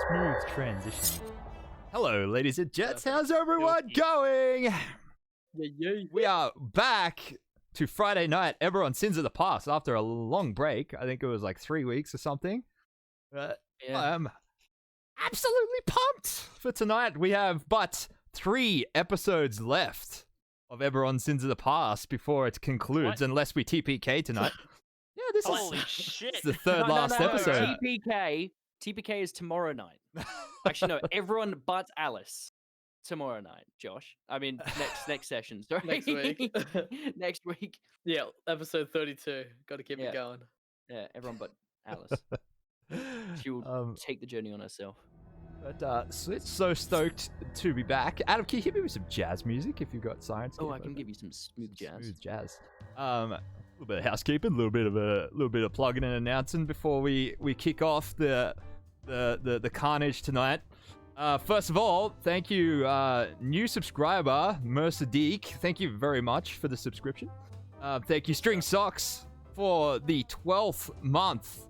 Smooth transition. Hello, ladies and gents. How's everyone going? We are back to Friday night, Eberron Sins of the Past, after a long break. I think it was like 3 weeks or something. I'm absolutely pumped for tonight. We have but 3 episodes left of Eberron Sins of the Past before it concludes, unless we TPK tonight. Yeah, this Holy shit. is the third last episode. TPK is tomorrow night. Actually, no, everyone but Alice. Tomorrow night, Josh. I mean, next session. Sorry. Next week. Next week. Yeah, episode 32. Got to keep it going. Yeah, everyone but Alice. She will take the journey on herself. But so stoked to be back. Adam, can you hit me with some jazz music if you've got science? Oh, I can give you some smooth jazz. Smooth jazz. A little bit of housekeeping, a little bit of plugging and announcing before we kick off the carnage tonight. First of all, thank you, new subscriber Mercedeek. Thank you very much for the subscription. Thank you, String Socks, for the 12th month.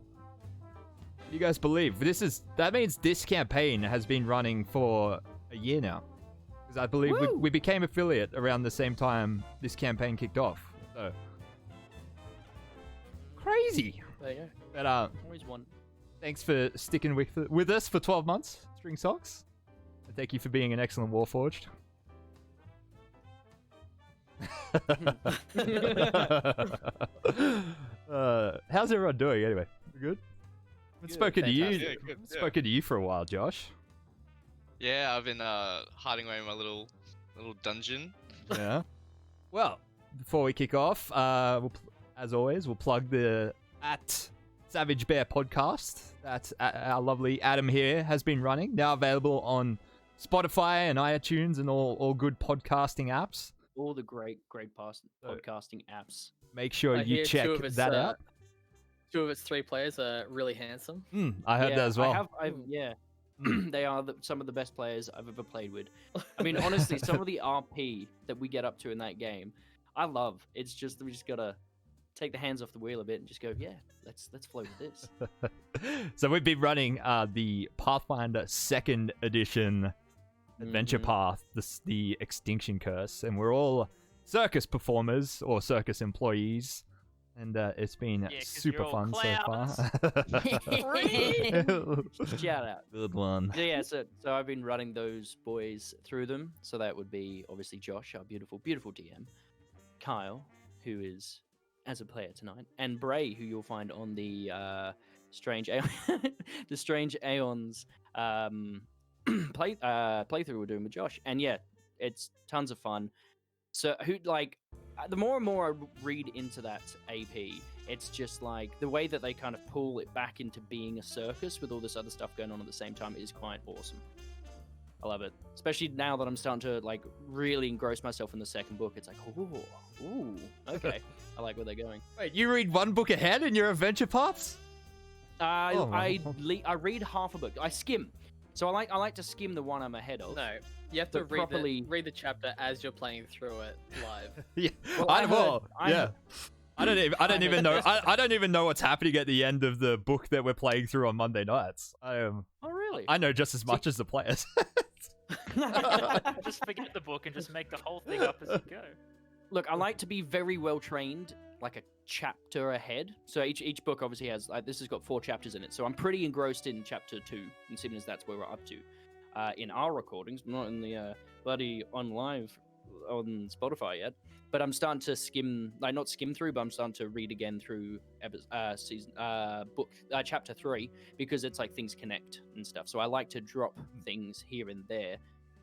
You guys believe that means this campaign has been running for a year now, because I believe we became affiliate around the same time this campaign kicked off. So crazy. There you go. But always one. Thanks for sticking with us for 12 months, String Socks. And thank you for being an excellent Warforged. How's everyone doing anyway? Good? I've spoken to you. Spoken to you for a while, Josh. Yeah, I've been hiding away in my little dungeon. Yeah. Well, before we kick off, as always, we'll plug the @Savage Bear podcast that our lovely Adam here has been running. Now available on Spotify and iTunes and all good podcasting apps. All the great podcasting apps. Make sure you check that out. 2 of its 3 players are really handsome. I heard that as well. They are some of the best players I've ever played with. I mean, honestly, some of the RP that we get up to in that game, I love. It's just that we just gotta take the hands off the wheel a bit and just go, yeah, let's flow with this. So we've been running the Pathfinder 2nd edition adventure path, the Extinction Curse, and we're all circus performers or circus employees. And it's been super fun so far. Shout out. Good one. Yeah, so I've been running those boys through them. So that would be obviously Josh, our beautiful DM, Kyle, who is as a player tonight, and Bray, who you'll find on the Strange Aeons playthrough we're doing with Josh. And yeah, it's tons of fun. So the more and more I read into that AP, it's just like the way that they kind of pull it back into being a circus with all this other stuff going on at the same time is quite awesome. I love it, especially now that I'm starting to really engross myself in the second book. It's like, ooh, okay, I like where they're going. Wait, you read one book ahead in your adventure paths? I read half a book. I skim, so I like to skim the one I'm ahead of. No. You have to read the chapter as you're playing through it live. Yeah, I don't even know. I don't even know what's happening at the end of the book that we're playing through on Monday nights. Oh really? I know just as much as the players. Just forget the book and just make the whole thing up as you go. look, I like to be very well trained, like a chapter ahead. So each book obviously has, like, this has got 4 chapters in it. So I'm pretty engrossed in chapter 2, and seeing as that's where we're up to in our recordings, not in the bloody on live on Spotify yet. But I'm starting to skim, like not skim through, but I'm starting to read again through chapter 3, because it's like things connect and stuff. So I like to drop things here and there,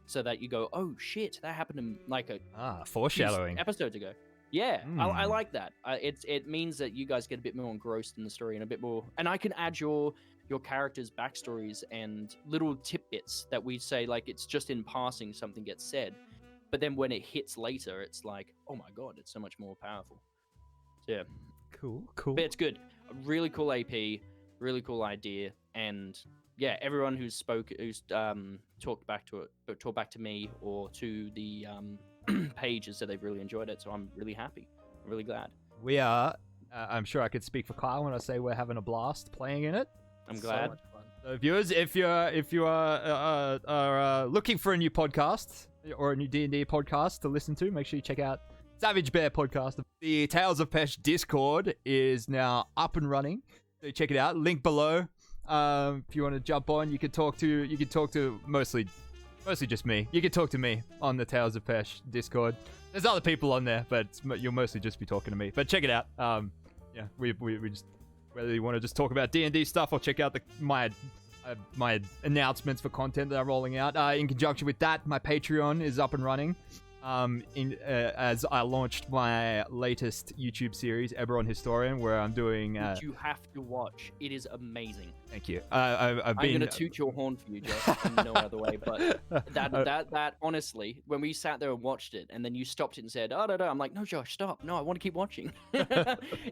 so that you go, oh shit, that happened in like a foreshadowing episodes ago. Yeah, I like that. It means that you guys get a bit more engrossed in the story and a bit more, and I can add your characters' backstories and little tidbits that we say, like it's just in passing something gets said, but then when it hits later, it's like, oh my god, it's so much more powerful. So, yeah, cool. But it's good. A really cool AP, really cool idea, and yeah, everyone who's talked back to me or to the pages that they've really enjoyed it. So I'm really happy. I'm really glad. We are. I'm sure I could speak for Kyle when I say we're having a blast playing in it. I'm glad. So much fun. So viewers, if you are looking for a new podcast or a new D&D podcast to listen to, make sure you check out Savage Bear Podcast. The Tales of Pesh Discord is now up and running. So check it out. Link below. If you want to jump on, you can talk to mostly just me. You can talk to me on the Tales of Pesh Discord. There's other people on there, but you'll mostly just be talking to me. But check it out. Yeah, we just, whether you want to just talk about D&D stuff or check out my announcements for content that I'm rolling out. In conjunction with that, my Patreon is up and running. As I launched my latest YouTube series, Eberron Historian, where I'm doing. Which you have to watch. It is amazing. Thank you. I'm gonna toot your horn for you, Jeff. In no other way, but that honestly, when we sat there and watched it, and then you stopped it and said, "Oh no," I'm like, "No, Josh, stop! No, I want to keep watching."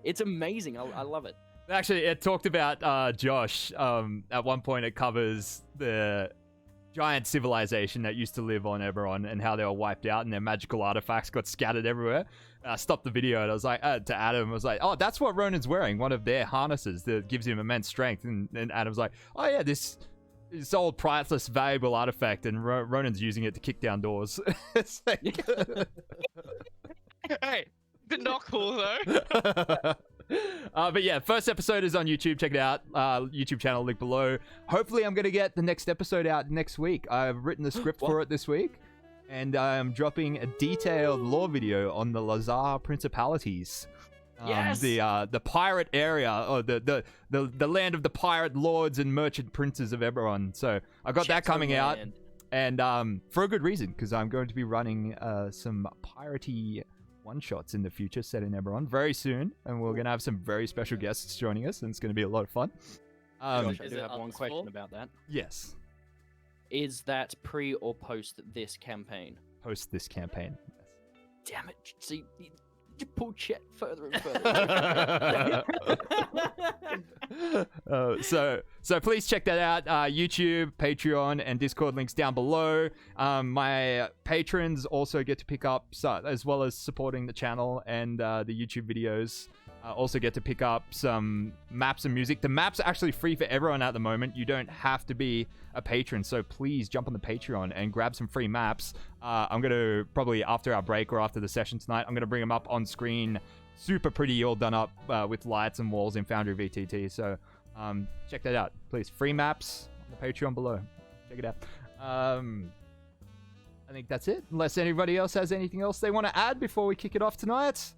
It's amazing. I love it. Actually, it talked about Josh. At one point, it covers the giant civilization that used to live on Eberron and how they were wiped out and their magical artifacts got scattered everywhere. I stopped the video and I was like, to Adam, I was like, oh, that's what Ronan's wearing, one of their harnesses that gives him immense strength. And Adam's like, oh yeah, this old priceless valuable artifact, and Ronan's using it to kick down doors. It's like... Hey, but not cool though. But yeah, first episode is on YouTube. Check it out. YouTube channel link below. Hopefully I'm going to get the next episode out next week. I've written the script for it this week, and I'm dropping a detailed lore video on the Lazar Principalities. Yes! The pirate area, or the land of the pirate lords and merchant princes of Eberron. So I got that coming out, and for a good reason, because I'm going to be running some piratey one-shots in the future set in Eberron very soon, and we're going to have some very special guests joining us, and it's going to be a lot of fun. Josh, I do have one question about that. Yes. Is that pre or post this campaign? Post this campaign. Damn it. See, you pull Chet further and further. So please check that out. YouTube, Patreon, and Discord links down below. My patrons also get to pick up, as well as supporting the channel and the YouTube videos, also get to pick up some maps and music. The maps are actually free for everyone at the moment. You don't have to be a patron, so please jump on the Patreon and grab some free maps. I'm going to, probably after our break or after the session tonight, I'm going to bring them up on screen. Super pretty, all done up with lights and walls in Foundry VTT. So check that out, please. Free maps on the Patreon below. Check it out. I think that's it, unless anybody else has anything else they want to add before we kick it off tonight.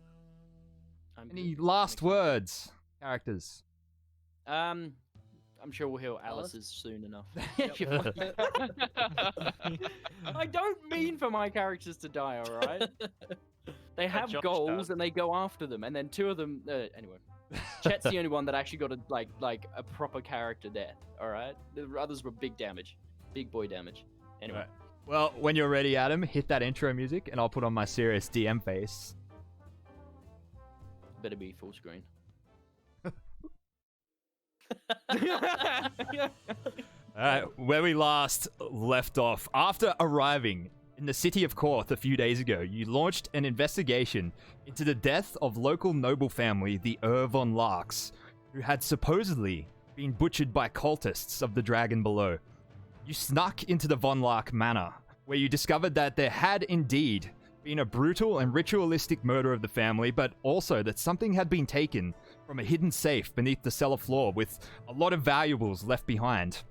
Any last words, characters? I'm sure we'll hear Alice's soon enough. I don't mean for my characters to die, alright? They have goals and they go after them, and then 2 of them... anyway. Chet's the only one that actually got like a proper character death, alright? The others were big damage. Big boy damage. Anyway. Right. Well, when you're ready, Adam, hit that intro music, and I'll put on my serious DM face. Better be full screen. Alright, where we last left off. After arriving in the city of Korth a few days ago, you launched an investigation into the death of local noble family, the von Larks, who had supposedly been butchered by cultists of the Dragon Below. You snuck into the von Lark Manor, where you discovered that there had indeed been a brutal and ritualistic murder of the family, but also that something had been taken from a hidden safe beneath the cellar floor with a lot of valuables left behind.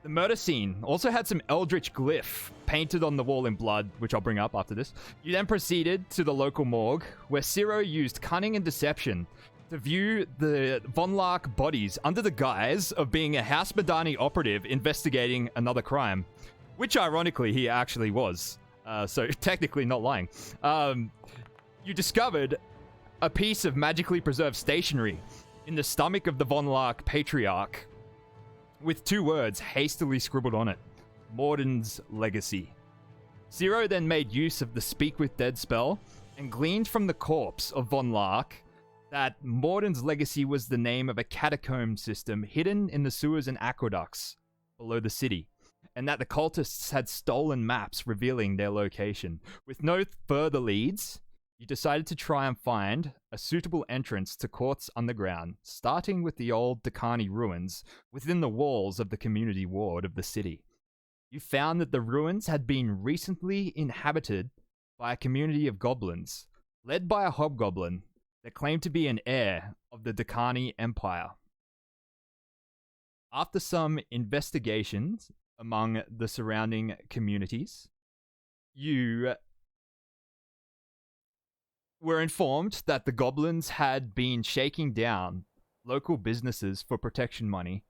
The murder scene also had some eldritch glyph painted on the wall in blood, which I'll bring up after this. You then proceeded to the local morgue, where Ciro used cunning and deception to view the Von Lark bodies under the guise of being a House Madani operative investigating another crime, which ironically he actually was. So technically not lying. You discovered a piece of magically preserved stationery in the stomach of the Von Lark patriarch, with 2 words hastily scribbled on it: Morden's legacy. Ciro then made use of the Speak with Dead spell and gleaned from the corpse of Von Lark that Morden's legacy was the name of a catacomb system hidden in the sewers and aqueducts below the city, and that the cultists had stolen maps revealing their location. With no further leads, you decided to try and find a suitable entrance to Courts Underground, starting with the old Dakani ruins within the walls of the community ward of the city. You found that the ruins had been recently inhabited by a community of goblins, led by a hobgoblin that claimed to be an heir of the Dakani Empire. After some investigations among the surrounding communities, you were informed that the goblins had been shaking down local businesses for protection money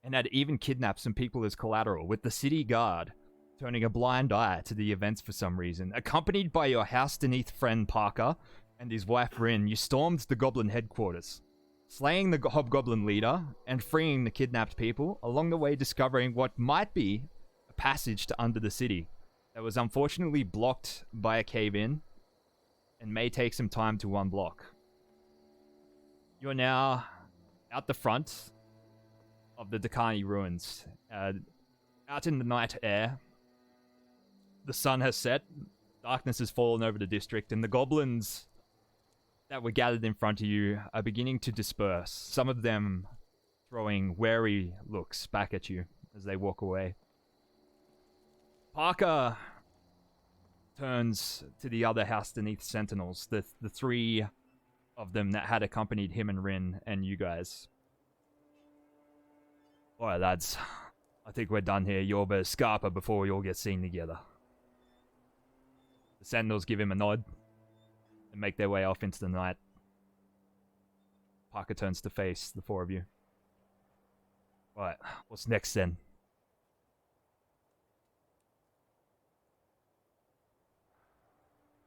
and had even kidnapped some people as collateral, with the city guard turning a blind eye to the events for some reason. Accompanied by your House Beneath friend Parker and his wife Rin, you stormed the goblin headquarters, slaying the hobgoblin leader and freeing the kidnapped people, along the way discovering what might be a passage to under the city that was unfortunately blocked by a cave-in and may take some time to unblock. You're now out the front of the Dakani ruins, out in the night air. The sun has set, darkness has fallen over the district, and the goblins that were gathered in front of you are beginning to disperse, some of them throwing wary looks back at you as they walk away. Parker turns to the other House Beneath sentinels, the 3 of them that had accompanied him and Rin and you guys. Alright, lads. I think we're done here. Yorba, Scarpa, before we all get seen together. The sentinels give him a nod and make their way off into the night. Parker turns to face the 4 of you. Right, what's next then?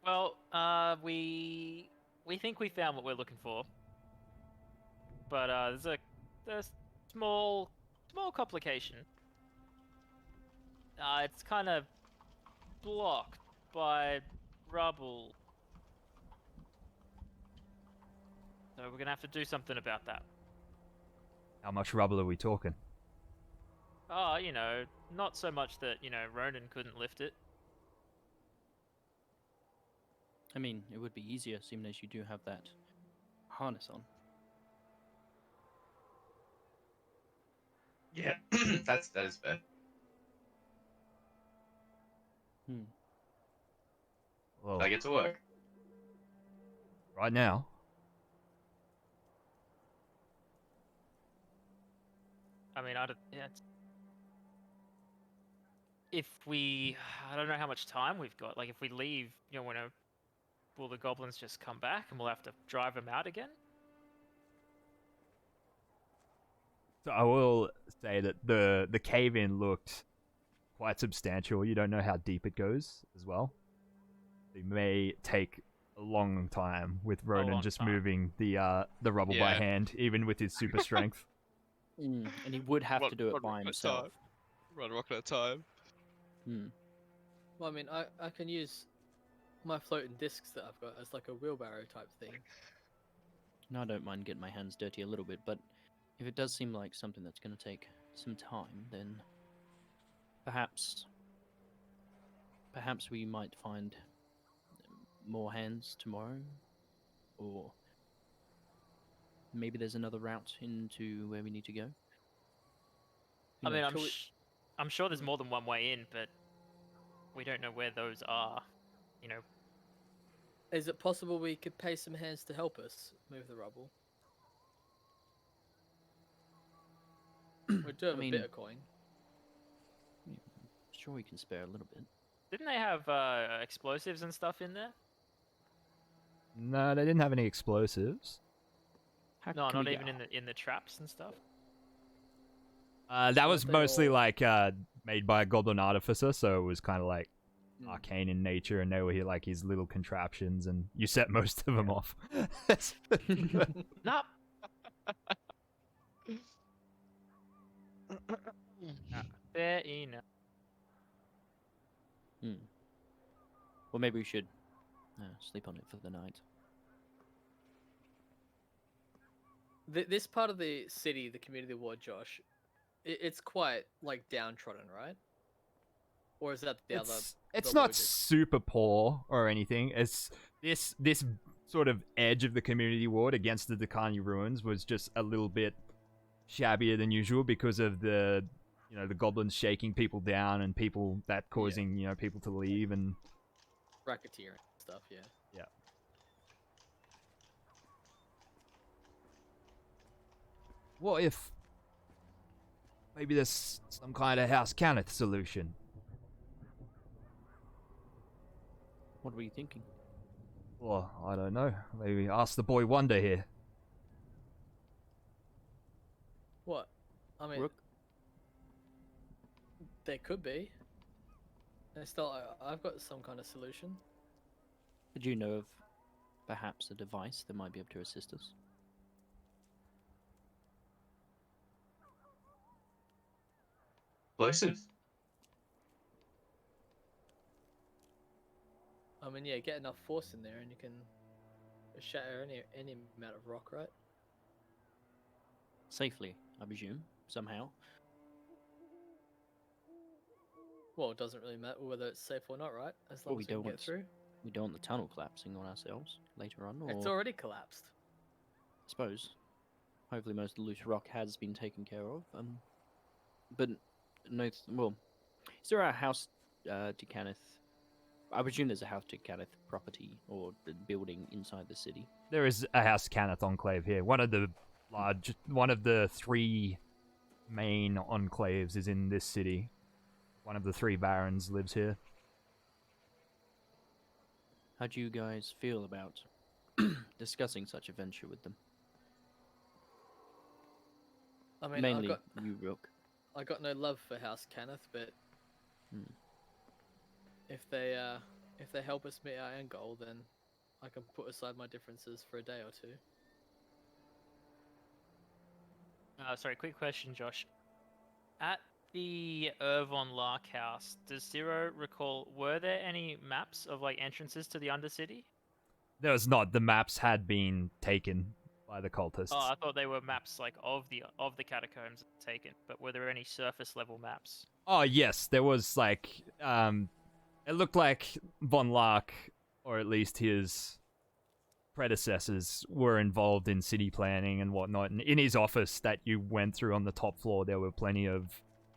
Well, we think we found what we're looking for, but there's a small complication. It's kind of blocked by rubble, so we're gonna have to do something about that. How much rubble are we talking? Oh, not so much that Ronan couldn't lift it. I mean, it would be easier, seeing as you do have that harness on. Yeah, that is fair. Well, I get to work. right now. I mean, I don't know how much time we've got. Like, if we leave, will the goblins just come back and we'll have to drive them out again? So I will say that the cave-in looked quite substantial. You don't know how deep it goes as well. It may take a long time with Ronan just moving the rubble by hand, even with his super strength. And he would have to do it by himself. Run rock at a time. Well, I mean, I can use my floating discs that I've got as like a wheelbarrow type thing. No, I don't mind getting my hands dirty a little bit, but if it does seem like something that's going to take some time, then perhaps we might find more hands tomorrow, or maybe there's another route into where we need to go. I mean, I'm sure there's more than one way in, but we don't know where those are. Is it possible we could pay some hands to help us move the rubble? We do have I a mean- bit of coin. Sure, we can spare a little bit. Didn't they have explosives and stuff in there? No, they didn't have any explosives. How No, can we not get- even in the traps and stuff. That So was they mostly all- like made by a goblin artificer, so it was kind of like Mm. arcane in nature, and they were here like his little contraptions, and you set most of them off. Nope. Fair enough. Hmm. Well, maybe we should sleep on it for the night. This part of the city, the community ward, Josh, it's quite like downtrodden, right? Or is that the other? It's the not locust? super poor or anything. It's this sort of edge of the community ward against the Dakani ruins was just a little bit shabbier than usual because of the the goblins shaking people down and people that causing people to leave and Racketeering stuff, yeah. what if maybe there's some kind of House Kenneth solution? What were you thinking? Well, I don't know. Maybe ask the boy Wonder here. What? I mean, Rook? there could be. And still, I've got some kind of solution. Did you know of perhaps a device that might be able to assist us? Explosives. I mean, yeah, get enough force in there and you can shatter any amount of rock, right? Safely, I presume, somehow. Well, it doesn't really matter whether it's safe or not, right? As Well, long we as we don't can get want- through. We don't want the tunnel collapsing on ourselves later on, or It's already collapsed. I suppose. Hopefully, most of the loose rock has been taken care of. But no. Well, is there a house to Kenneth? I presume there's a house to Kenneth property or the building inside the city. There is a House Kenneth enclave here. One of the three main enclaves is in this city. One of the three barons lives here. How do you guys feel about discussing such a venture with them? I mean, Mainly you, Rook. I got no love for House Kenneth, but Hmm. if they help us meet our end goal, then I can put aside my differences for a day or two. Sorry, quick question, Josh. At the Irvon Lark house, does Zero recall, were there any maps of like entrances to the Undercity? There was not. The maps had been taken by the cultists. Oh, I thought they were maps like of the catacombs taken, but were there any surface level maps? Oh yes, there was like it looked like Von Lark, or at least his predecessors, were involved in city planning and whatnot. And in his office that you went through on the top floor, there were plenty of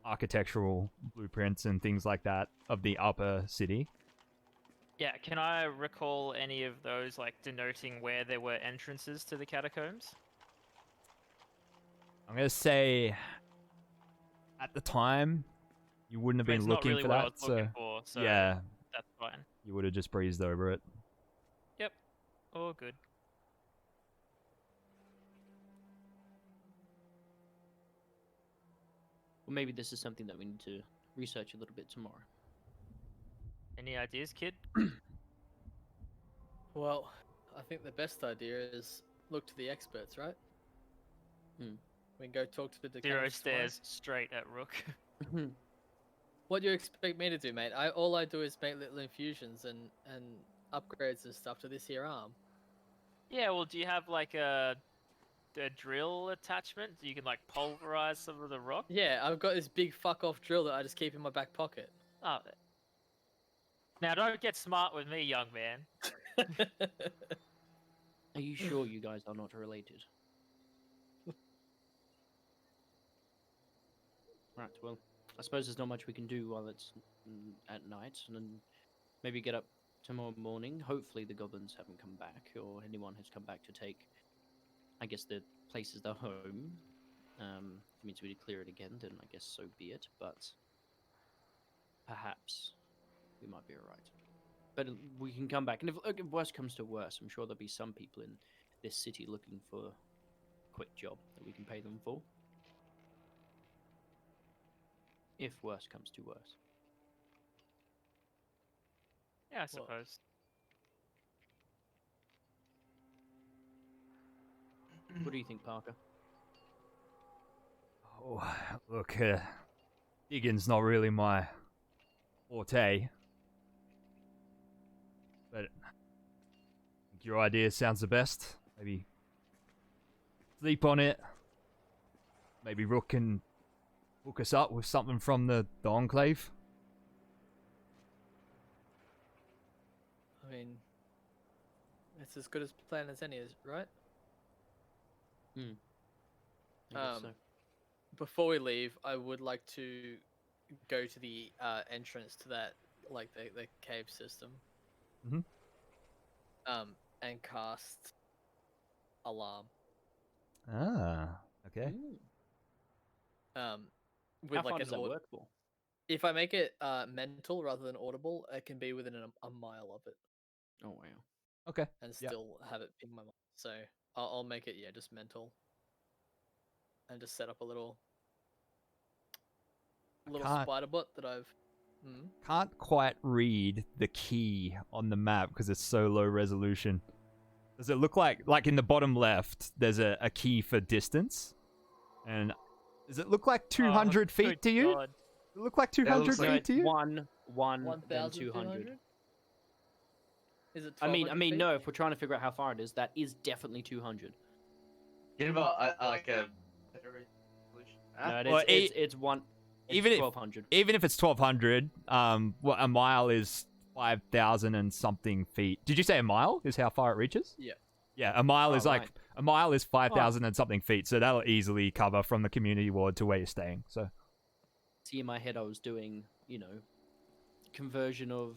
architectural blueprints and things like that of the upper city. Yeah, can I recall any of those like denoting where there were entrances to the catacombs? I'm gonna say at the time you wouldn't have I mean, been it's not looking really for what I that, was so looking for, so yeah, that's fine. you would have just breezed over it. Yep, all good. Well, maybe this is something that we need to research a little bit tomorrow. Any ideas, kid? Well, I think the best idea is look to the experts, right? Hmm. We can go talk to the Zero Kenneths tomorrow. stares straight at Rook. What do you expect me to do, mate? All I do is make little infusions and upgrades and stuff to this here arm. Yeah, well, do you have like a drill attachment? So you can like pulverize some of the rock? Yeah, I've got this big fuck off drill that I just keep in my back pocket. Oh. Now, don't get smart with me, young man. Are you sure you guys are not related? Right, well, I suppose there's not much we can do while it's at night, and then maybe get up tomorrow morning. Hopefully the goblins haven't come back, or anyone has come back to take, I guess, the place as their home. If it means we need to clear it again, then I guess so be it. But perhaps we might be alright. But we can come back, and if worst comes to worst, I'm sure there'll be some people in this city looking for a quick job that we can pay them for. If worst comes to worst. Yeah, I suppose. What do you think, Parker? Oh, look, digging's not really my forte. But I think your idea sounds the best. Maybe sleep on it. Maybe Rook can hook us up with something from the Enclave. I mean, it's as good a plan as any, right? I guess so. Before we leave, I would like to go to the entrance to that, like the cave system. Mhm. And cast alarm. Ah, okay. Ooh. With How like far does that work for? If I make it mental rather than audible, it can be within a mile of it Oh wow. Okay. and Yep. still have it ping my mind. So I'll make it just mental, and just set up a little can't- spider bot that I've. Can't quite read the key on the map because it's so low resolution. Does it look like in the bottom left, there's a key for distance? And does it look like 200 feet good to you? God. Does it look like 200 looks like- feet to you? One, then 1,200? 200. Is it? I mean, 1,200 feet? no. If we're trying to figure out how far it is, that is definitely 200. Get about like a better resolution. No, Well, it's one. It's even if- 1,200. Even if it's 1,200, well, a mile is 5,000 and something feet. Did you say a mile is how far it reaches? Yeah. Yeah, a mile Oh, is like right. a mile is 5,000 and something feet, so that'll easily cover from the community ward to where you're staying. So See, in my head, I was doing, conversion of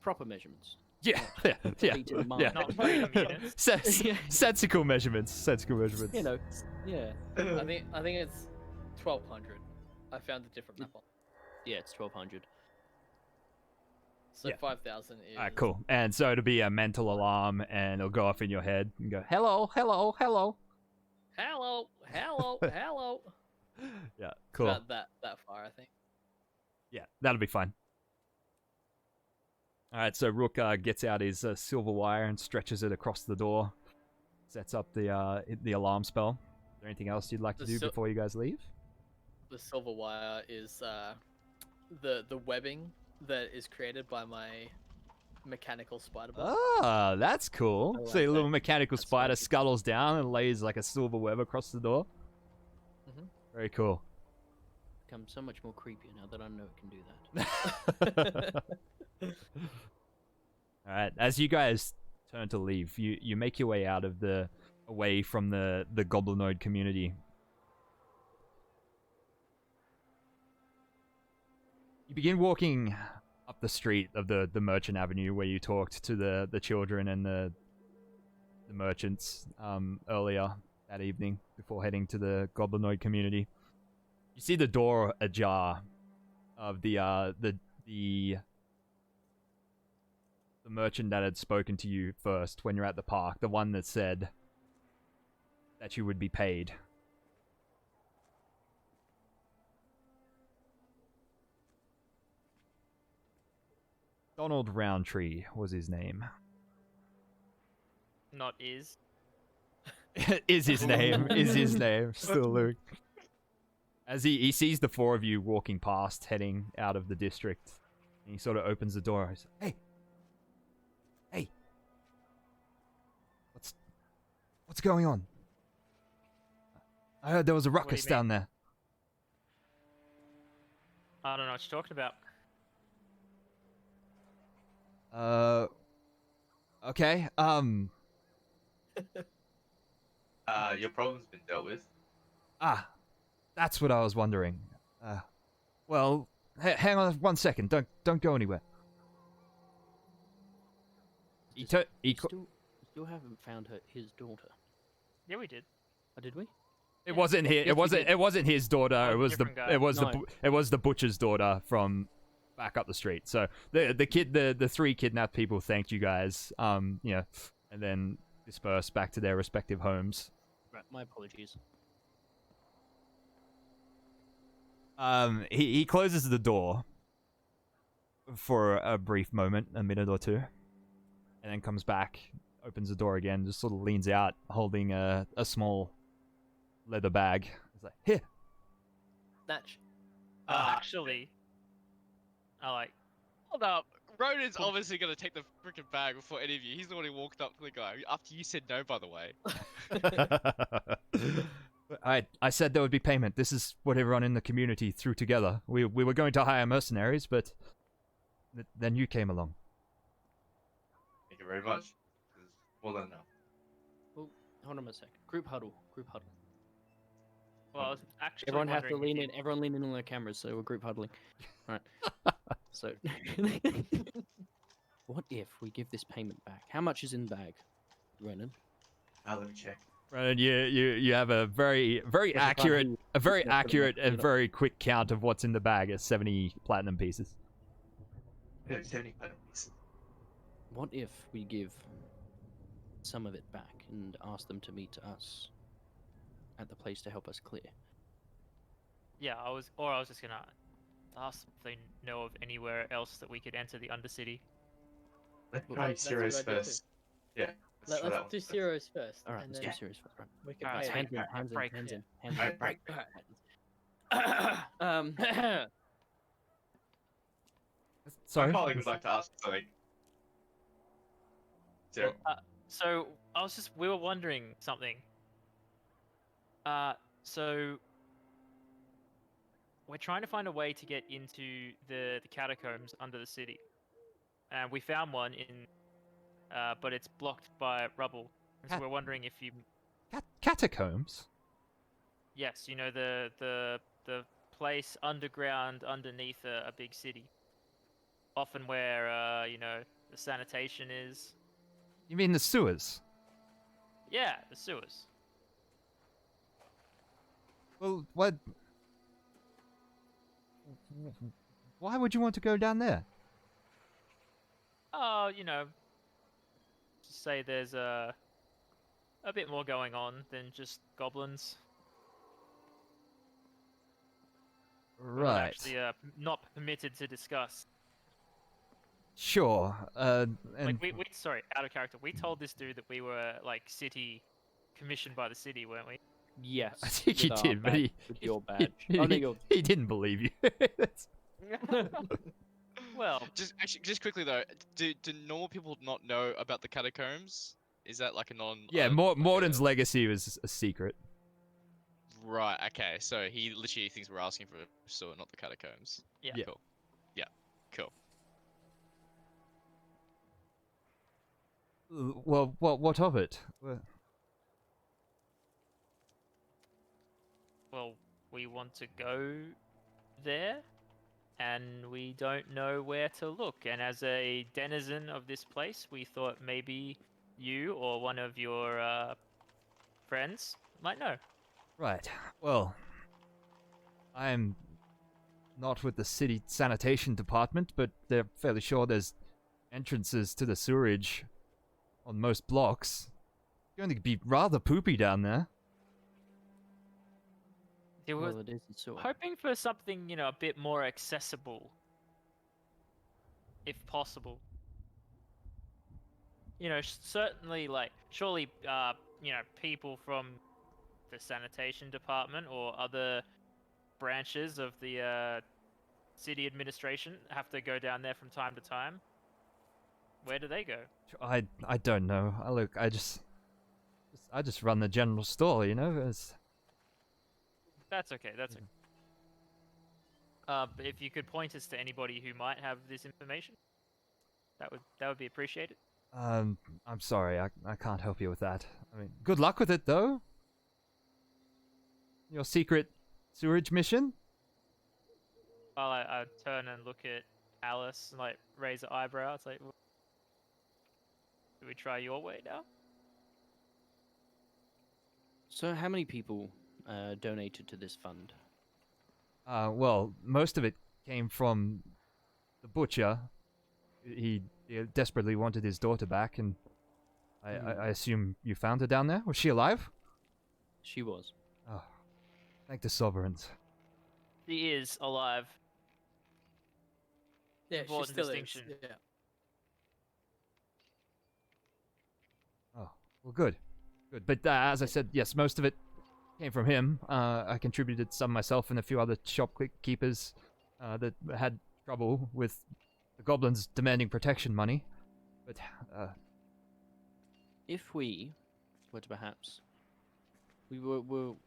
proper measurements. yeah, yeah, feet in mile. yeah. Not freedom units. Sensical measurements. Sensical measurements. Yeah. I think it's 1,200. I found a different map on. Yeah, it's 1,200. So Yeah. 5,000 is. Alright, cool. And so it'll be a mental alarm, and it'll go off in your head and go, "Hello, hello, hello." Hello, hello, hello. Yeah, cool. About that far, I think. Yeah, that'll be fine. Alright, so Rook gets out his silver wire and stretches it across the door. Sets up the alarm spell. Is there anything else you'd like to The do sil- before you guys leave? The silver wire is the webbing that is created by my mechanical spider bot. Ah, that's cool. I So like your little that. mechanical That's spider magic. scuttles down and lays like a silver web across the door. Mhm. Very cool. Become so much more creepier now that I know it can do that. Alright, as you guys turn to leave, you make your way out of away from the goblinoid community. You begin walking up the street of the Merchant Avenue where you talked to the children and the merchants earlier that evening before heading to the goblinoid community. You see the door ajar of the merchant that had spoken to you first when you're at the park, the one that said that you would be paid. Donald Roundtree was his name. Not is. Is his name. Is his name. Still Luke. As he sees the four of you walking past, heading out of the district, and he sort of opens the door. He's like, Hey! What's going on? I heard there was a do you ruckus mean? down there. I don't know what you're talking about. Okay, Your problem's been dealt with. that's what I was wondering. Well, hang on one second. Don't go anywhere. He Just- he we co- still haven't found his daughter. Yeah, we did. Oh, did we? It wasn't his. Yes, It we wasn't. did. It wasn't his daughter. Oh, It was the. different guy. It was No. It was the butcher's daughter from back up the street. So the three kidnapped people thanked you guys. And then dispersed back to their respective homes. Right. My apologies. He closes the door for a brief moment, a minute or two, and then comes back, opens the door again, just sort of leans out, holding a small leather bag. He's like, "Here." Snatch. Actually, I like. Hold up. Ronan's obviously gonna take the freaking bag before any of you. He's the one who walked up to the guy after you said no, by the way. I said there would be payment. This is what everyone in the community threw together. We were going to hire mercenaries, but then you came along. Thank you very much. Well done now. Hold on a sec. Group huddle. Group huddle. Well, I was actually Everyone has to wondering if lean in. Everyone lean in on their cameras, so we're group huddling. Right. So, what if we give this payment back? How much is in the bag, Ronan? Let me check. Right, you have a very There's accurate, button. a very Yeah, accurate put it and up. very quick count of what's in the bag. It's 70 platinum pieces. 70 platinum pieces. What if we give some of it back and ask them to meet us at the place to help us clear? Yeah, I was just gonna ask if they know of anywhere else that we could enter the Undercity. Let's Well, try that's a Zero's good idea too. first. Yeah. Let's try that Let's one do first. zeros first. All right, and let's then do serious first. Right. we can Alright, pay Hands it. in, hands in, break, hands yeah. in, hands Alright, in. break. Sorry. My colleague would like to ask something. Zero. So we were wondering something. So we're trying to find a way to get into the catacombs under the city, and we found one but it's blocked by rubble. And so Cat- we're wondering if you, Catacombs. yes, you know the place underground underneath a big city, often where the sanitation is. You mean the sewers? Yeah, the sewers. Well, what? Why would you want to go down there? Oh, just say there's a bit more going on than just goblins. We're not Right. actually not permitted to discuss. Sure. And Like we sorry, out of character. We told this dude that we were like city commissioned by the city, weren't we? Yes. I think you with our did, but badge- with your badge. Oh no, your he didn't believe you. Well, Just quickly though, do normal people not know about the catacombs? Is that like a non? Yeah, like Morden's a- legacy was a secret. Right. Okay. So he literally thinks we're asking for a sewer, not the catacombs. Yeah. Yeah. Cool. Yeah. Cool. Well, what of it? well, we want to go there, and we don't know where to look. And as a denizen of this place, we thought maybe you or one of your friends might know. Right. Well, I'm not with the city sanitation department, but they're fairly sure there's entrances to the sewerage on most blocks. It's going to be rather poopy down there. There was well, it is the sewer. hoping for something, a bit more accessible, if possible. Certainly, like, surely, people from the sanitation department or other branches of the city administration have to go down there from time to time. Where do they go? I don't know. I just run the general store, It's... That's okay. That's okay. But if you could point us to anybody who might have this information, that would be appreciated. I'm sorry, I can't help you with that. I mean, good luck with it, though. Your secret sewerage mission? While I turn and look at Alice and like raise an eyebrow, it's like, Do we try your way now? So, how many people donated to this fund? Well, most of it came from the butcher. He desperately wanted his daughter back, and I assume you found her down there? Was she alive? She was. Oh, thank the sovereigns. She is alive. Yeah, she Important still distinction. is. Yeah. Oh, well, good. Good. But as I said, yes, most of it came from him. I contributed some myself and a few other shopkeepers that had trouble with the goblins demanding protection money. But, If we were to perhaps, we'll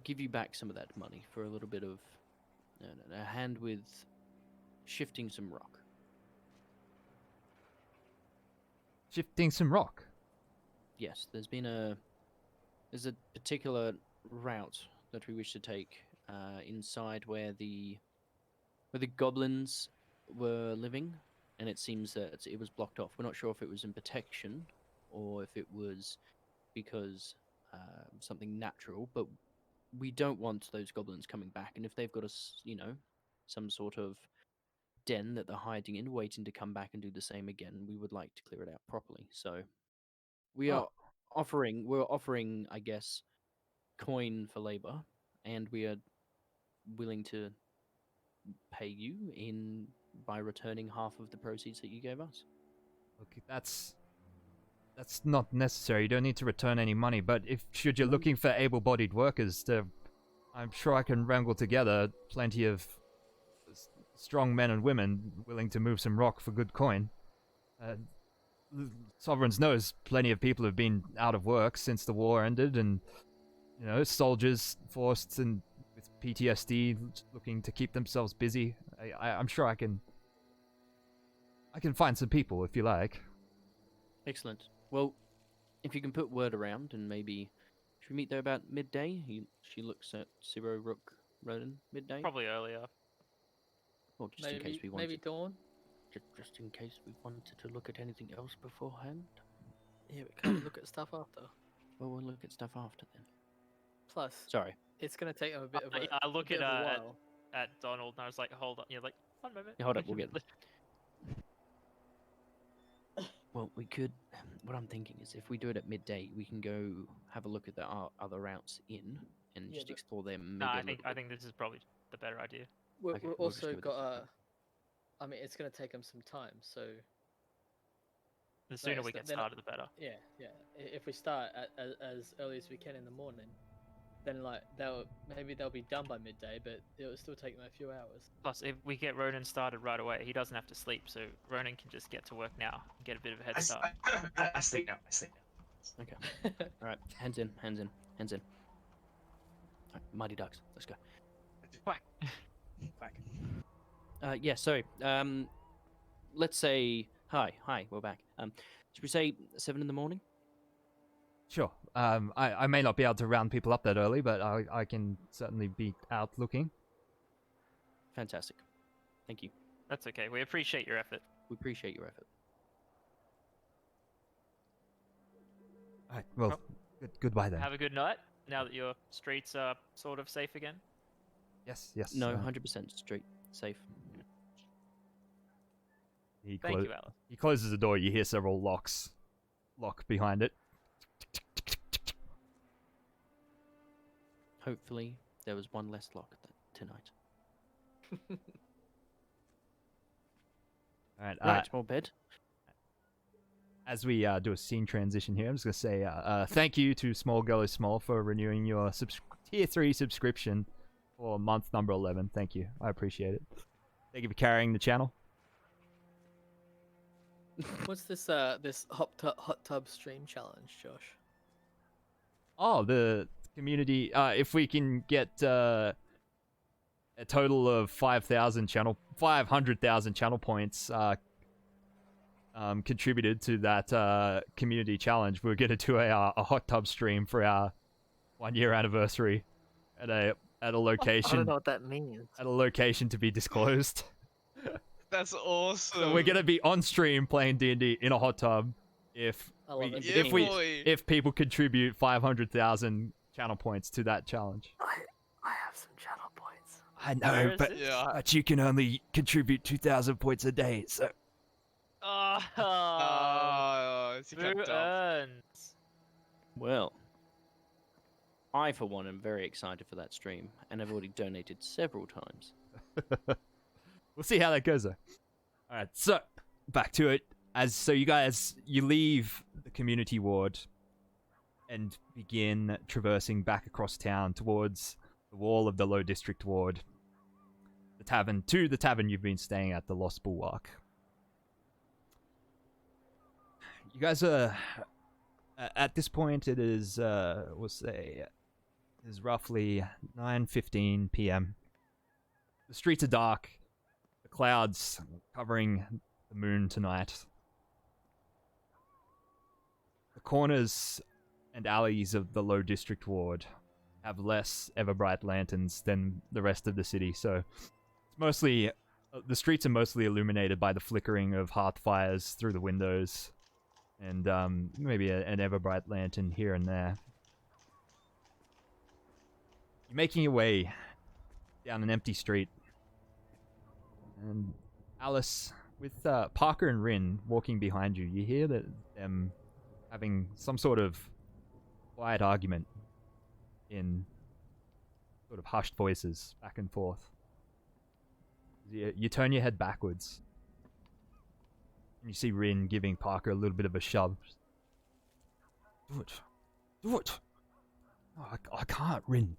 give you back some of that money for a little bit of a hand with shifting some rock. shifting some rock. Yes, there's a particular route that we wish to take inside where the goblins were living, and it seems that it was blocked off. We're not sure if it was in protection or if it was because something natural, but we don't want those goblins coming back. And if they've got some sort of den that they're hiding in, waiting to come back and do the same again, we would like to clear it out properly. So we're offering, I guess, coin for labor, and we are willing to pay you by returning half of the proceeds that you gave us. Okay, that's not necessary. You don't need to return any money. But should you're looking for able-bodied workers, I'm sure I can wrangle together plenty of strong men and women willing to move some rock for good coin. Sovereigns knows plenty of people have been out of work since the war ended, and soldiers forced and with PTSD looking to keep themselves busy. I'm sure I can find some people if you like. Excellent. Well, if you can put word around, and maybe should we meet there about midday? She looks at Ciro, Rook, Ronan. Midday. Probably earlier. Well, just in case we wanted. Maybe dawn. Just in case we wanted to look at anything else beforehand. Yeah, we can't look at stuff after. Well, we'll look at stuff after then. Plus, Sorry. it's gonna take them a bit of a. I look bit at of a while. at Donald and I was like, hold on. You're like, 1 moment. Yeah, hold up, we'll get them. Well, we could. What I'm thinking is, if we do it at midday, we can go have a look at the other routes in and Yeah, just but- explore them. No, Maybe I think this is probably the better idea. We've Okay, we've we'll just also go with this. got I mean, it's gonna take them some time, so The sooner it's we the- get then- started, the better. yeah. If we start as early as we can in the morning, then maybe they'll be done by midday, but it'll still take them a few hours. Plus, if we get Ronan started right away, he doesn't have to sleep, so Ronan can just get to work now and get a bit of a head start. I sleep now. Okay. All right. Hands in. All right, Mighty Ducks. Let's go. Quack. Yeah. Sorry. Let's say hi. We're back. Should we say 7 in the morning? Sure. I may not be able to round people up that early, but I can certainly be out looking. Fantastic. Thank you. That's okay. We appreciate your effort. We appreciate your effort. All right. Well, goodbye then. Have a good night. Now that your streets are sort of safe again. Yes. No, 100% straight, safe. Thank you, Alice. He closes the door. You hear several locks lock behind it. Hopefully, there was one less lock tonight. All right. Right, more bed. As we do a scene transition here, I'm just going to say thank you to Small Girl is Small for renewing your Tier 3 subscription for month number 11. Thank you. I appreciate it. Thank you for carrying the channel. What's this this hot tub stream challenge, Josh? Oh, the community. If we can get a total of 500,000 channel points contributed to that community challenge, we're going to do a hot tub stream for our 1-year anniversary at a location. I don't know what that means. At a location to be disclosed. That's awesome. So we're going to be on stream playing D&D in a hot tub if I love it. Yeah, if we boy. if people contribute 500,000 channel points to that challenge. I have some channel points. I Where know, is but this? Yeah. you can only contribute 2,000 points a day. So Oh, It's a cut who off. earns? Well, I for one am very excited for that stream, and I've already donated several times. we'll see how that goes though. All right, so back to it. You leave the community ward and begin traversing back across town towards the wall of the Low District ward. The tavern you've been staying at, the Lost Bulwark. You guys are at this point. It is we'll say it is roughly 9:15 p.m. The streets are dark. The clouds covering the moon tonight. The corners and alleys of the Low District ward have less ever-bright lanterns than the rest of the city, so it's mostly the streets are mostly illuminated by the flickering of hearth fires through the windows, and maybe an ever-bright lantern here and there. You're making your way down an empty street, and Alice, with Parker and Rin walking behind you, you hear that them having some sort of quiet argument in sort of hushed voices back and forth. You turn your head backwards, and you see Rin giving Parker a little bit of a shove. Do it. Do it. No, I can't, Rin.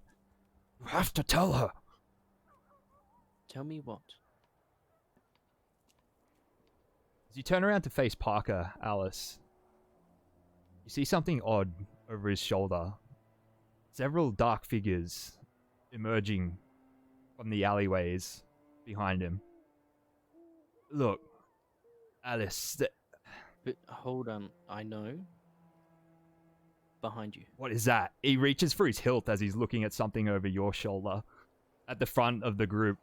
You have to tell her. Tell me what? As you turn around to face Parker, Alice, you see something odd over his shoulder. Several dark figures emerging from the alleyways behind him. Look, Alice, But hold on, I know. Behind you. what is that? He reaches for his hilt as he's looking at something over your shoulder. At the front of the group,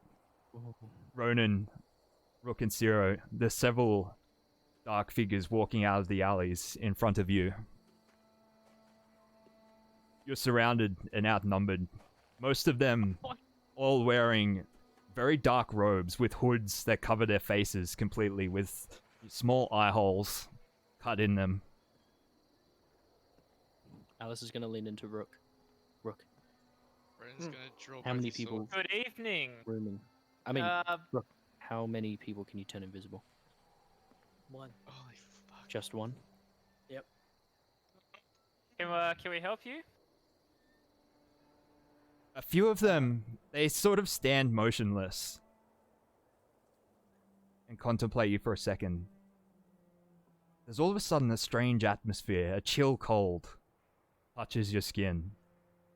Ronan, Rook, and Zero, there's several dark figures walking out of the alleys in front of you. You're surrounded and outnumbered. Most of them all wearing very dark robes with hoods that cover their faces completely, with small eye holes cut in them. Alice is gonna lean into Rook. Rook, Ren's gonna draw how both many his people swords. Good evening. rooming? I mean, Uh, Rook, how many people can you turn invisible? One. Holy fuck. Just one? can we help you? A few of them, they sort of stand motionless and contemplate you for a second. There's all of a sudden a strange atmosphere, a chill cold touches your skin,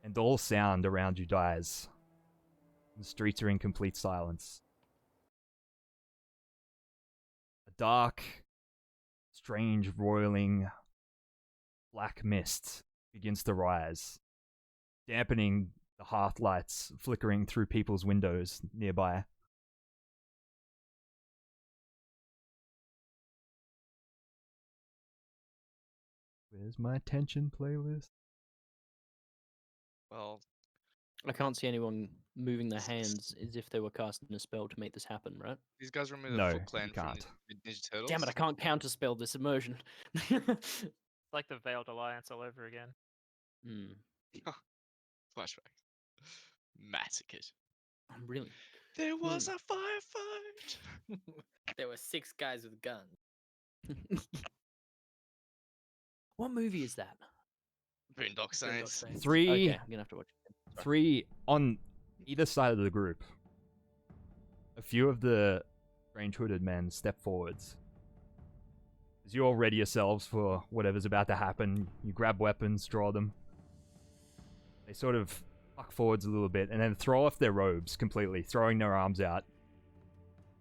and all sound around you dies. The streets are in complete silence. A dark, strange, roiling black mist begins to rise, dampening the hearth lights flickering through people's windows nearby. Where's my attention playlist? Well, I can't see anyone moving their hands as if they were casting a spell to make this happen, right? these guys remember No, the Foot you Clan from can't. Ninja Turtles. Damn it, I can't counterspell this immersion. It's like the Veiled Alliance all over again. Flashback. Massacred. I'm really. There was a firefight. There were 6 guys with guns. What movie is that? Boondock Saints. Saints. Three, Okay, I'm gonna have to watch it. Sorry. three on either side of the group. A few of the strange hooded men step forwards. As you all ready yourselves for whatever's about to happen, you grab weapons, draw them. They sort of fuck forwards a little bit and then throw off their robes completely, throwing their arms out.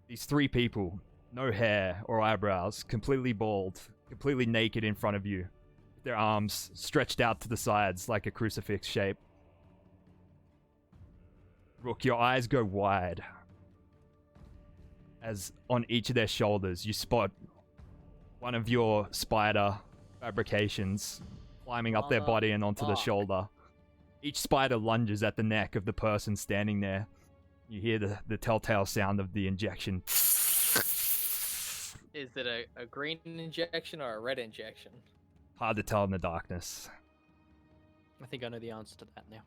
These 3 people, no hair or eyebrows, completely bald, completely naked in front of you, with their arms stretched out to the sides like a crucifix shape. Rook, your eyes go wide as on each of their shoulders you spot one of your spider fabrications climbing up their body and onto the Fuck. shoulder. Each spider lunges at the neck of the person standing there. You hear the telltale sound of the injection. Is it a green injection or a red injection? Hard to tell in the darkness. I think I know the answer to that now.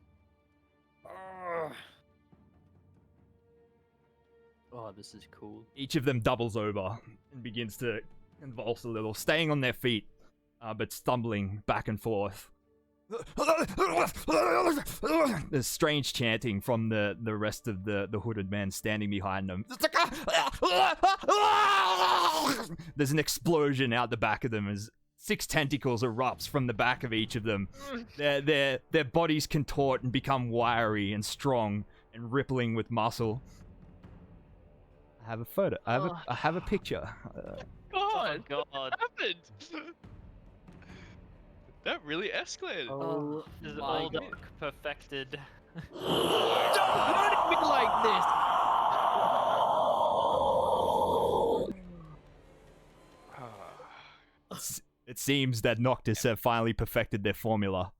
Oh, this is cool. Each of them doubles over and begins to convulse a little, staying on their feet, but stumbling back and forth. There's strange chanting from the rest of the hooded men standing behind them. There's an explosion out the back of them as 6 tentacles erupts from the back of each of them. Their bodies contort and become wiry and strong and rippling with muscle. I have a photo. I have a picture. God, God. what happened? That really escalated. Oh, This is my all God. dark perfected. Don't hurt me like this! It seems that Noctis have finally perfected their formula.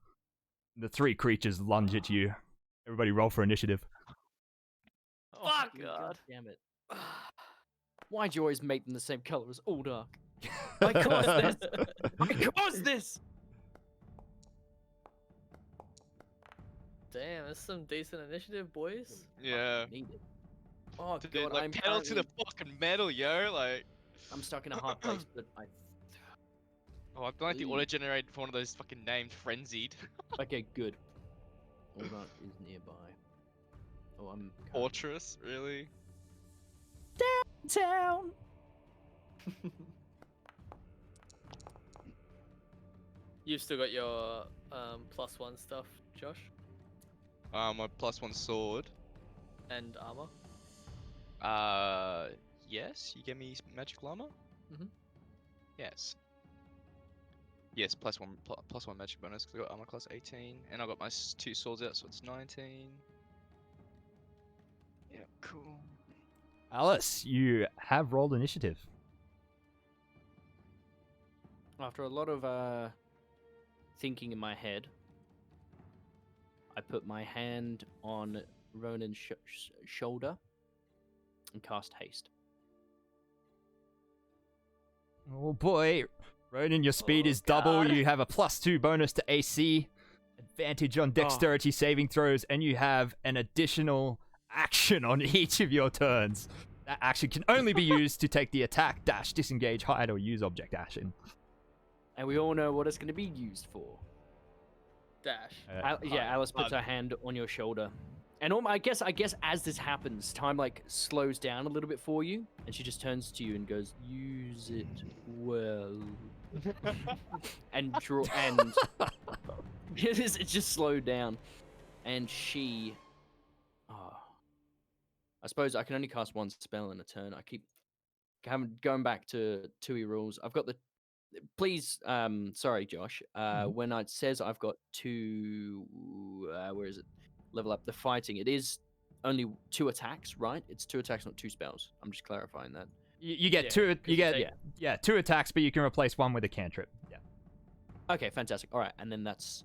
The 3 creatures lunge at you. Everybody roll for initiative. Oh, Fuck! God. Damn it. Why'd you always make them the same color as all dark? I caused this! I caused this! Damn, that's some decent initiative, boys. Yeah. Need it. Oh Dude, god, like I'm pedal to the currently- fucking metal, yo. Like, I'm stuck in a hard place, but I... oh, I've done like the Ooh. auto-generated for one of those fucking named Frenzied. Okay, good. All dark is nearby. Oh, I'm... Fortress, really? Town! You've still got your +1 stuff, Josh, My +1 sword. and armor. Yes. You gave me magical armor. Mhm. Yes. Yes, +1 magic bonus because I got armor class 18, and I got my 2 swords out, so it's 19. Yeah, cool. Alice, you have rolled initiative. After a lot of thinking in my head, I put my hand on Ronan's shoulder and cast haste. Oh boy, Ronan, your speed Oh, is double. God. You have a +2 bonus to AC, advantage on dexterity saving throws, and you have an additional action on each of your turns. That action can only be used to take the attack, dash, disengage, hide, or use object action. And we all know what it's going to be used for. Dash. Yeah, Alice puts her hand on your shoulder. And I guess as this happens, time like slows down a little bit for you, and she just turns to you and goes, "Use it well." and it's just slowed down, and she. Oh, I suppose I can only cast 1 spell in a turn. I keep going back to 2e rules. I've got the. Please, sorry, Josh. When it says I've got 2, where is it? Level up the fighting. It is only 2 attacks, right? It's 2 attacks, not 2 spells. I'm just clarifying that. You get Yeah, 2. 'cause You you get take- 2 attacks, but you can replace 1 with a cantrip. Yeah. Okay, fantastic. All right, and then that's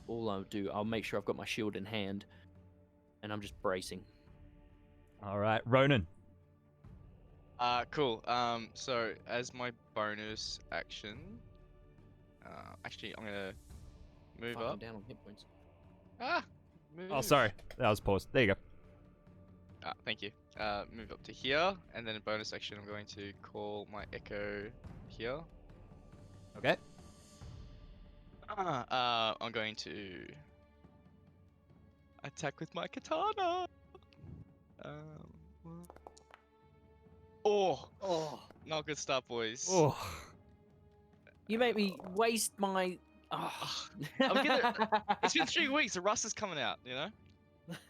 all I'll do. I'll make sure I've got my shield in hand, and I'm just bracing. All right, Ronan. Cool. So as my bonus action, actually I'm gonna move Fuck, I'm up. down on hit points. Move. Oh, sorry, that was paused. There you go. Thank you. Move up to here, and then in bonus action, I'm going to call my echo here. Okay. I'm going to attack with my katana. Oh, not good stuff, boys. Oh, You make me waste my. Oh. It's been 3 weeks. The rust is coming out. You know.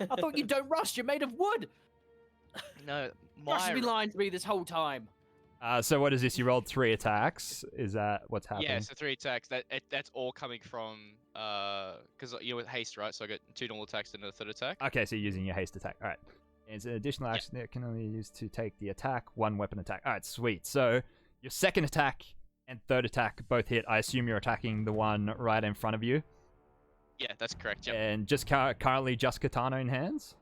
I thought you don't rust. You're made of wood. No, Josh has my been lying to me this whole time. so what is this? You rolled 3 attacks. Is that what's happening? yeah. So 3 attacks. That's all coming from because you're with haste, right? So I get 2 normal attacks and a 3rd attack. Okay, so you're using your haste attack. All right. It's an additional action that can only be used to take the attack, 1 weapon attack. All right, sweet. So your second attack and third attack both hit. I assume you're attacking the one right in front of you. Yeah, that's correct. Yep. And just currently just katana in hands.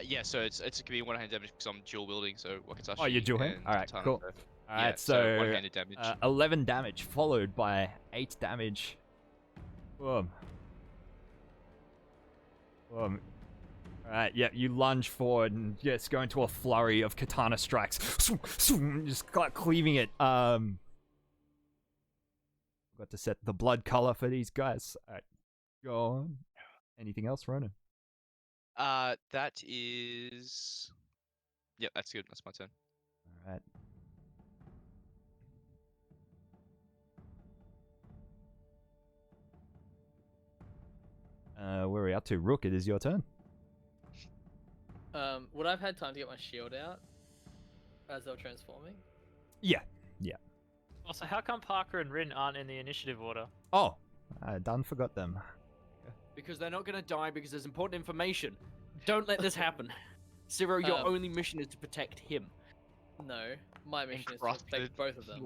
Yeah. So it's gonna be one-handed damage because I'm dual wielding. So Wakatashi. Oh, you're dual hand. and All right, katana, cool. so- All yeah, right, so one-handed damage. 11 damage followed by 8 damage. Boom. Boom. Alright, yeah, you lunge forward and just go into a flurry of katana strikes. Just cleaving it. Got to set the blood color for these guys. Alright, go on. Anything else, Ronan? That is. Yep, that's good. That's my turn. Alright. Where are we up to? Rook, it is your turn. Would I have had time to get my shield out as they were transforming? Yeah. Also, how come Parker and Rin aren't in the initiative order? Oh, I done forgot them. Because they're not gonna die because there's important information. Don't let this happen. Zero, your only mission is to protect him. No, my mission is to Encrusted protect both of them.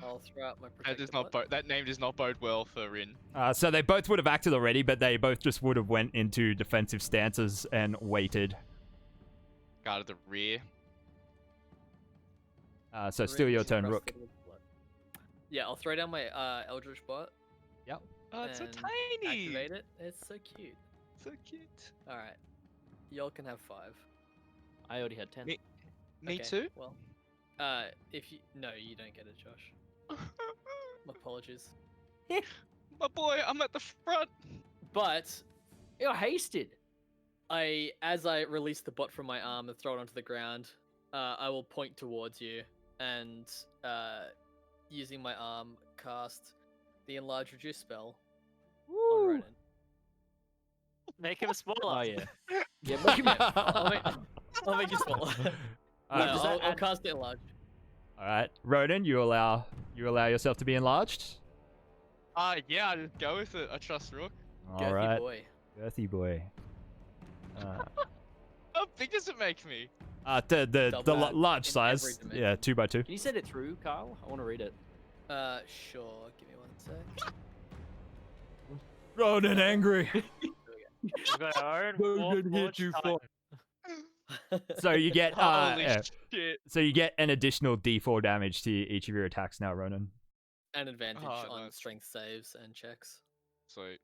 I'll throw out my protector. That does not that name does not bode well for Rin. So they both would have acted already, but they both just would have went into defensive stances and waited. Guard of the rear. So still your turn, Rook. Yeah, I'll throw down my Eldritch Bot. Oh, it's so and tiny. Activate it. It's so cute. So cute. All right, y'all can have 5. I already had 10. Me Okay, too. Well, if you you don't get it, Josh. Apologies. My boy, I'm at the front. But You're hasted. as I release the bot from my arm and throw it onto the ground, I will point towards you and using my arm cast the enlarge reduce spell on Ronan. Make him smaller. Oh yeah. Yeah, I'll make it smaller. I'll cast it enlarge. All right, Ronan, you allow yourself to be enlarged. Yeah, I just go with it. I trust Rook. All Girthy right, boy. girthy boy. How big does it make me? The Double that large in size. every Yeah, dimension. 2x2. Can you send it through, Kyle? I want to read it. Sure. Give me 1 sec. Ronan angry. We've got our own Ronan hit Warforged you Titan. So you get Holy shit. so you get an additional D4 damage to each of your attacks now, Ronan. An advantage Oh, on nice. strength saves and checks. Sweet.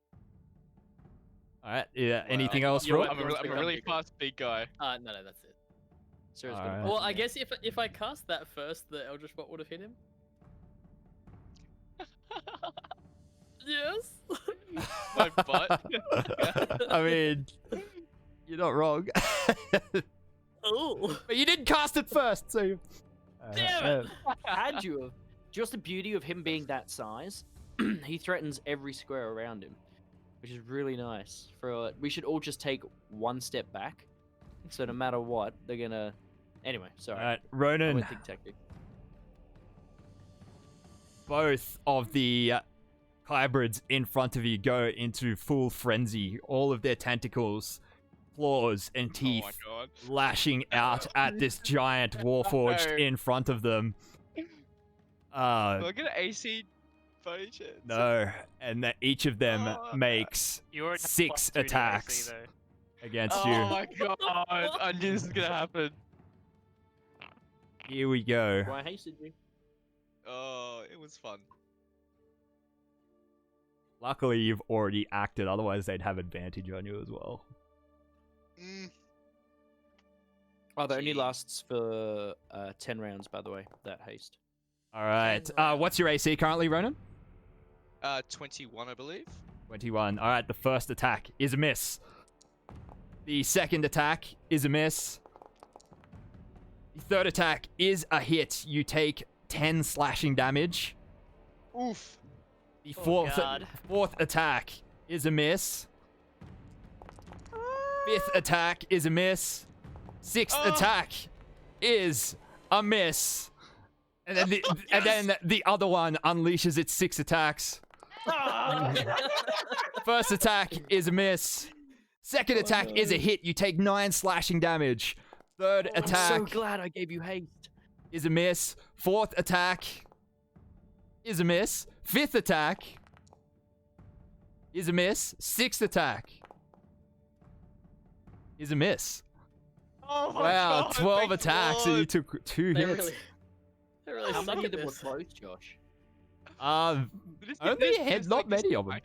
All right. Yeah. Wow. Anything else, You're Rook? welcome. I'm a really fast big guy. No, that's it. Sarah's Alright. gonna Well, I guess if I cast that first, the Eldritch Bot would have hit him. Yes. My butt. I mean, you're not wrong. Oh. But you didn't cast it first, so. Damn it! Had you have just the beauty of him being that size, he threatens every square around him, which is really nice. We should all just take one step back, so no matter what, they're gonna. Anyway, sorry. Alright, I Ronan, went think tactic. both of the hybrids in front of you go into full frenzy. All of their tentacles, claws, and Oh teeth my god. lashing out at this giant warforged No. in front of them. Do I get an AC by any chance? No, and that each of them Oh. makes You already have 6 +2 to AC attacks though. against Oh you. my god. I knew this was gonna happen. Here we go. Why I hasted you? Oh, it was fun. Luckily, you've already acted, otherwise they'd have advantage on you as well. Oh, that only Gee. lasts for 10 rounds, by the way. That haste. All right. rounds. What's your AC currently, Ronan? 21, I believe. 21. All right. The first attack is a miss. The second attack is a miss. The third attack is a hit. You take 10 slashing damage. Oof. The Oh, God. fourth attack is a miss. Fifth attack is a miss. Sixth Oh. attack is a miss. And then the other one unleashes its 6 attacks. First attack is a miss. Second attack is a hit. You take 9 slashing damage. Third I'm attack so glad I gave you haste. is a miss. Fourth attack Is a miss. 5th attack. Is a miss. 6th attack. Is a miss. Oh my Wow, god! 12 thank attacks and God. you took 2 They hits. really How suck many at of them were this. close, Josh? Only hit, not many of them.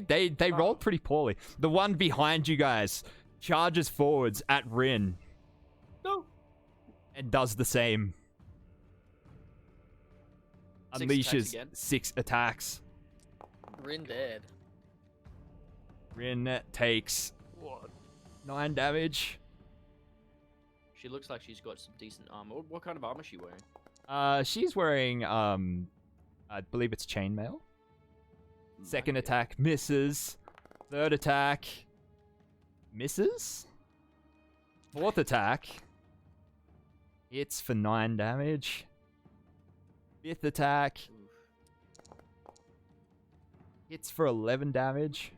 They rolled pretty poorly. The one behind you guys charges forwards at Rin. No. And does the same. 6 attacks Unleashes again. 6 attacks. Rin dead. Rin takes 9 damage. She looks like she's got some decent armor. What kind of armor is she wearing? She's wearing I believe it's chainmail. Second Like it. attack misses. Third attack misses. Fourth attack hits for 9 damage. Fifth attack Oof. hits for 11 damage.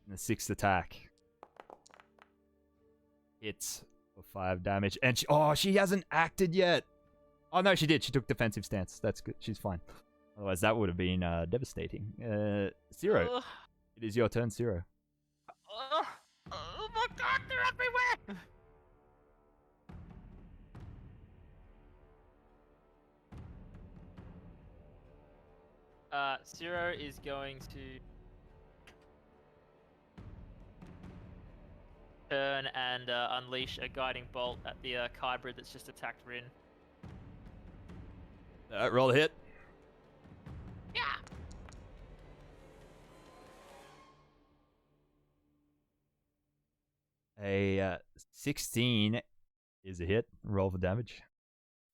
And the sixth attack hits for 5 damage. And she hasn't acted yet. Oh no, she did. She took defensive stance. That's good. She's fine. Otherwise, that would have been devastating. Zero. Ugh. It is your turn, Zero. Ugh. Oh my god, they're everywhere! Zero is going to turn and unleash a guiding bolt at the Kybrid that's just attacked Rin. Roll a hit. Yeah. A 16 is a hit. Roll for damage.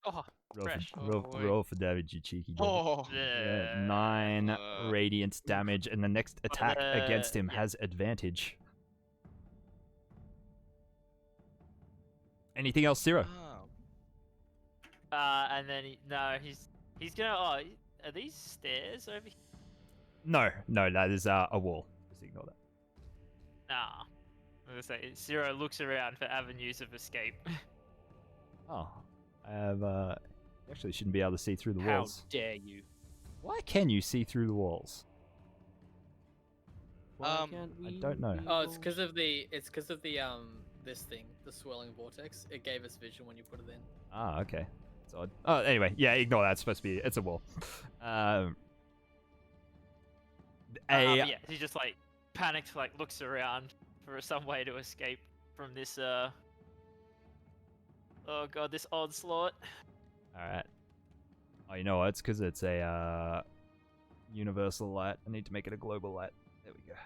Oh, fresh. Roll for damage, you cheeky devil. Oh, Yeah. 9 Uh, radiant damage, and the next attack against him yeah. has advantage. Anything else, Zero? oh. And then he's gonna. Oh, are these stairs over here? No, that is a wall. Just ignore that. Nah. I was gonna say Zero looks around for avenues of escape. Oh, I have. You actually shouldn't be able to see through the How walls. dare you? Why can you see through the walls? Why can't I we don't know. be Oh, it's all- because of the this thing, the swirling vortex. It gave us vision when you put it in. Ah, okay. It's odd. Oh, anyway, yeah, ignore that. It's supposed to be. It's a wall. Yeah, he just like panicked, like looks around for some way to escape from this. Oh god, this onslaught. All right. Oh, you know what? It's because it's a universal light. I need to make it a global light. There we go.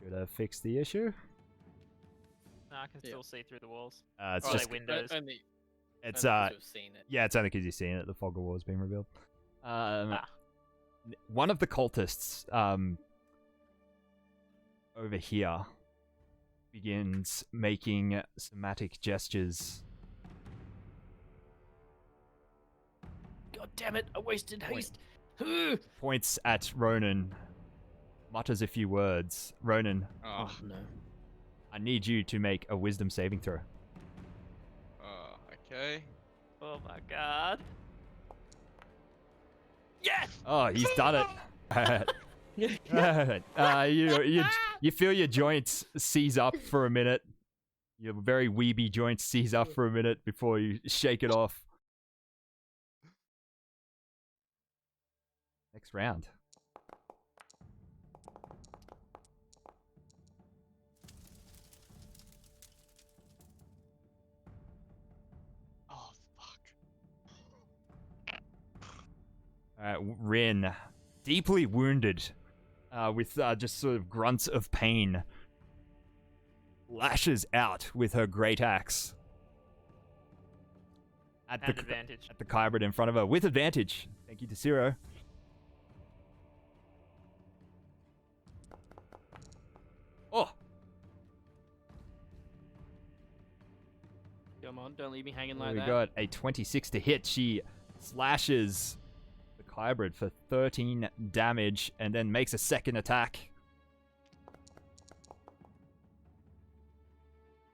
Should have fixed the issue. No, I can Yeah. still see through the walls. It's Or are just they windows? Only, it's only 'cause we've seen it. yeah, it's only because you've seen it. The fog of war has been revealed. Ah. One of the cultists over here begins making somatic gestures. God damn it! I wasted haste. Points at Ronan, mutters a few words. Ronan, Oh, no. I need you to make a wisdom saving throw. okay. Oh my god. Yes! Oh, he's done it. You feel your joints seize up for a minute. Your very weeby joints seize up for a minute before you shake it off. Next round. Oh, fuck. Rin, deeply wounded, with just sort of grunts of pain, lashes out with her great axe at And advantage. the Kybrid in front of her with advantage. Thank you to Zero. Oh, Come on, don't leave me hanging we like that. got a 26 to hit. She slashes the Kybrid for 13 damage and then makes a second attack.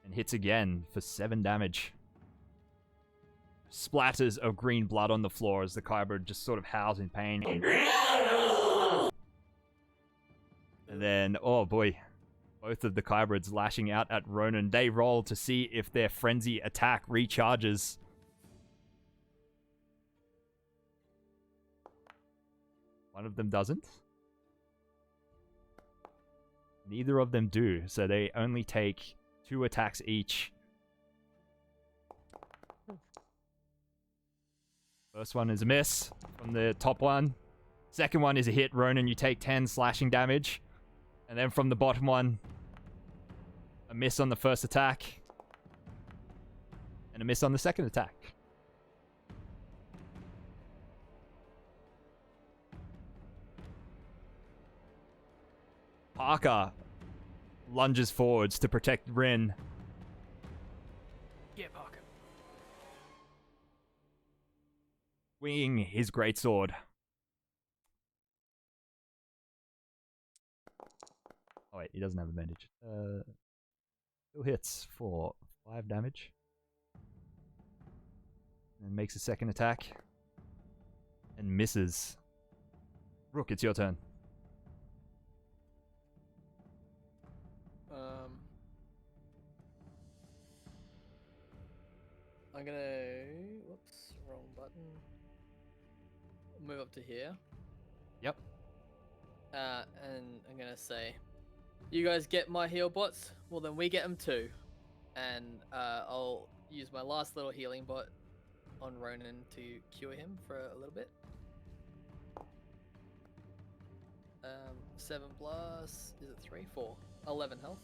And hits again for 7 damage. splatters of green blood on the floor as the Kyber just sort of howls in pain. And then, oh boy, both of the Kybrids lashing out at Ronan. They roll to see if their frenzy attack recharges. One of them doesn't. Neither of them do, so they only take 2 attacks each. First one is a miss from the top one. Second one is a hit. Ronan, you take 10 slashing damage. And then from the bottom one, a miss on the first attack. And a miss on the second attack. Parker lunges forwards to protect Rin. Yeah, Parker. Winging his greatsword. Oh wait, he doesn't have advantage. Still hits for 5 damage. And makes a second attack. And misses. Rook, it's your turn. I'm gonna... Whoops, wrong button. Move up to here. Yep. And I'm gonna say, you guys get my heal bots? Well, then we get them too. And I'll use my last little healing bot on Ronan to cure him for a little bit. 7 plus, is it 3? 4. 11 health.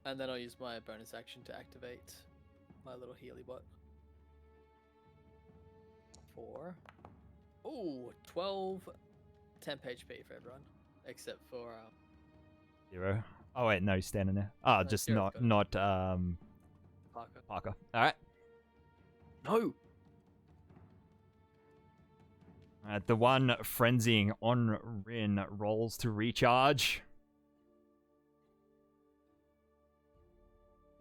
And then I'll use my bonus action to activate my little Healy bot. 4. Ooh, 12 temp HP for everyone. Except for 0. Oh wait, no, he's standing there. Oh, No, just Zero's not Parker. Parker. Alright. No. The one frenzying on Rin rolls to recharge.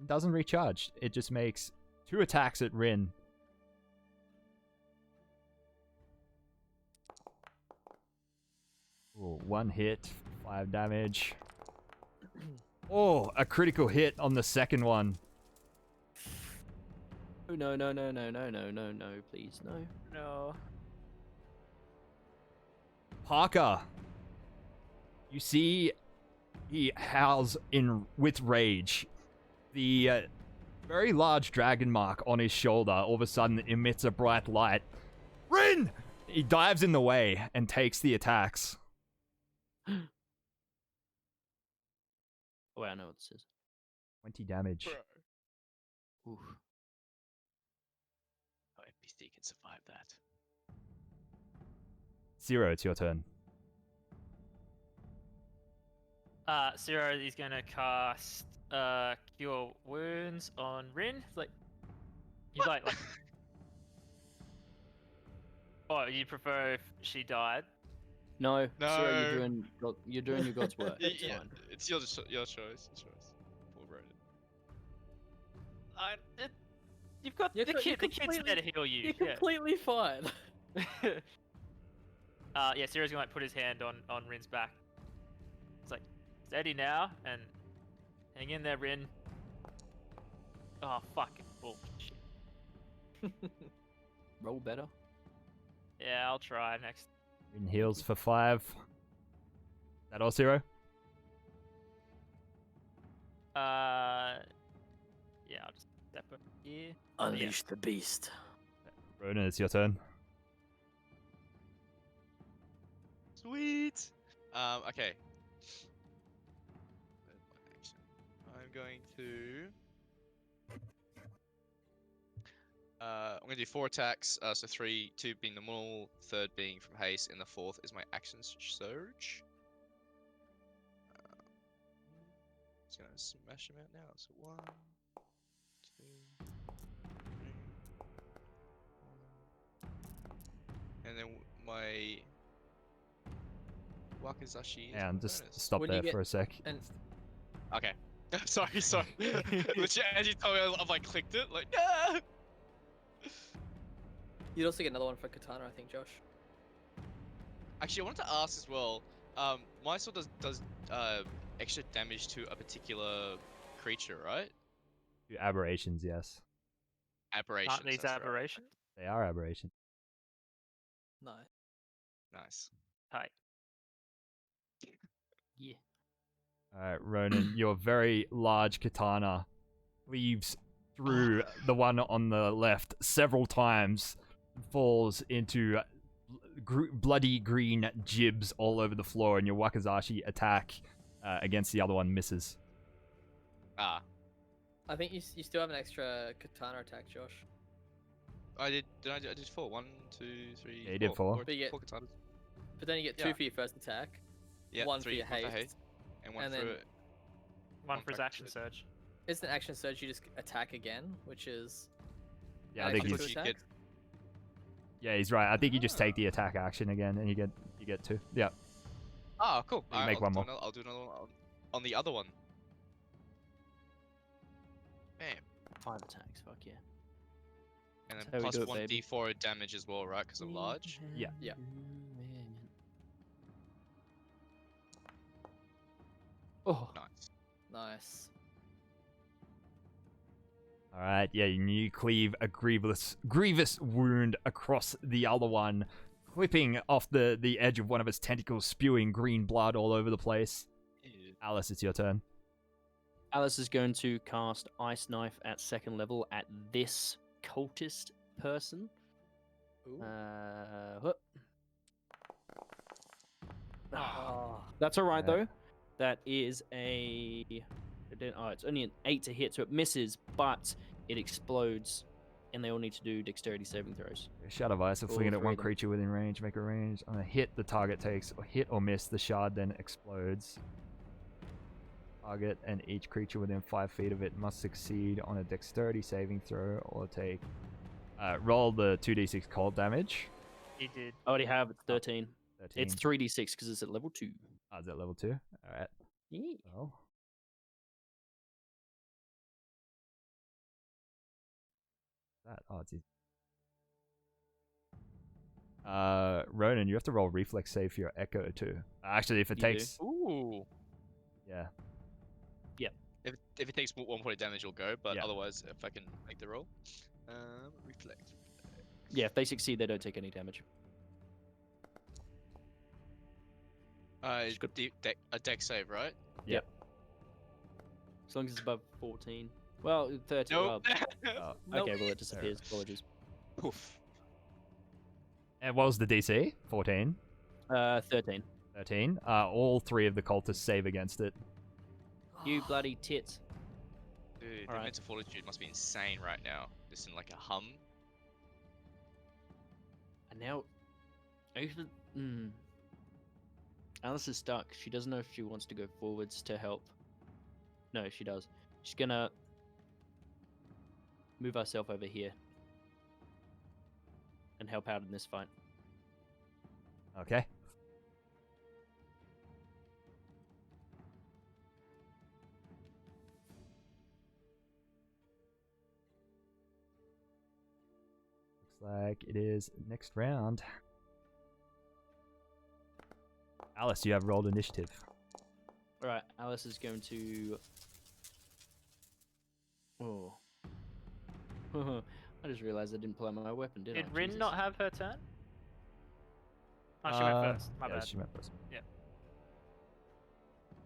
It doesn't recharge. It just makes 2 attacks at Rin. Ooh, 1 hit, 5 damage. Oh, a critical hit on the second one. Oh, no, no, no, no, no, no, no, no, please, no. No. Parker, you see he howls with rage. The very large dragon mark on his shoulder all of a sudden emits a bright light. Rin! He dives in the way and takes the attacks. Oh, wait, I know what this is. 20 damage. Oof. Oh, NPC can survive that. 0, it's your turn. Zero is gonna cast Cure Wounds on Rin. He's like Oh, you prefer if she died? No, No. Sarah, you're doing your God's work. It's Yeah, fine. it's your choice. Your choice. Poor Ronan. You've got You're the co- kid. you're The kid's there to heal you. You're completely fine. Yeah, Zero's gonna put his hand on Rin's back. It's like, steady now, and hang in there, Rin. Oh, fucking bullshit. Roll better. Yeah, I'll try next. Rin heals for 5. That all, 0? Yeah, I'll just step up here. Unleash the beast. Ronan, it's your turn. Sweet. Okay. I'm going to. I'm gonna do 4 attacks. So 2 being normal, 3rd being from haste, and the 4th is my action surge. Just gonna smash them out now. So 1, 2, 3, 4. And then my Wakizashi is And my just bonus. stop When there you get- for a sec. and- Okay. Sorry. Legit, as you told me, I've like clicked it. Like, no. You'd also get another one for Katana, I think, Josh. Actually, I wanted to ask as well. My sword does extra damage to a particular creature, right? Aberrations, yes. Aberrations. Aren't these that's right. aberrations? They are aberrations. No. Nice. Tight. Yeah. Alright, Ronan, your very large katana weaves through the one on the left several times, falls into bloody green jibs all over the floor, and your Wakizashi attack against the other one misses. Ah, I think you still have an extra Katana attack, Josh. I did 4. 1, 2, 3. Yeah, you did 4. But you get- 4 katanas. But then you get 2 Yeah. for your first attack, Yeah, 1 for 3 your one haste. and 1 and for then- One One for his for action action. surge. It's an action surge, you just attack again, which is... Yeah, I an think extra he's. two you attacks? Yeah, he's right. I think you just take the attack action again, and you get 2. Yeah. Ah, cool. You make one more. I'll do another one on the other one. Bam. 5 attacks. Fuck yeah. And That's how then we plus do it, 1 baby. d4 damage as well, right? Because I'm large. Yeah. Yeah. Oh, Nice. Nice. All right. Yeah, you cleave a grievous wound across the other one, clipping off the edge of one of its tentacles, spewing green blood all over the place. Ew. Alice, it's your turn. Alice is going to cast Ice Knife at 2nd level at this cultist person. Ooh. Whoop. Oh. That's all right Yeah. though. That is it's only an 8 to hit, so it misses, but it explodes, and they all need to do dexterity saving throws. Shard of ice, All fling it at three one of them. creature within range. Make a range. On a hit, the target takes or hit or miss. The shard then explodes. Target and each creature within 5 feet of it must succeed on a dexterity saving throw or take. Roll the 2d6 cold damage. He did. I already have, it's 13. 13. It's 3d6 because it's at level 2. Oh, is that level 2? Alright. Yeah. Well. That. Oh, it's easy. Ronan, you have to roll reflex save for your echo too. Actually, if it You do. takes. Ooh. Yeah. If it takes 1 point of damage, it'll go. But Yeah. otherwise, if I can make the roll, reflect. Yeah, if they succeed, they don't take any damage. Just got- A deck save, right? As long as it's above 14. Well, 13. Nope. Well, Oh, Nope. okay, well, it disappears. Apologies. Poof. and what was the DC? 14? 13. 13? All 3 of the cultists save against it. You bloody tits. Dude, the Alright. mental fortitude must be insane right now. Just in like a hum. And now, Alice is stuck. She doesn't know if she wants to go forwards to help. No, she does. She's gonna move herself over here and help out in this fight. Okay. Looks like it is next round. Alice, you have rolled initiative. All right, Alice is going to. Oh. I just realized I didn't pull out my weapon, did I? Did Rin Jesus. not have her turn? Oh, she went first. My yeah, bad. she went first.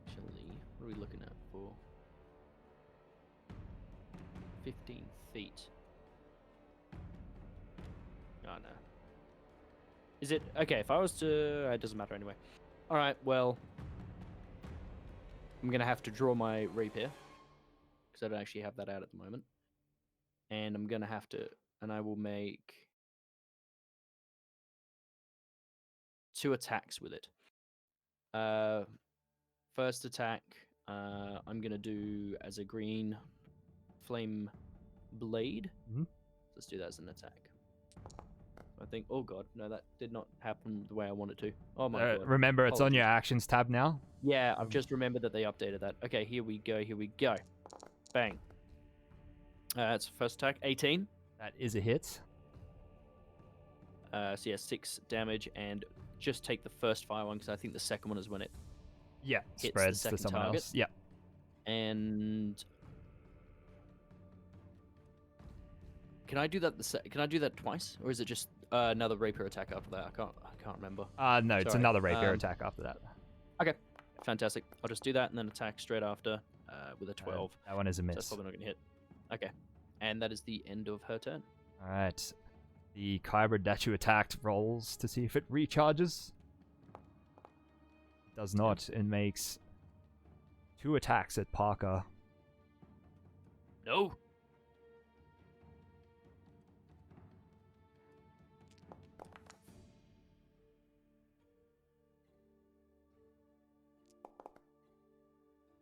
Actually, what are we looking at for? 15 feet. Oh no. Is it okay? If I was to, it doesn't matter anyway. All right. Well, I'm gonna have to draw my rapier because I don't actually have that out at the moment, and I'm gonna have to, and I will make 2 attacks with it. First attack, I'm gonna do as a green flame blade. Mhm. Let's do that as an attack. I think. Oh god, no, that did not happen the way I wanted to. Oh my god. Remember, it's on your Apologies. actions tab now. Yeah, I've just remembered that they updated that. Okay, here we go. Here we go. Bang. It's first attack, 18. That is a hit. So yeah, 6 damage, and just take the first fire one because I think the second one is when it. Yeah, the spreads to second someone target. else. Yeah. And can I do that? Can I do that twice, or is it just another rapier attack after that? I can't remember. No, it's Sorry, another rapier attack after that. Okay, fantastic. I'll just do that and then attack straight after with a 12. That one is a So miss. that's probably not gonna hit. Okay, and that is the end of her turn. All right. The Kybrid that you attacked rolls to see if it recharges. It does not. It makes 2 attacks at Parker. No.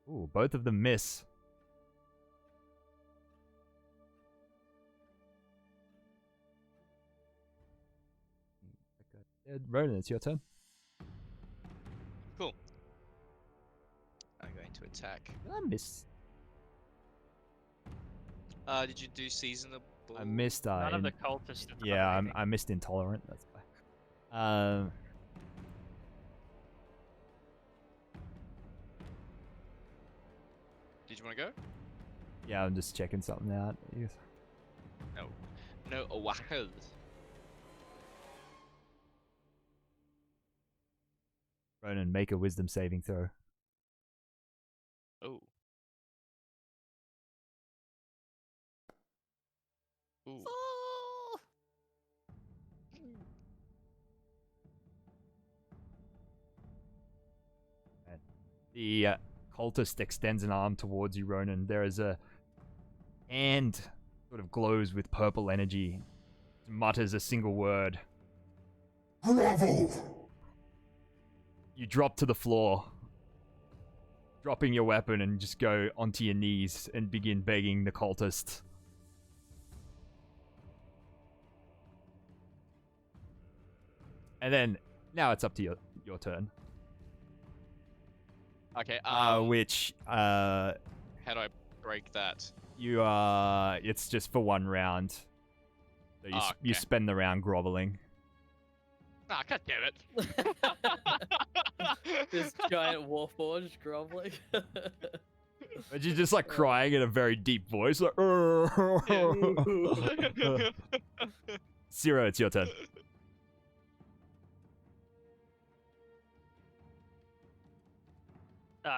Ooh, both of them miss. Ronan, it's your turn. Cool. I'm going to attack. Did I miss? Did you do seasonable? I missed. None of the cultists. have done Yeah, anything. I missed intolerant. That's why. Did you want to go? Yeah, I'm just checking something out. Yes. No. No, a wahoo. Ronan, make a wisdom saving throw. Oh. Ooh. Oh! The cultist extends an arm towards you, Ronan. There is a hand sort of glows with purple energy. Mutters a single word. Grovel! You drop to the floor, dropping your weapon, and just go onto your knees and begin begging the cultist. And then, now it's up to your turn. Okay. Which, How do I break that? it's just for 1 round. So you, you Okay. spend the round groveling. Ah, god damn it! This giant warforged groveling. But you're just like crying in a very deep voice, like. Zero, it's your turn.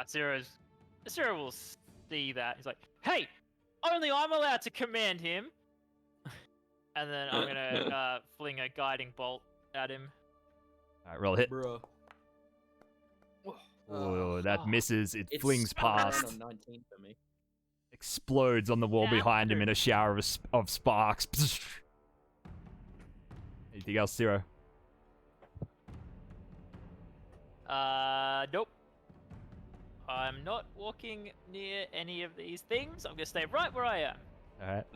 Zero will see that. He's like, "Hey, only I'm allowed to command him." And then I'm gonna fling a guiding bolt at him. Alright, roll a hit. Bruh. Oh, that misses. It It's flings past. on 19 for me. Explodes on the wall Yeah, behind him in a shower of sparks. Anything else, Zero? Nope. I'm not walking near any of these things. I'm gonna stay right where I am. Alright.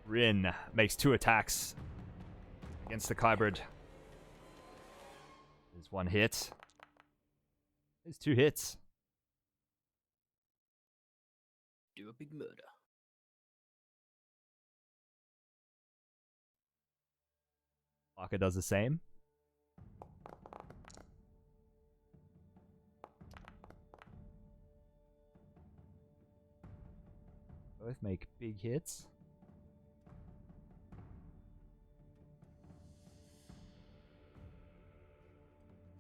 Rin makes 2 attacks against the Kybrid. There's 1 hit. There's 2 hits. Do a big murder. Parker does the same. Both make big hits.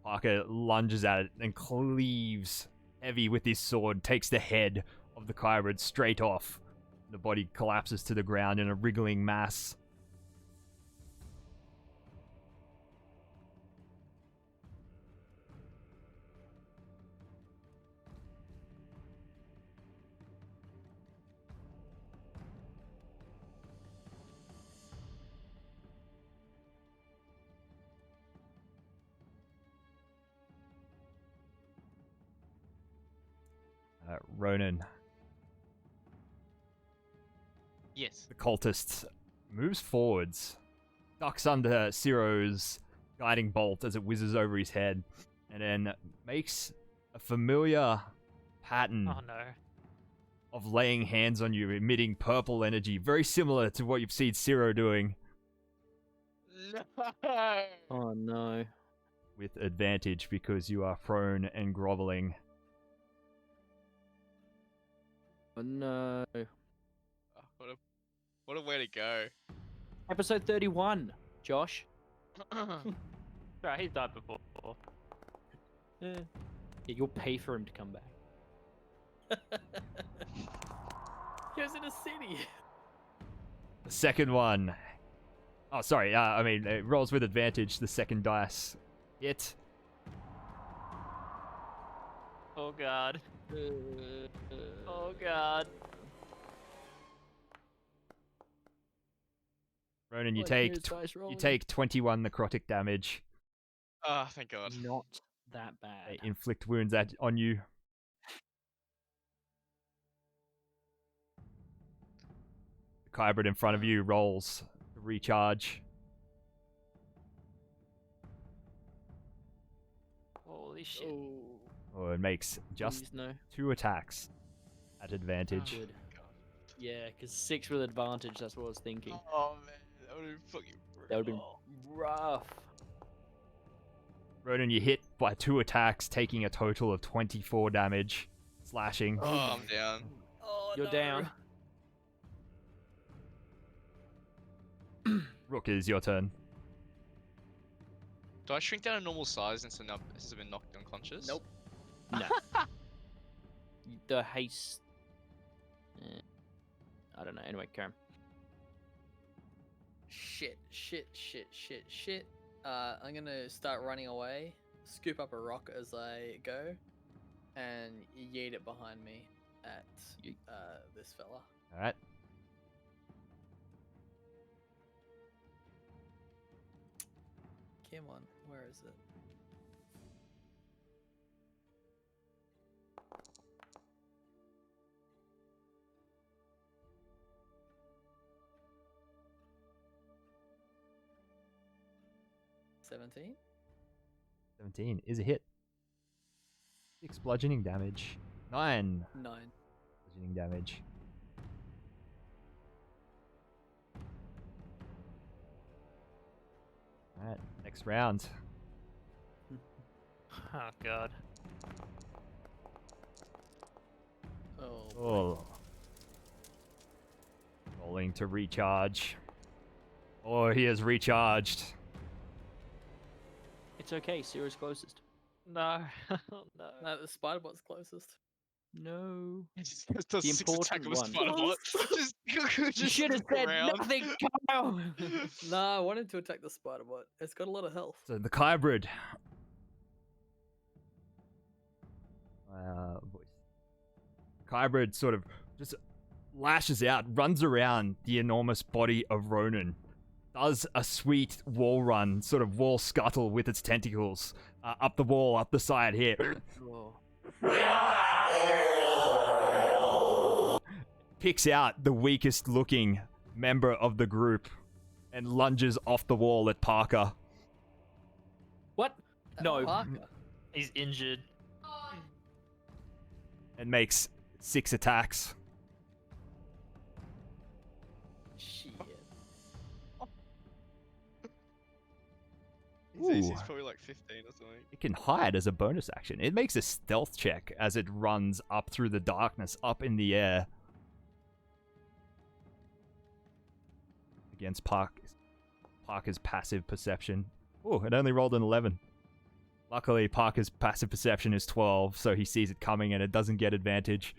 Parker lunges at it and cleaves heavy with his sword, takes the head of the Kybrid straight off. The body collapses to the ground in a wriggling mass. Ronan. Yes. The cultist moves forwards, ducks under Ciro's guiding bolt as it whizzes over his head, and then makes a familiar pattern Oh no. of laying hands on you, emitting purple energy, very similar to what you've seen Ciro doing, No. Oh no. with advantage because you are prone and groveling. Oh no. Oh, what a way to go. Episode 31, Josh. Right, he's died before. Yeah, you'll pay for him to come back. He was in a city. The second one. Oh, sorry. I mean, it rolls with advantage. The second dice hit. Oh god. Oh god. Ronan, you Like, take here's dice rolling. 21 necrotic damage. Oh, thank God. Not that They bad. inflict wounds on you. The Kybrid in front of you rolls to recharge. Holy shit. Oh, Oh, it makes just Please, no. 2 attacks at advantage. Good. Yeah, because 6 with advantage, that's what I was thinking. Oh man, that would have been fucking That would have been rough. Ronan, you hit by 2 attacks, taking a total of 24 damage, slashing. Oh, I'm down. oh You're no. down. Rook, it is your turn. Do I shrink down to normal size since I've been knocked unconscious? Nope. No. The haste. I don't know. Anyway, Karen. Shit. I'm gonna start running away, scoop up a rock as I go, and yeet it behind me at Yeet. this fella. Alright. Come on, where is it? $17? 17 is a hit. 6 bludgeoning damage. 9 9. bludgeoning damage. Alright, next round. Oh god. Oh. boy. Oh. Rolling to recharge. Oh, he has recharged. It's okay. Ciro's closest. No. Oh, no. No, the spider bot's closest. No. Just does The 6 attack important with a one. spider bot. Just You should have look said around. nothing, Kyle. Nah, I wanted to attack the spider bot. It's got a lot of health. So the Kybrid. Voice. Kybrid sort of just lashes out, runs around the enormous body of Ronan, does a sweet wall run, sort of wall scuttle with its tentacles, up the wall, up the side here. Picks out the weakest looking member of the group and lunges off the wall at Parker. What? No. Parker. He's injured. And makes 6 attacks. Shit. He's Ooh. probably like 15 or something. It can hide as a bonus action. It makes a stealth check as it runs up through the darkness, up in the air. Against Parker's passive perception. Oh, it only rolled an 11. Luckily, Parker's passive perception is 12, so he sees it coming and it doesn't get advantage.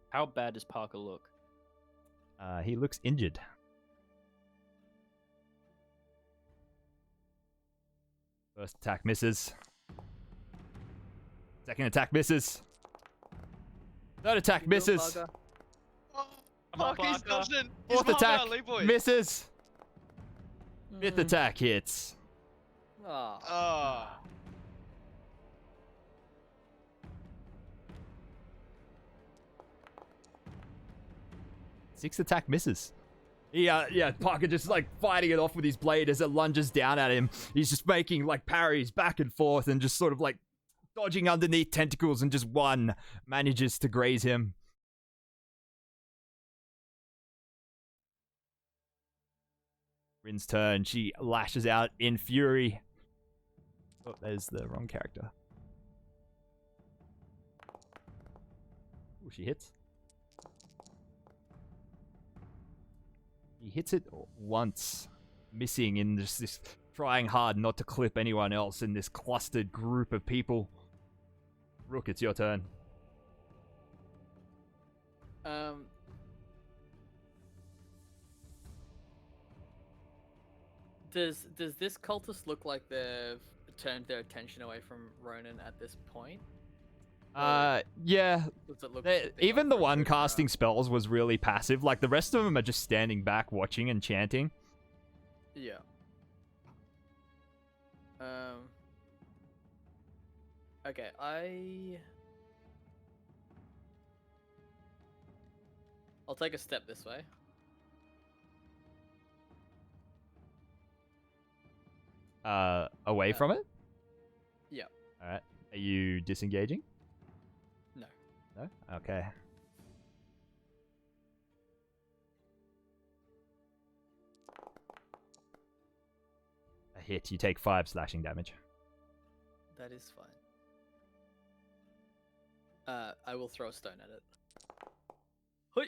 How bad does Parker look? He looks injured. First attack misses. Second attack misses. Third attack You go, misses. Parker. Oh, Come on, fuck, he's Parker. dodging. Fourth He's attack Lead boy. misses. Fifth Mm. attack hits. Oh. Oh. Sixth attack misses. Yeah, Parker just like fighting it off with his blade as it lunges down at him. He's just making like parries back and forth and just sort of like dodging underneath tentacles, and just one manages to graze him. Rin's turn. She lashes out in fury. Oh, there's the wrong character. Oh, she hits. He hits it once, missing in just this, trying hard not to clip anyone else in this clustered group of people. Rook, it's your turn. Does this cultist look like they've turned their attention away from Ronan at this point? Yeah. Does it look Even the one casting spells was really passive. Like, the rest of them are just standing back, watching and chanting. Yeah. Okay, I'll take a step this way. Away from it? Yeah. Alright. Are you disengaging? No. No? Okay. A hit. You take 5 slashing damage. That is fine. I will throw a stone at it. Hoi!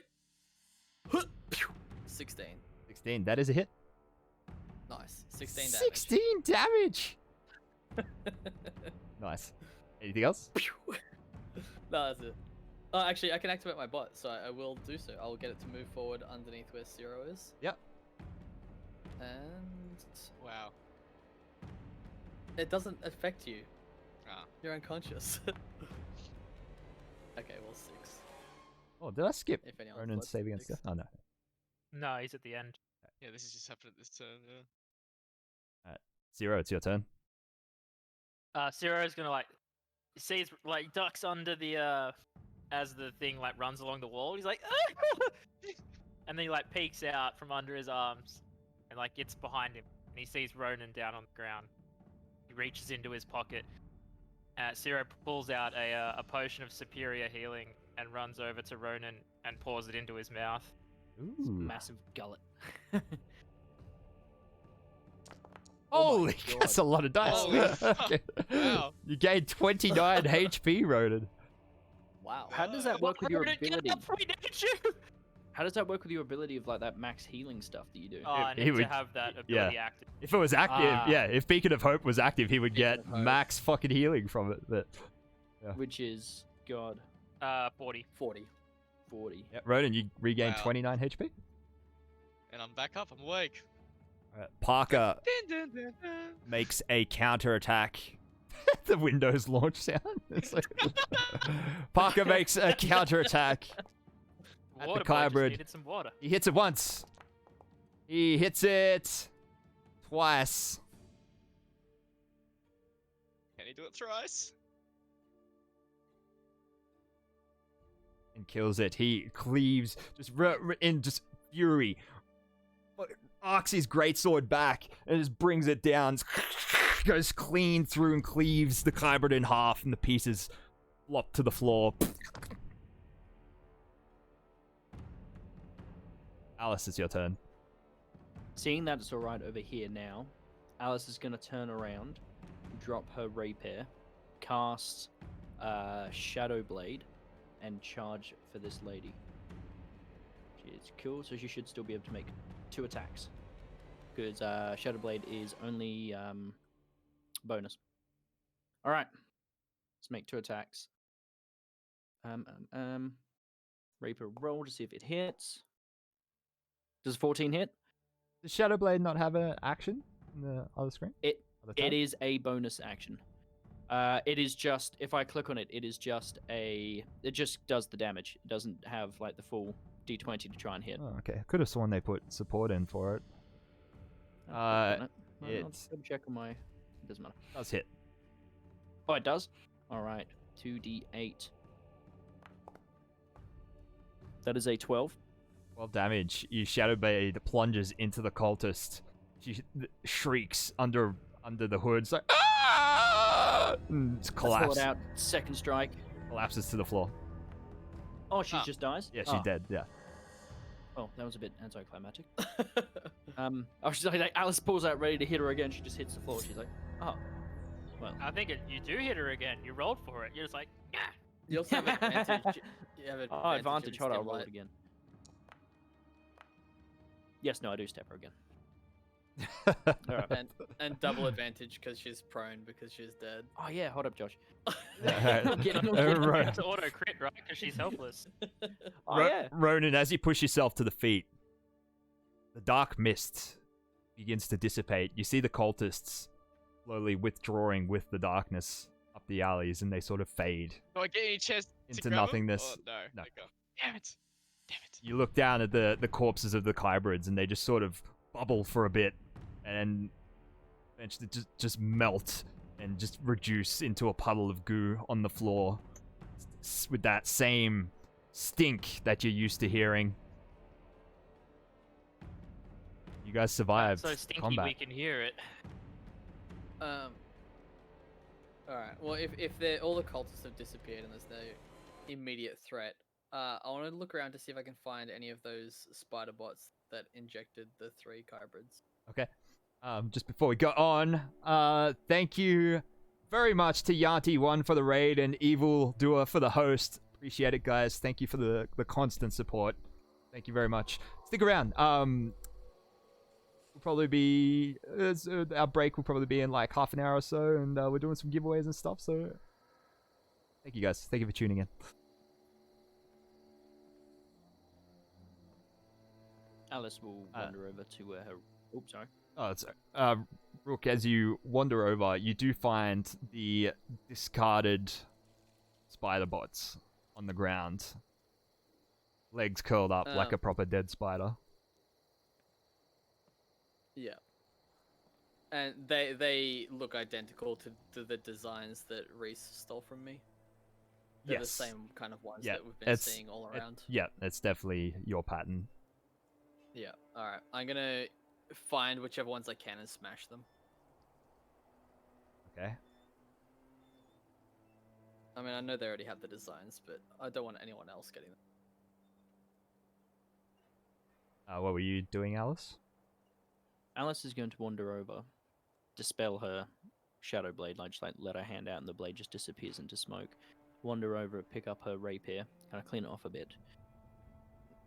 Huh! Pew! 16. 16. That is a hit. Nice. 16 damage. 16 damage! Nice. Anything else? Pew! No, that's it. Oh, actually, I can activate my bot, so I will do so. I will get it to move forward underneath where Zero is. Yep. And Wow. it doesn't affect you. Ah. You're unconscious. Okay, well, 6. Oh, did I skip If anyone's Ronan's left, saving and 6. stuff? Oh, no. No, he's at the end. Yeah, this is just happening this turn. Yeah. Zero, it's your turn. Ciro's gonna like sees like ducks under the as the thing like runs along the wall. He's like, and then he like peeks out from under his arms and like gets behind him, and he sees Ronan down on the ground. He reaches into his pocket. Ciro pulls out a potion of superior healing and runs over to Ronan and pours it into his mouth. Ooh. Massive gullet. Holy, that's a lot of dice. Holy fuck. Okay. Wow. You gained 29 HP, Ronan. Wow. How does that work with your Ronan, ability? Get up, we need you! How does that work with your ability of like that max healing stuff that you do? Oh, I He need would- to have that ability active. If it was active, Ah. if Beacon of Hope was active, he would Beacon get of Hope. max fucking healing from it. But Which is God 40. 40. 40. yeah, Ronan, you regain Wow. 29 HP. And I'm back up. I'm awake. Parker Dun, dun, dun, dun. makes a counterattack. The Windows launch sound. It's like... Parker makes a counterattack. At the Water boy just Kybrid. needed some water. He hits it once. He hits it twice. Can he do it thrice? And kills it. He cleaves in just fury. Arcs his greatsword back and just brings it down. Goes clean through and cleaves the Kybrid in half, and the pieces flop to the floor. Alice, it's your turn. Seeing that it's alright over here now, Alice is going to turn around, drop her rapier, cast Shadow Blade, and charge for this lady. Which is cool, so she should still be able to make 2 attacks. Because Shadow Blade is only bonus. Alright. Let's make 2 attacks. Rapier roll to see if it hits. Does 14 hit? Does Shadowblade not have an action in the other screen? It Other tab? It is a bonus action. It is just, if I click on it, it is just it just does the damage. It doesn't have like the full d20 to try and hit. Oh, okay. Could have sworn they put support in for it. I'll click on it. I'll it's- double check on my It doesn't matter. Does hit. Oh, it does? Alright. 2d8. That is a 12. 12 damage. Your Shadow Blade plunges into the cultist. She shrieks under the hood. It's like, ah! And Let's pull collapses. it out. Second strike. Collapses to the floor. Oh, she just dies? Yeah, she's dead. Yeah. Oh, that was a bit anticlimactic. I was just like, Alice pulls out ready to hit her again. She just hits the floor. She's like, oh. Well. I think you do hit her again. You rolled for it. You're just like, yeah. You also have advantage. You have Oh, advantage. advantage. if Hold on, it's I'll roll light. it again. Yes, no, I do step her again. Alright. And double advantage because she's prone because she's dead. Oh, yeah, hold up, Josh. Alright. Get him, Right. It's auto crit, right? Because she's helpless. Oh, yeah. Ronan, as you push yourself to the feet, the dark mist begins to dissipate. You see the cultists slowly withdrawing with the darkness up the alleys, and they sort of fade. Do I get any chance to Into grab 'em? nothingness. Oh, no. No. Okay. Damn it. Damn it. You look down at the corpses of the kybrids, and they just sort of bubble for a bit, and eventually just melt and just reduce into a puddle of goo on the floor, with that same stink that you're used to hearing. You guys survived So stinky combat. we can hear it. Alright, well, if all the cultists have disappeared and there's no immediate threat, I want to look around to see if I can find any of those spider bots that injected the 3 kybrids. Okay. Just before we go on, thank you very much to Yanti1 for the raid and Evil Doer for the host. Appreciate it, guys. Thank you for the constant support. Thank you very much. Stick around. We'll probably be our break will probably be in like half an hour or so, and we're doing some giveaways and stuff. So, thank you guys. Thank you for tuning in. Alice will wander over to where her... Oops, sorry. Oh, it's Rook, as you wander over, you do find the discarded spider bots on the ground. Legs curled up like a proper dead spider. Yeah. And they look identical to the designs that Reese stole from me. They're Yes. the same kind of ones Yeah, that we've been it's- seeing all around. Yeah, it's definitely your pattern. Yeah. Alright. I'm gonna find whichever ones I can and smash them. Okay. I mean, I know they already have the designs, but I don't want anyone else getting them. What were you doing, Alice? Alice is going to wander over, dispel her shadow blade, just like let her hand out and the blade just disappears into smoke. Wander over, pick up her rapier, kind of clean it off a bit.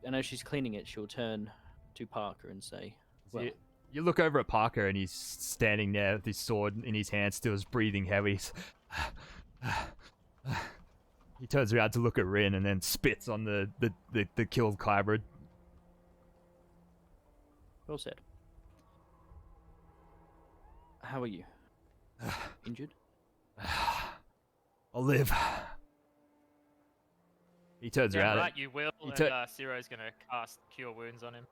And as she's cleaning it, she'll turn to Parker and say, well, You look over at Parker, and he's standing there with his sword in his hand, still is breathing heavy. He turns around to look at Rin, and then spits on the killed Kybrid. well said. How are you? Injured? I'll live. He turns Yeah, around. right, you will. he And tur- Ciro's gonna cast Cure Wounds on him.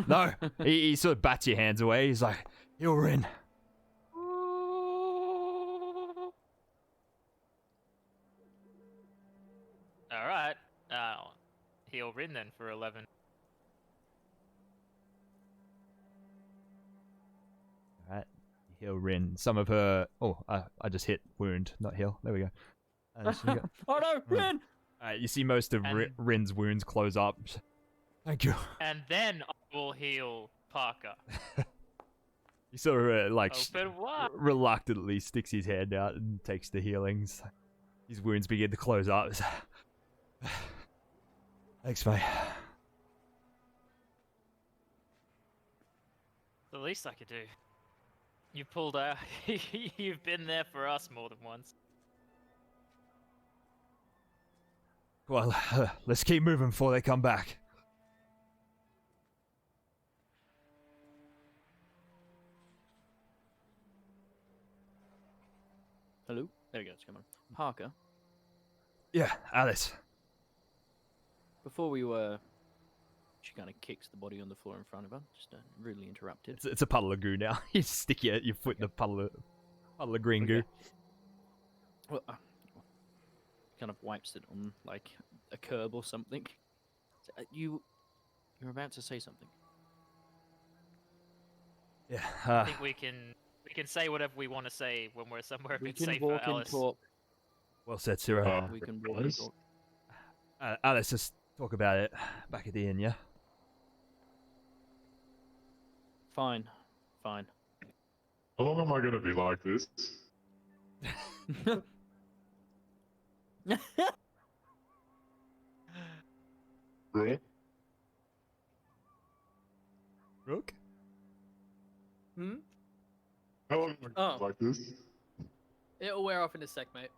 No, he sort of bats your hands away. He's like, "Heal Rin." Alright. Heal Rin then for 11. Alright, you heal Rin. Some of her... Oh, I just hit wound, not heal. There we go. Oh no, Rin! Alright, you see most of And- Rin's wounds close up. Thank you. And then I will heal Parker. He sort of Open wide. reluctantly sticks his hand out and takes the healings. His wounds begin to close up. Thanks, mate. The least I could do. You pulled out. You've been there for us more than once. Well, let's keep moving before they come back. Hello? There we go, it's coming. Parker, Yeah, Alice. before we she kind of kicks the body on the floor in front of her, just rudely interrupted. It's a puddle of goo now. You stick your foot in the puddle of... Puddle of green goo. Okay. Well, kind of wipes it on like a curb or something. So, you're about to say something. Yeah. I think we can say whatever we want to say when we're somewhere a We bit can safer, walk and Alice. talk. Well said, Cyril. We can walk and guys? talk. Let's just talk about it back at the inn, yeah? Fine. Fine. How long am I gonna be like this? Bro? Rook? Hmm? How long am I gonna Oh. be like this? It'll wear off in a sec, mate.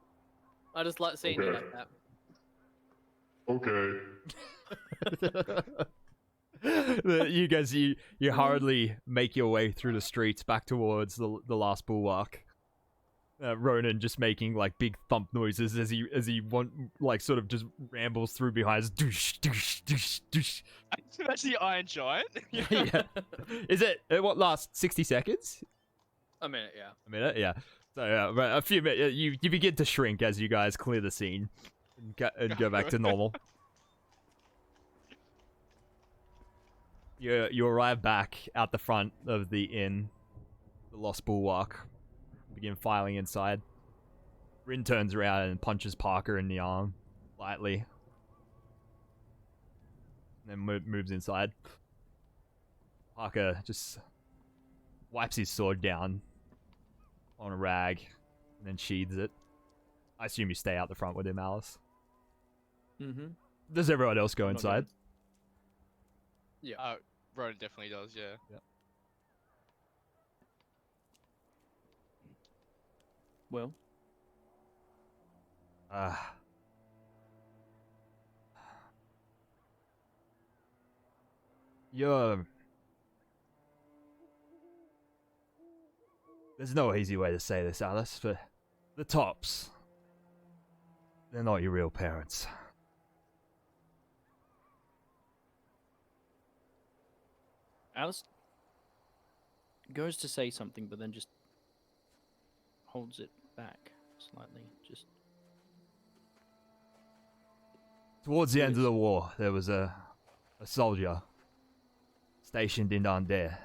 I just like seeing you Okay. like that. Okay. You guys, you hurriedly make your way through the streets back towards the last bulwark. Ronan just making like big thump noises as he sort of just rambles through behind us. Doosh, doosh, doosh, doosh. That's the Iron Giant. Yeah. Is it what lasts 60 seconds? A minute, yeah. A minute, yeah. So but a few minutes, you begin to shrink as you guys clear the scene and go back to normal. You arrive back out the front of the inn, the Lost Bulwark. Begin filing inside. Rin turns around and punches Parker in the arm, lightly. And then moves inside. Parker just wipes his sword down on a rag, and then sheathes it. I assume you stay out the front with him, Alice. Mm-hmm. Does everyone else go I'm not inside? Yeah. Ronan definitely does, yeah. Well, You're... There's no easy way to say this, Alice, but the Tops, they're not your real parents. Alice goes to say something, but then just holds it back slightly. Just Towards the end of the war, there was a soldier stationed in Undare.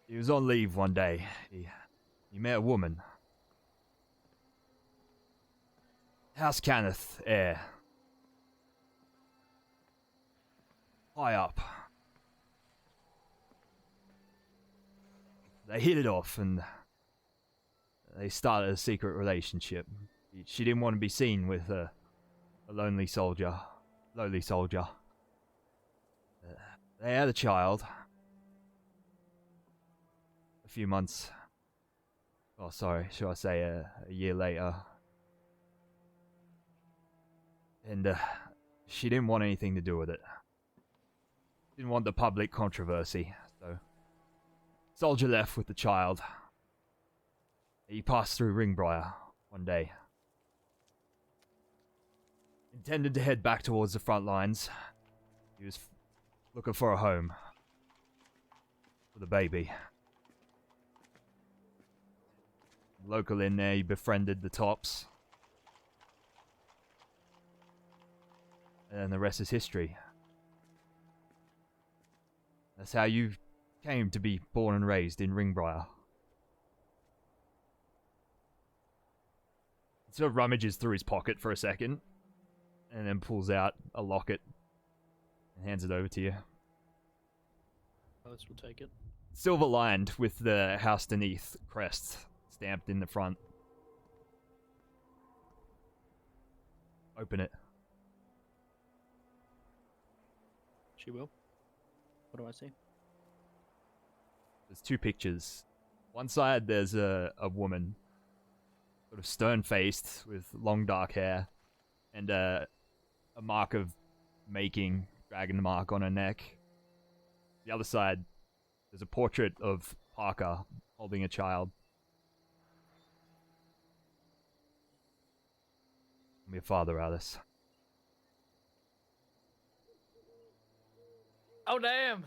He was on leave one day. He met a woman. House Kenneth, heir. High up. They hit it off and they started a secret relationship. She didn't want to be seen with a lowly soldier. They had a child. A few months. Oh, sorry, should I say a year later. And she didn't want anything to do with it. Didn't want the public controversy, so soldier left with the child. He passed through Ringbriar one day. Intended to head back towards the front lines. He was looking for a home for the baby. Local in there, he befriended the Tops. And the rest is history. That's how you came to be born and raised in Ringbriar. Sort of rummages through his pocket for a second, and then pulls out a locket and hands it over to you. Alice will take it. Silver lined with the House Beneath crest stamped in the front. Open it. She will. What do I see? There's two pictures. One side there's a woman, sort of stern-faced with long dark hair, and a mark of making, dragon mark on her neck. The other side, there's a portrait of Parker holding a child. I'm your father, Alice. Oh damn!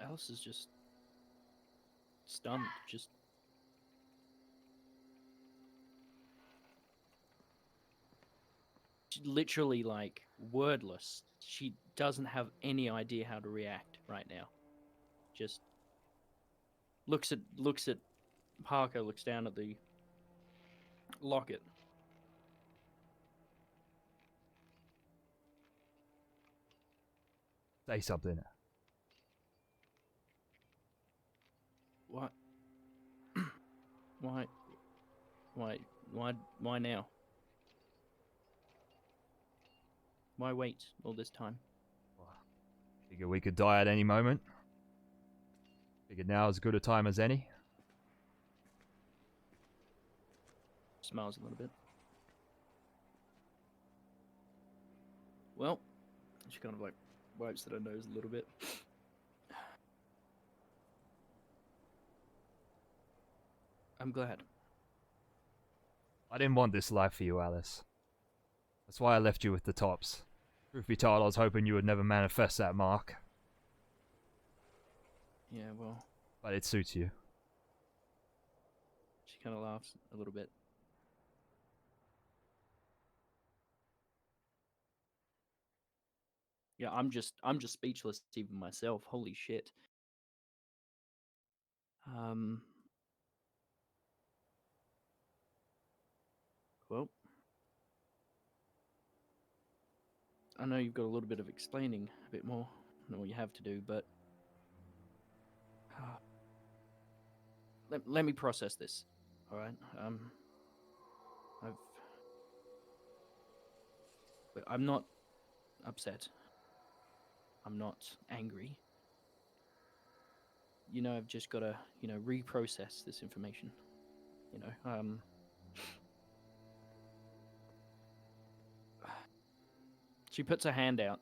Alice is just stunned. Just literally like wordless. She doesn't have any idea how to react right now. Just looks at Parker, looks down at the locket. Say something. What? Why now? Why wait all this time? Figure we could die at any moment. Figured now is as good a time as any. Smiles a little bit. Well, she kind of like wipes at her nose a little bit. I'm glad. I didn't want this life for you, Alice. That's why I left you with the tops. Truth be told, I was hoping you would never manifest that mark. Yeah, well, But it suits you. she kind of laughs a little bit. Yeah, I'm just speechless even myself. Holy shit. Well, I know you've got a little bit of explaining, a bit more than what you have to do, but let me process this. All right. I'm not upset. I'm not angry. You know, I've just got to, reprocess this information. She puts her hand out,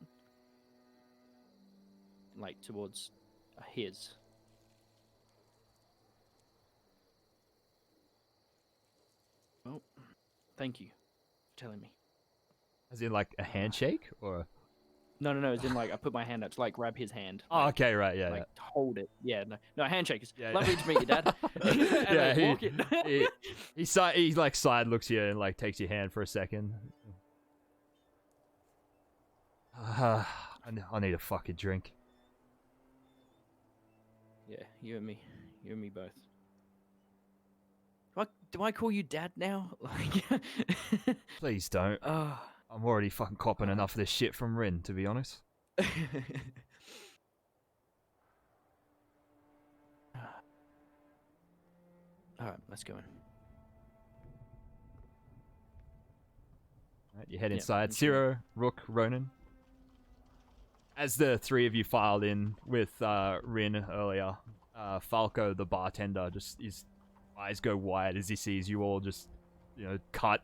like, towards his. Well, thank you for telling me. As in, like, a handshake? Or... No, as in, like, I put my hand out to, like, grab his hand. Oh, like, okay, right, yeah. Like, hold it. Yeah, no, handshake is Yeah, lovely to meet you, Dad. And yeah, I walk it. he like side looks you and like takes your hand for a second. I need a fucking drink. Yeah, you and me both. Do I call you Dad now? Like, Please don't. I'm already fucking copping enough of this shit from Rin, to be honest. Alright, let's go in. Right, you head Yeah, inside. okay. Ciro, Rook, Ronan. As the three of you filed in with Rin earlier, Falco, the bartender, just his eyes go wide as he sees you all just, cut,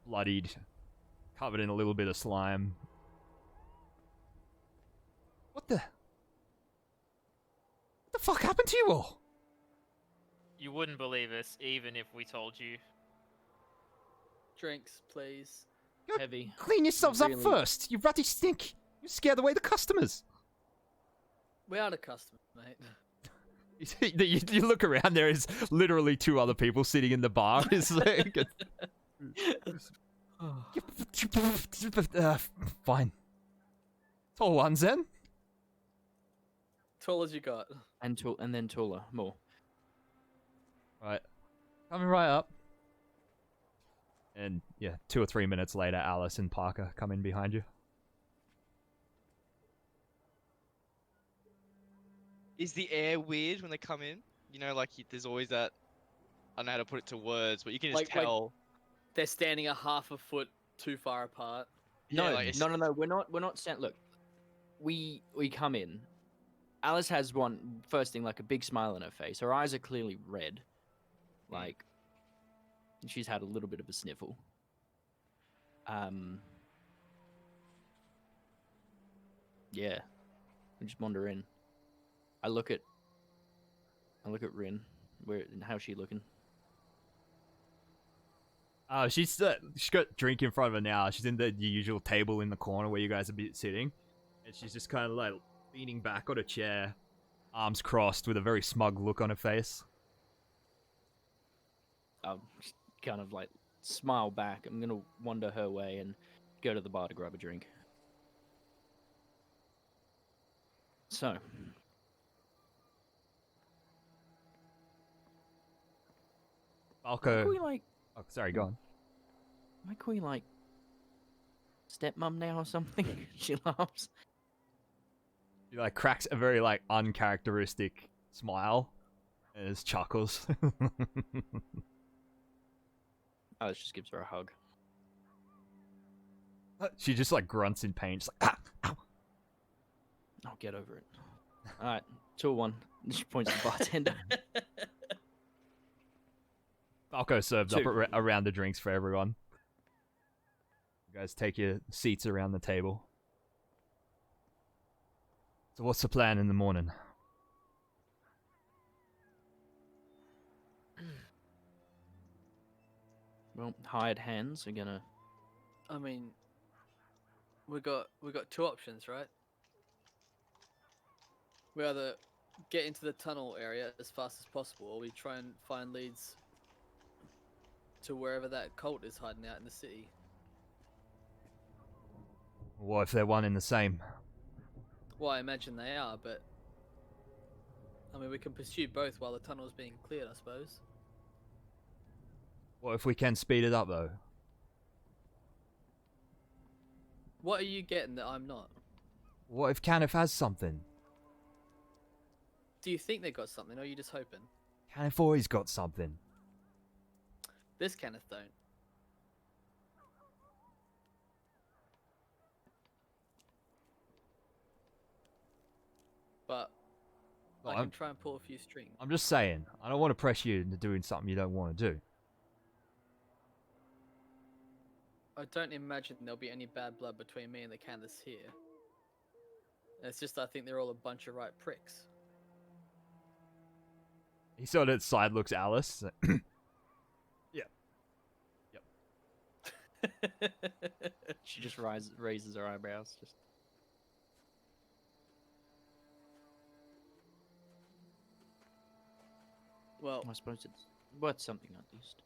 bloodied, covered in a little bit of slime. What the fuck happened to you all? You wouldn't believe us, even if we told you. Drinks, please. Heavy. Clean yourselves Really? up first, you ruddy stink. You scared away the customers. We are the customers, mate. You look around, there is literally two other people sitting in the bar. It's like, fine. Tall ones then. Tall as you got. And then taller, more. Right. Coming right up. And yeah, 2 or 3 minutes later, Alice and Parker come in behind you. Is the air weird when they come in? Like there's always that. I don't know how to put it to words, but you can just Like- tell. They're standing a half a foot too far apart. No, Yeah, like, it's- no. We're not sent. Look, we come in. Alice has one first thing, like a big smile on her face. Her eyes are clearly red, like she's had a little bit of a sniffle. Yeah, we just wander in. I look at Rin. How's she looking? She's got drink in front of her now. She's in the usual table in the corner where you guys are sitting, and she's just kind of like leaning back on a chair, arms crossed with a very smug look on her face. I'll just kind of like smile back. I'm gonna wander her way and go to the bar to grab a drink. So, Falco. Am I like, Oh, sorry, go on. am I queen like stepmom now or something? She laughs. He like cracks a very like uncharacteristic smile and just chuckles. Alice just gives her a hug. She just like grunts in pain. She's like, ah, ow. I'll get over it. Alright, 2-1. She points to the bartender. Falco serves up Two. around the drinks for everyone. You guys take your seats around the table. So what's the plan in the morning? Well, hired hands are gonna. I mean, we got two options, right? We either get into the tunnel area as fast as possible, or we try and find leads to wherever that cult is hiding out in the city. What if they're one and the same? Well, I imagine they are, but I mean, we can pursue both while the tunnel's being cleared, I suppose. What if we can speed it up though? What are you getting that I'm not? What if Kenneth has something? Do you think they got something, or are you just hoping? Kenneth always got something. This Kenneth don't. But No, I can try and pull a few strings. I'm just saying, I don't want to press you into doing something you don't want to do. I don't imagine there'll be any bad blood between me and the Candace here. It's just I think they're all a bunch of right pricks. He sort of side looks Alice. She just raises her eyebrows. Just. Well, I suppose it's worth something at least.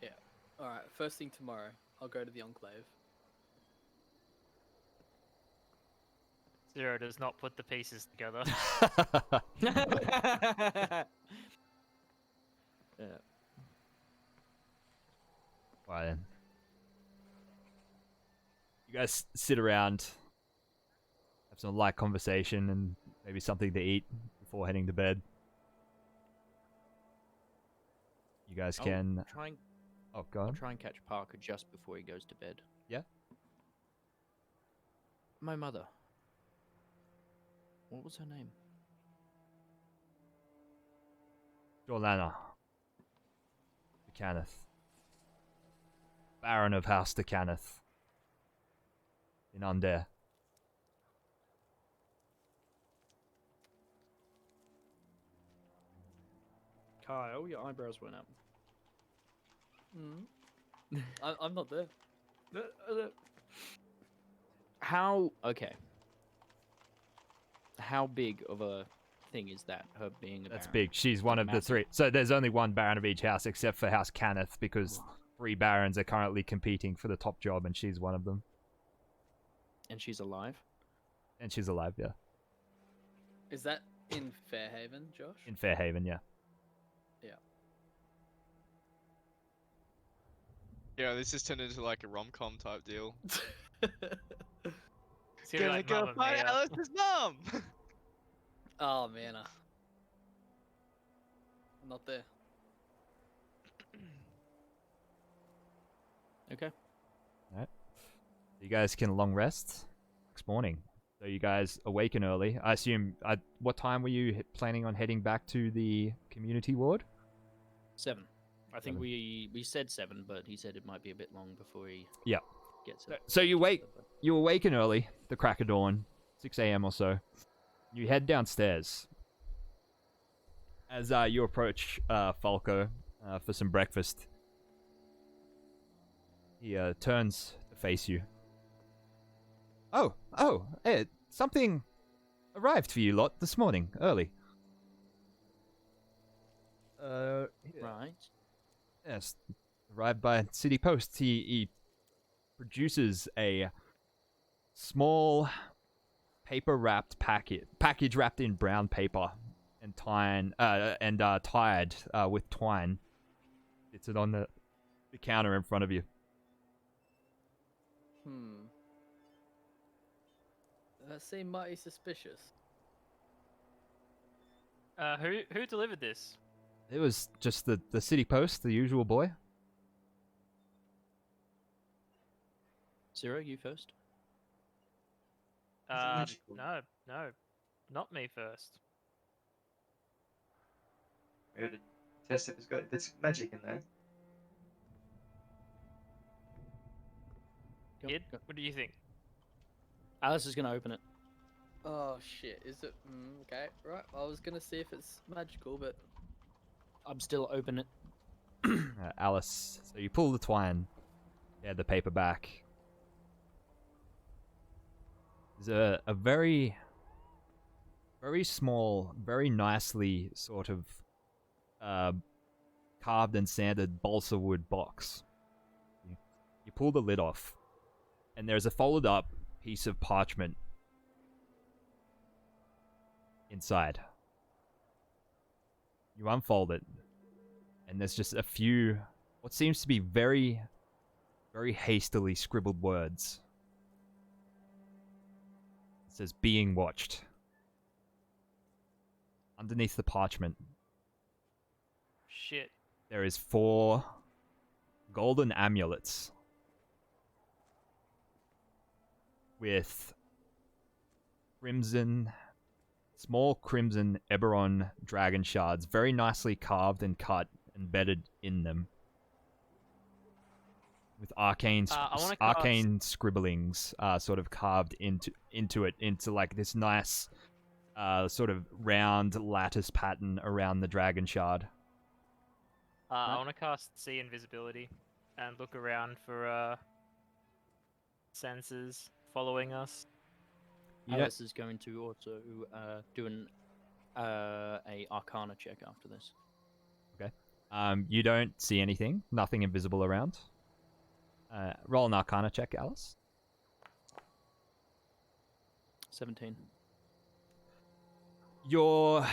yeah. Alright, first thing tomorrow, I'll go to the Enclave. Zero does not put the pieces together. Yeah. Right then. You guys sit around, have some light conversation, and maybe something to eat before heading to bed. You guys can. I'll try and, Oh, go I'll on. try and catch Parker just before he goes to bed. Yeah? My mother. What was her name? Jolana. Kenneth. Baron of House to Kenneth. In Undair. Kyle, your eyebrows went up. I'm not there. How? Okay. How big of a thing is that? Her being a That's baron? big. She's one of the Massive. three. So there's only one Baron of each house except for House Kenneth because 3 Barons are currently competing for the top job and she's one of them. And she's alive. And she's alive, yeah. Is that in Fairhaven, Josh? In Fairhaven, yeah. Yeah, this has turned into like a rom-com type deal. Zero, like, go Mamma find Mia. Alice's mum! Oh man, I'm not there. Okay. You guys can long rest next morning. So you guys awaken early. I assume, what time were you planning on heading back to the community ward? 7. I think 7. we said 7, but he said it might be a bit long before he Yeah. gets it. So you awaken early, the crack of dawn, 6 a.m. or so. You head downstairs. As you approach Falco for some breakfast, he turns to face you. Something arrived for you lot this morning, early. Right. Yes, arrived by City Post. He produces a small paper-wrapped package wrapped in brown paper and tied with twine. It's it on the counter in front of you. That seemed mighty suspicious. Who delivered this? It was just the City Post, the usual boy. Zero, you first. magical? No, not me first. We gotta test if there's magic in there. Go, Kid, go. what do you think? Alice is going to open it. Oh shit, is it? Okay, right. I was gonna see if it's magical, but I'm still open it. Alice, so you pull the twine, the paper back. There's a very, very small, very nicely sort of carved and sanded balsa wood box. You pull the lid off, and there's a folded up piece of parchment inside. You unfold it, and there's just a few, what seems to be very, very hastily scribbled words. It says, "Being watched." Underneath the parchment, Shit. there is 4 golden amulets with small crimson Eberron dragon shards, very nicely carved and cut, embedded in them, with arcane scribblings, sort of carved into like this nice, sort of round lattice pattern around the dragon shard. I want to cast See Invisibility and look around for sensors following us. You don't, Alice is going to also do a Arcana check after this. you don't see anything, nothing invisible around. Roll an Arcana check, Alice. 17. You're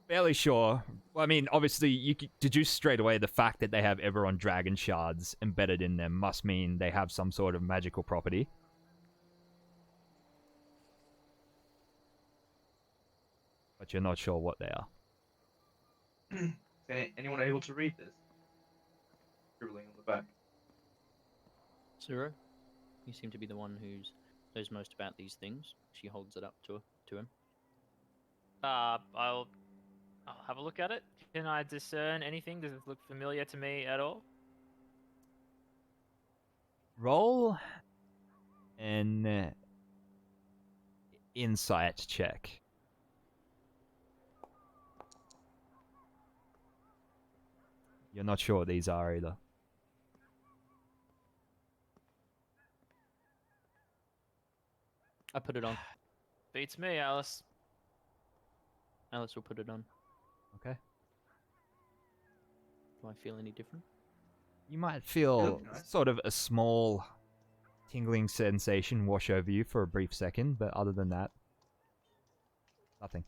fairly sure. Well, I mean, obviously, you deduce straight away the fact that they have Eberron dragon shards embedded in them must mean they have some sort of magical property. But you're not sure what they are. Is anyone able to read this? Scribbling on the back. Zero, you seem to be the one who knows most about these things. She holds it up to him. I'll have a look at it. Can I discern anything? Does it look familiar to me at all? Roll an insight check. You're not sure what these are either. I put it on. Beats me, Alice. Alice will put it on. Okay. Do I feel any different? You might feel look nice. sort of a small tingling sensation wash over you for a brief second, but other than that, nothing.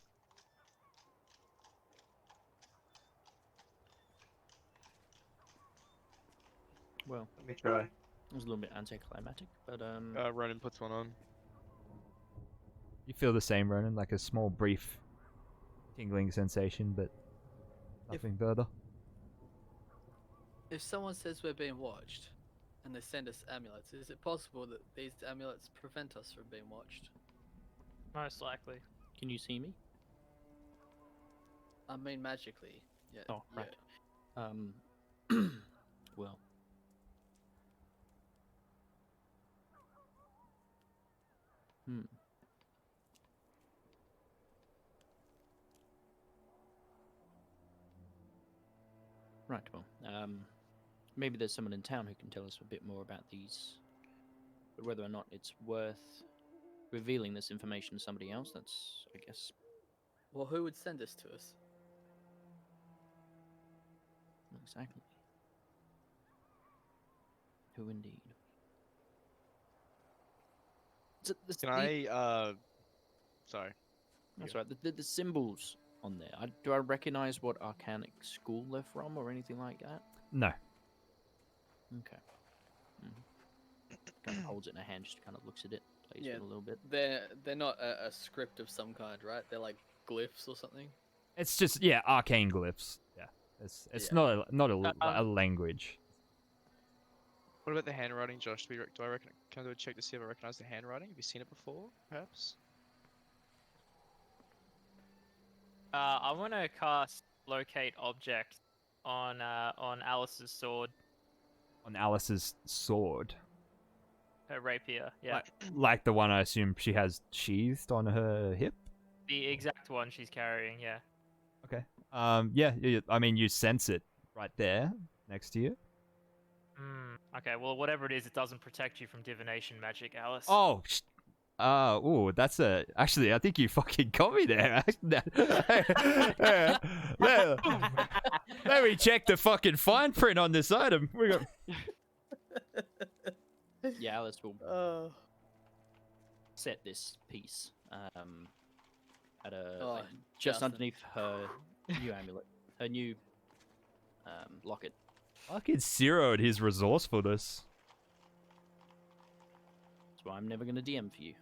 Well, Let me try. it was a little bit anticlimactic, but Ronan puts one on. You feel the same, Ronan, like a small, brief tingling sensation, but nothing further. if someone says we're being watched, and they send us amulets, is it possible that these amulets prevent us from being watched? Most likely. can you see me? I mean magically. Yeah. Oh, right. Yeah. Well. Right, well, maybe there's someone in town who can tell us a bit more about these But whether or not it's worth revealing this information to somebody else, that's, I guess, Well, who would send this to us? not exactly. Who indeed? Can I? Sorry. That's right. The symbols on there. Do I recognize what Arcanic school they're from or anything like that? No. Okay. Kind of holds it in her hand, just kind of looks at it, plays with Yeah. it a little bit. They're not a script of some kind, right? They're like glyphs or something. It's just arcane glyphs. Yeah. It's Yeah. not a language. What about the handwriting, Josh? Do I reckon? Can I do a check to see if I recognize the handwriting? Have you seen it before, perhaps? I want to cast Locate Object on Alice's sword, On Alice's sword. her rapier. Yeah, Like the one I assume she has sheathed on her hip? the exact one she's carrying. Yeah. Okay. I mean, you sense it right there next to you. Okay. Well, whatever it is, it doesn't protect you from divination magic, Alice. Oh, that's actually, I think you fucking got me there. Let me check the fucking fine print on this item. We got. Yeah, Alice will set this piece at like, just Justin. underneath her new amulet, her new locket. Fucking zeroed his resourcefulness. That's why I'm never going to DM for you.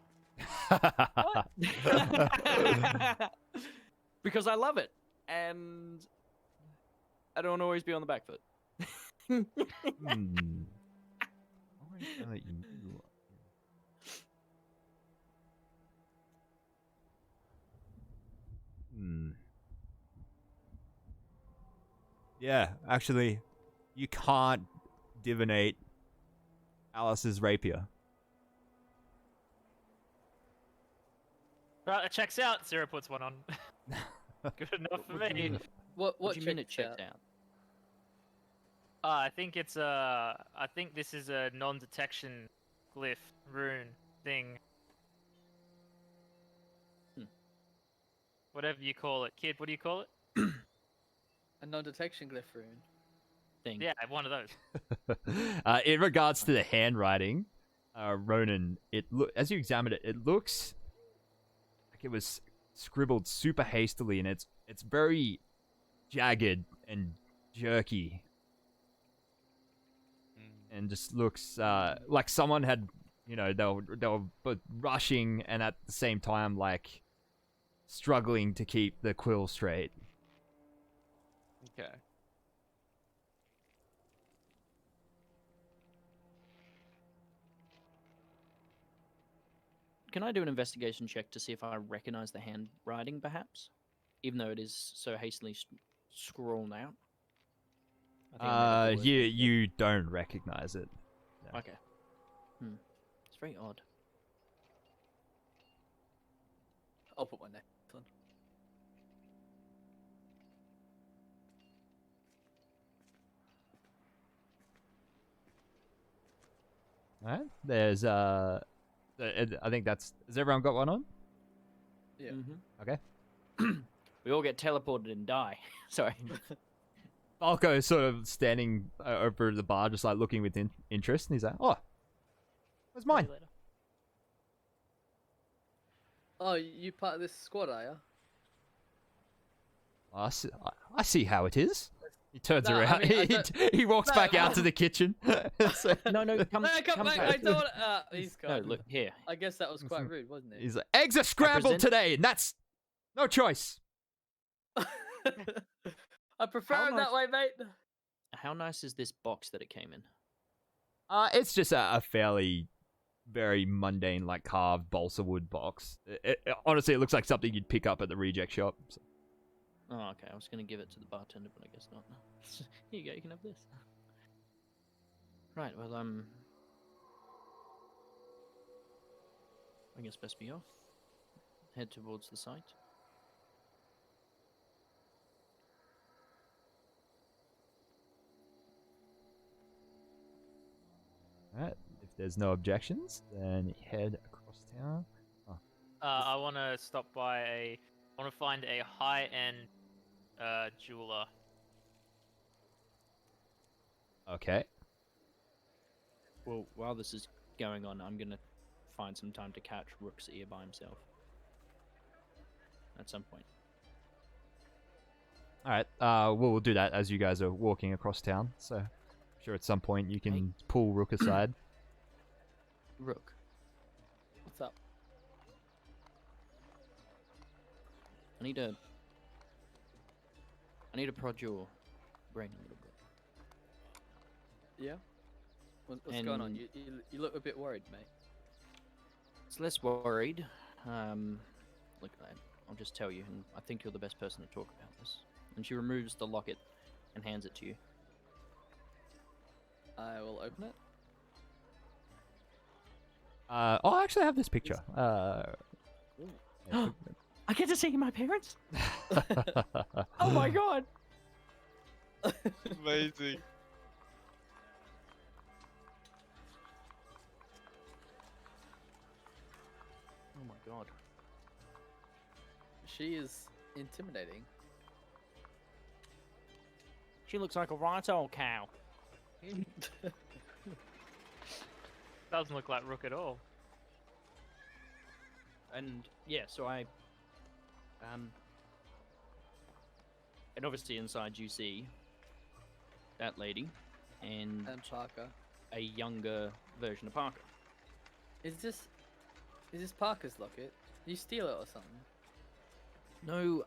Because I love it, and I don't always be on the back foot. Yeah, actually, you can't divinate Alice's rapier. Right, it checks out. Zero puts one on. Good enough for What do you me. mean? What do you mean it checked checked out? out? I think it's I think this is a non-detection glyph rune thing. Whatever you call it, kid. What do you call it? A non-detection glyph rune. Thing. Yeah, one of those. In regards to the handwriting, Ronan, as you examine it, it looks like it was scribbled super hastily, and it's very jagged and jerky, and just looks like someone had, they were both rushing and at the same time like struggling to keep the quill straight. Okay. Can I do an investigation check to see if I recognize the handwriting, perhaps? Even though it is so hastily scrawled out? I think I made up the word. You don't recognize it. No. Okay. It's very odd. I'll put my next on. Alright, there's I think that's. Has everyone got one on? Yeah. Okay. We all get teleported and die. Sorry. Falco is sort of standing over the bar, just like looking with interest, and he's like, "Oh, where's mine?" Oh, you part of this squad, are you? I see how it is. He turns No, I around. mean, I don't- he walks No, back out to the kitchen. So No, come No, come back. back. I don't want. He's No, gone. look here. I guess that was quite rude, wasn't it? he's like, "Eggs are scrambled present- today, and that's no choice." I prefer How it that way, mate. How nice is this box that it came in? It's just a fairly, very mundane, like carved balsa wood box. Honestly, it looks like something you'd pick up at the reject shop. So. Oh, okay. I was going to give it to the bartender, but I guess not. Here you go. You can have this. Right. Well, I guess best be off. Head towards the site. Alright. If there's no objections, then head across town. I want to stop by I want to find a high-end jeweler. Okay. Well, while this is going on, I'm gonna find some time to catch Rook's ear by himself. At some point. All right. We'll do that as you guys are walking across town. So, I'm sure at some point you can pull Rook aside. Rook. What's up? I need to prod your brain a little bit. Yeah. What's going on? You look a bit worried, mate. It's less worried. Look, I'll just tell you, and I think you're the best person to talk about this. And she removes the locket and hands it to you. I will open it. I actually have this picture. I get to see my parents? Oh my god! Amazing. Oh my god. She is intimidating. She looks like a right old cow. Doesn't look like Rook at all. And yeah, so and obviously inside you see that lady and Parker. a younger version of Parker. Is this Parker's locket? Did you steal it or something? No,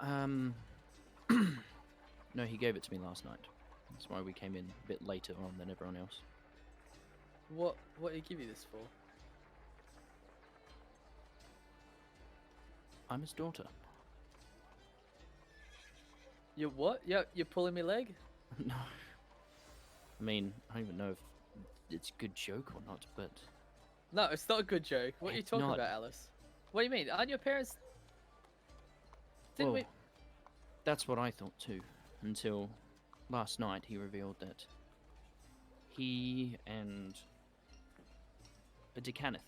no, he gave it to me last night. That's why we came in a bit later on than everyone else. What did he give you this for? I'm his daughter. You what? You're pulling me leg? No. I mean, I don't even know if it's a good joke or not, but... No, it's not a good joke. What are you It's talking not. about, Alice? What do you mean? Aren't your parents... Didn't Well, we... that's what I thought too, until last night he revealed that he and a Decaneth,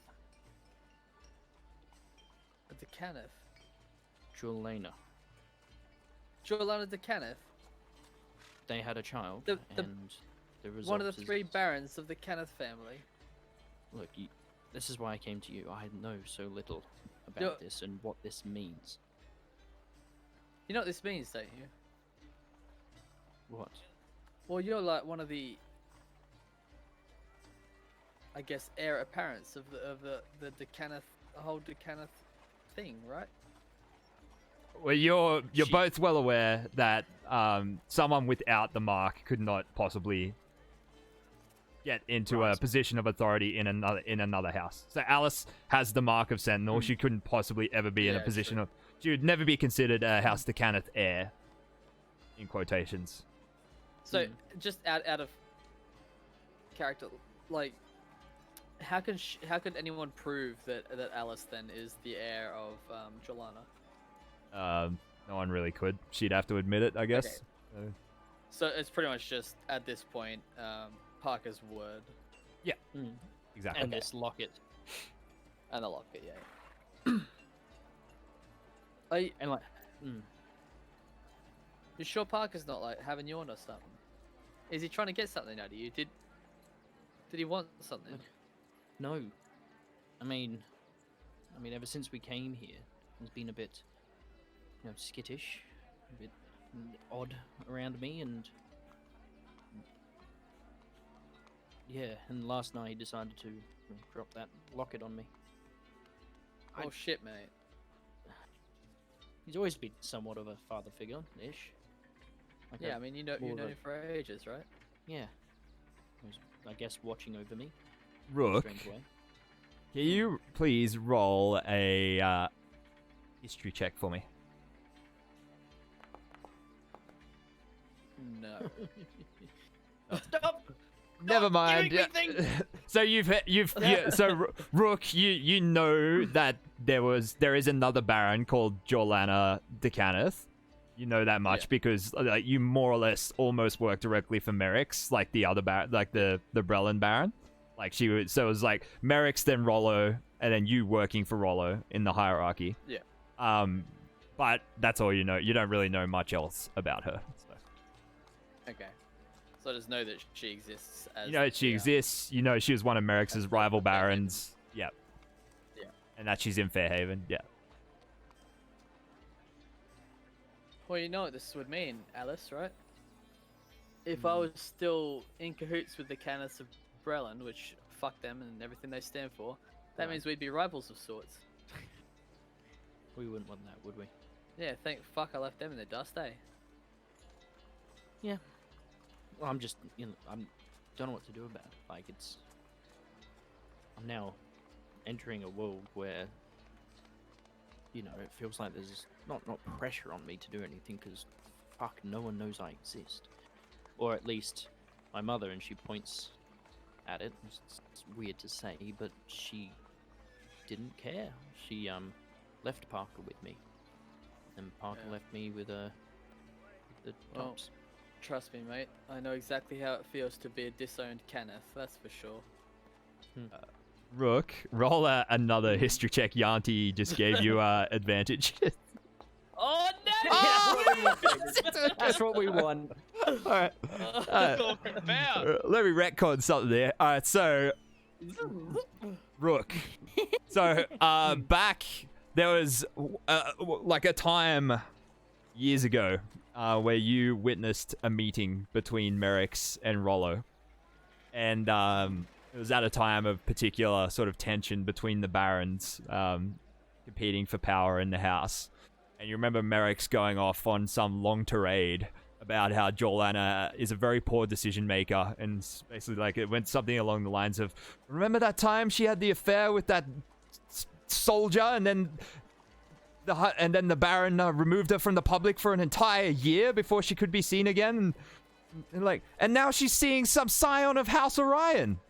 The Kenneth. Julena, Jolana de Kenneth? they had a child, The- and the result One of the is- three barons of the Kenneth family. Look, this is why I came to you. I know so little about You're- this and what this means. You know what this means, don't you? What? Well, you're like one of the... I guess heir apparents of the Kenneth, the whole Kenneth thing, right? Well, you're She- both well aware that someone without the mark could not possibly get into Right. a position of authority in another house. So Alice has the mark of Sentinel. She couldn't possibly ever be in a Yeah, position true. of. She would never be considered a House de Kenneth heir. In quotations. So, just out of character, like, how could anyone prove that Alice then is the heir of Jolana? No one really could. She'd have to admit it, I guess. So- So it's pretty much just at this point Parker's word Mm. exactly. And this locket. and the locket, yeah. Are you, And like, mm. you sure Parker's not like having you on or something? Is he trying to get something out of you? Did he want something? No. I mean, ever since we came here, he's been a bit, skittish, a bit odd around me, and yeah. And last night he decided to drop that locket on me. Oh shit, mate. He's always been somewhat of a father figure-ish. Like Yeah, I mean you know more of known a- him for ages, right? yeah. He was, I guess, watching over me. in a Rook, strange way. can you please roll a history check for me? No. Stop! Never mind. giving me So Rook, you know that there is another baron called Jolana de Kenneth. You know that much Yeah. because you more or less almost work directly for Merrick's, like the other baron, like the Brellan baron. Like so it was like Merrick's, then Rollo, and then you working for Rollo in the hierarchy. Yeah. But that's all you know. You don't really know much else about her. So. Okay. So I just know that she exists as. You know she exists. You know she was one of Merrick's rival barons. Yeah. Yeah. And that she's in Fairhaven. Yeah. Well, you know what this would mean, Alice, right? If I was still in cahoots with the Canis of Brellan, which fuck them and everything they stand for, that means we'd be rivals of sorts. We wouldn't want that, would we? Yeah, thank fuck I left them in the dust, eh? Yeah. Well, I'm just, don't know what to do about it. Like, I'm now entering a world where, it feels like there's not pressure on me to do anything because, fuck, no one knows I exist. Or at least my mother, and she points at it. It's weird to say, but she didn't care. She left Parker with me, and Parker left me with the tops. Trust me, mate. I know exactly how it feels to be a disowned Kenneth. That's for sure. Rook, roll another history check. Yanti just gave you advantage. Oh no! Oh! That's what we want. All right. Let me retcon something there. All right, so Rook. So back there was like a time years ago where you witnessed a meeting between Merrick's and Rollo, and it was at a time of particular sort of tension between the barons competing for power in the house. And you remember Merrick's going off on some long tirade about how Jorlana is a very poor decision maker, and basically like it went something along the lines of, remember that time she had the affair with that soldier, and then the Baron removed her from the public for an entire year before she could be seen again, and now she's seeing some scion of House Orion.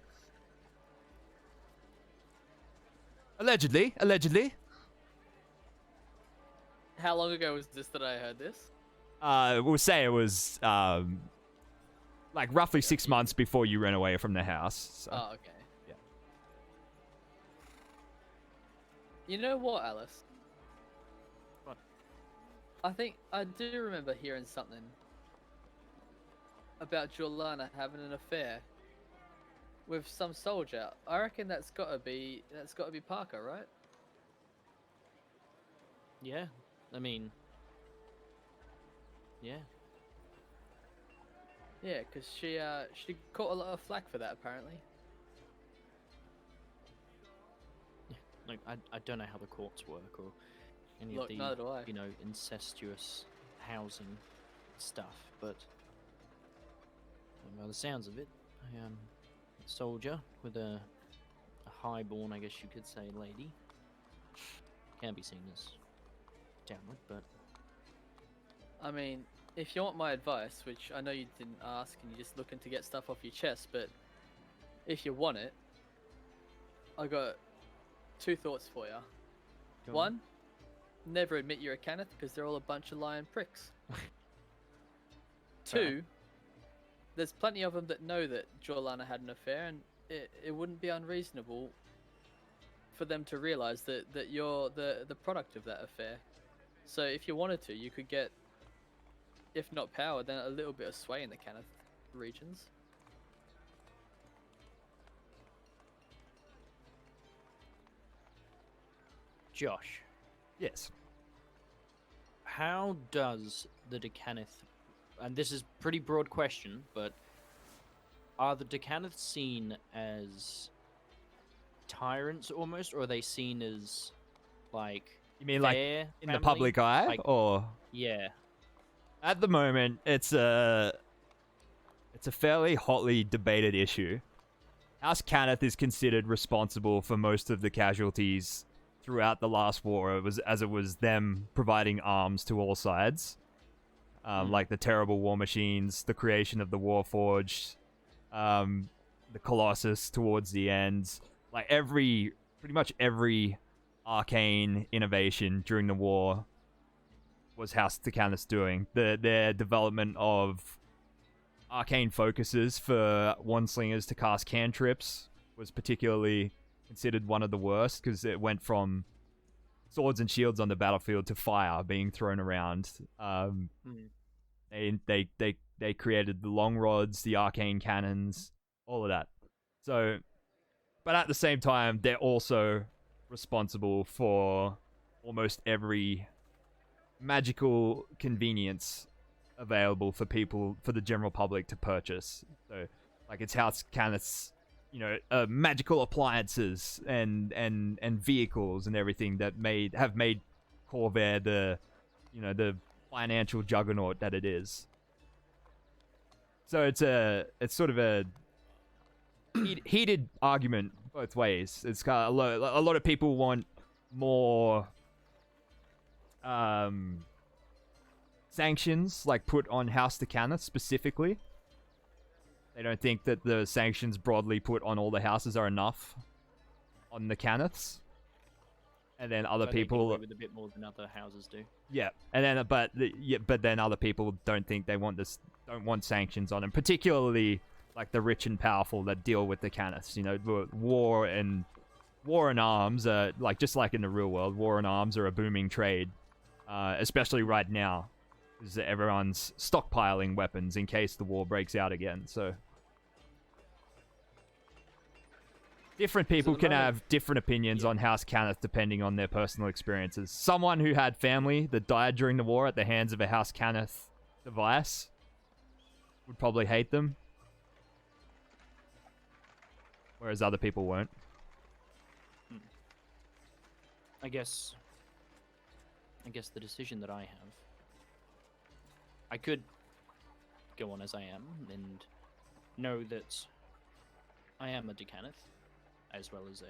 Allegedly. How long ago was this that I heard this? We'll say it was like roughly 6 months before you ran away from the house. So. Oh, okay. Yeah. You know what, Alice? What? I think I do remember hearing something about Jorlana having an affair with some soldier. I reckon that's gotta be Parker, right? Yeah, I mean, yeah. Yeah, because she caught a lot of flack for that apparently. Like, I don't know how the courts work or any Look, of neither do I. the, incestuous housing stuff, but by the sounds of it, a soldier with a highborn, I guess you could say, lady, can be seen as downward, but I mean, if you want my advice, which I know you didn't ask and you're just looking to get stuff off your chest, but if you want it, I got 2 thoughts for you. Go on. One, never admit you're a Kenneth because they're all a bunch of lying pricks. 2, there's plenty of them that know that Jorlana had an affair, and it wouldn't be unreasonable for them to realize that you're the product of that affair. So if you wanted to, you could get, if not power, then a little bit of sway in the Kenneth regions. Josh, Yes. how does the Decanith, and this is pretty broad question, but are the Decanith seen as tyrants almost, or are they seen as like You mean like fair in the family? public eye, Like, or yeah, at the moment it's a fairly hotly debated issue. House Cannith is considered responsible for most of the casualties throughout the last war. It was them providing arms to all sides, like the terrible war machines, the creation of the Warforged, the Colossus towards the end. Like pretty much every arcane innovation during the war was House Decanus doing. Their development of arcane focuses for wand slingers to cast cantrips was particularly considered one of the worst because it went from swords and shields on the battlefield to fire being thrown around. They created the long rods, the arcane cannons, all of that. So, but at the same time, they're also responsible for almost every magical convenience available for people, for the general public to purchase. So, like, it's house cannons, magical appliances and vehicles and everything that have made Corvair the financial juggernaut that it is. So it's sort of a heated argument both ways. It's kind of a lot of people want more sanctions like put on House Takana specifically. They don't think that the sanctions broadly put on all the houses are enough on the Canaths. And then other people with a bit more than other houses do. Yeah, and then but then other people don't think don't want sanctions on them, particularly like the rich and powerful that deal with the Canaths. War and arms are just like in the real world. War and arms are a booming trade, especially right now, because everyone's stockpiling weapons in case the war breaks out again. So different people can have different opinions on House Canath depending on their personal experiences. Someone who had family that died during the war at the hands of a House Canath device would probably hate them, whereas other people won't. I guess the decision that I have, I could go on as I am and know that I am a Decanath, as well as a...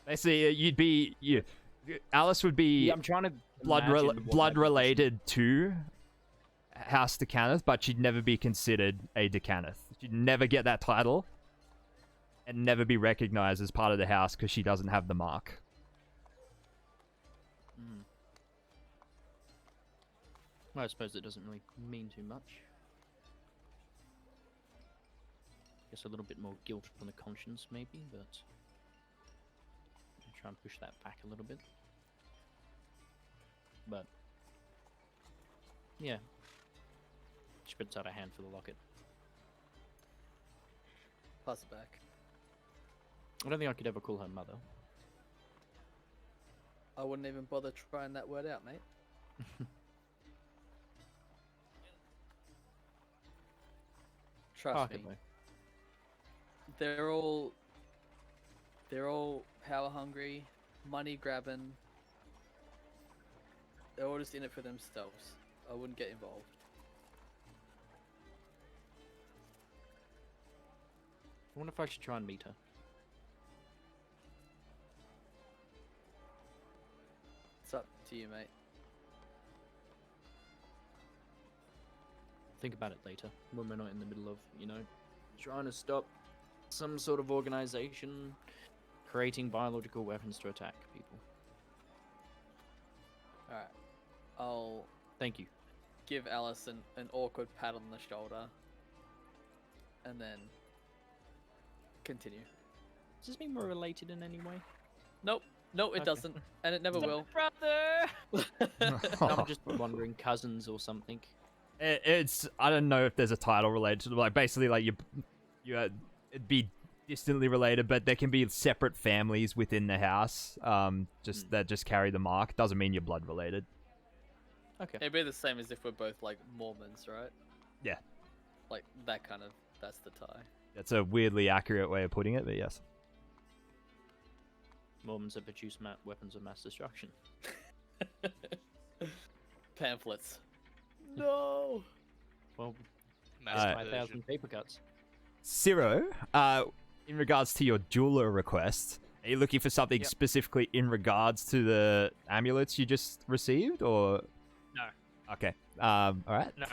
Basically, Alice would be I'm trying to blood related to House Decanath, but she'd never be considered a Decanath. She'd never get that title and never be recognized as part of the house because she doesn't have the mark. Well, I suppose it doesn't really mean too much. Guess a little bit more guilt on the conscience, maybe, but I'll try and push that back a little bit. But yeah, she puts out a hand for the locket. Pass it back. I don't think I could ever call her mother. I wouldn't even bother trying that word out, mate. Trust me. They're all power hungry, money grabbing. They're all just in it for themselves. I wouldn't get involved. I wonder if I should try and meet her. It's up to you, mate. Think about it later, when we're not in the middle of, trying to stop some sort of organization creating biological weapons to attack people. Alright. I'll Thank you. give Alice an awkward pat on the shoulder. And then continue. Does this mean we're related in any way? Nope. No, it Okay. doesn't. And it never will. Brother! I'm just wondering, cousins or something. I don't know if there's a title related to it. Basically it'd be distantly related, but there can be separate families within the house that just carry the mark. Doesn't mean you're blood related. Okay. It'd be the same as if we're both Mormons, right? Yeah. That's the tie. That's a weirdly accurate way of putting it, but yes. Mormons that produce weapons of mass destruction. Pamphlets. No. Well, Mass 5,000 paper cuts. Ciro, in regards to your jeweler request, are you looking for something specifically in regards to the amulets you just received, or? No. Okay. All right. No,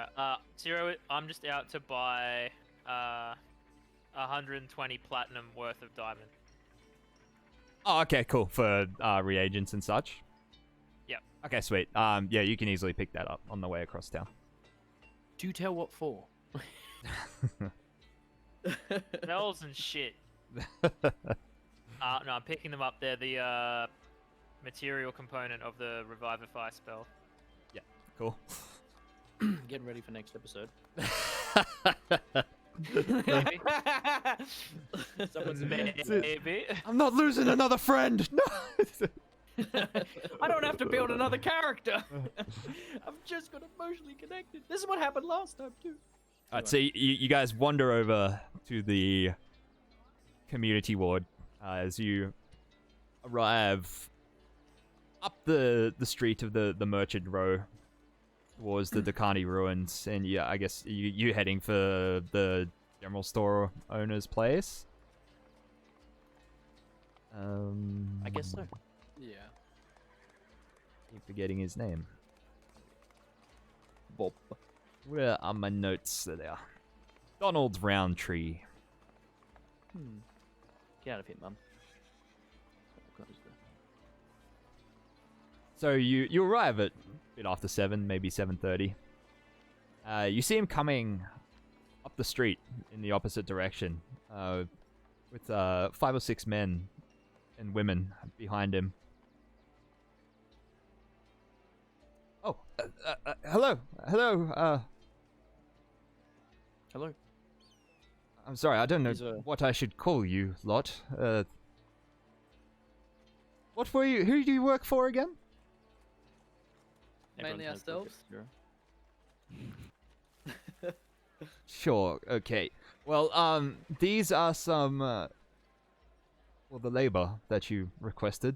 Zero, I'm just out to buy 120 platinum worth of diamond. Oh, okay, cool. For reagents and such? Yep. Okay, sweet. Yeah, you can easily pick that up on the way across town. Do tell what for. Smells and shit. No, I'm picking them up. They're the material component of the Revivify spell. Cool. Getting ready for next episode. Maybe. Someone's Maybe. I'm not losing another friend. No. I don't have to build another character. I'm just got emotionally connected. This is what happened last time too. Alright, so you guys wander over to the community ward as you arrive up the street of the merchant row towards the Dakani ruins, and yeah, I guess you heading for the general store owner's place. I guess so. Yeah. Keep forgetting his name. Bob. Where are my notes? There they are. Donald Roundtree. Get out of here, Mum. So you arrive at a bit after 7, maybe 7:30. You see him coming up the street in the opposite direction, with 5 or 6 men and women behind him. Oh, hello, hello. Hello. I'm sorry, I don't know He's a- what I should call you lot. What were you? Who do you work for again? Mainly Everyone's gonna ourselves? look at Sure, okay. Well, these are some, well, the labor that you requested.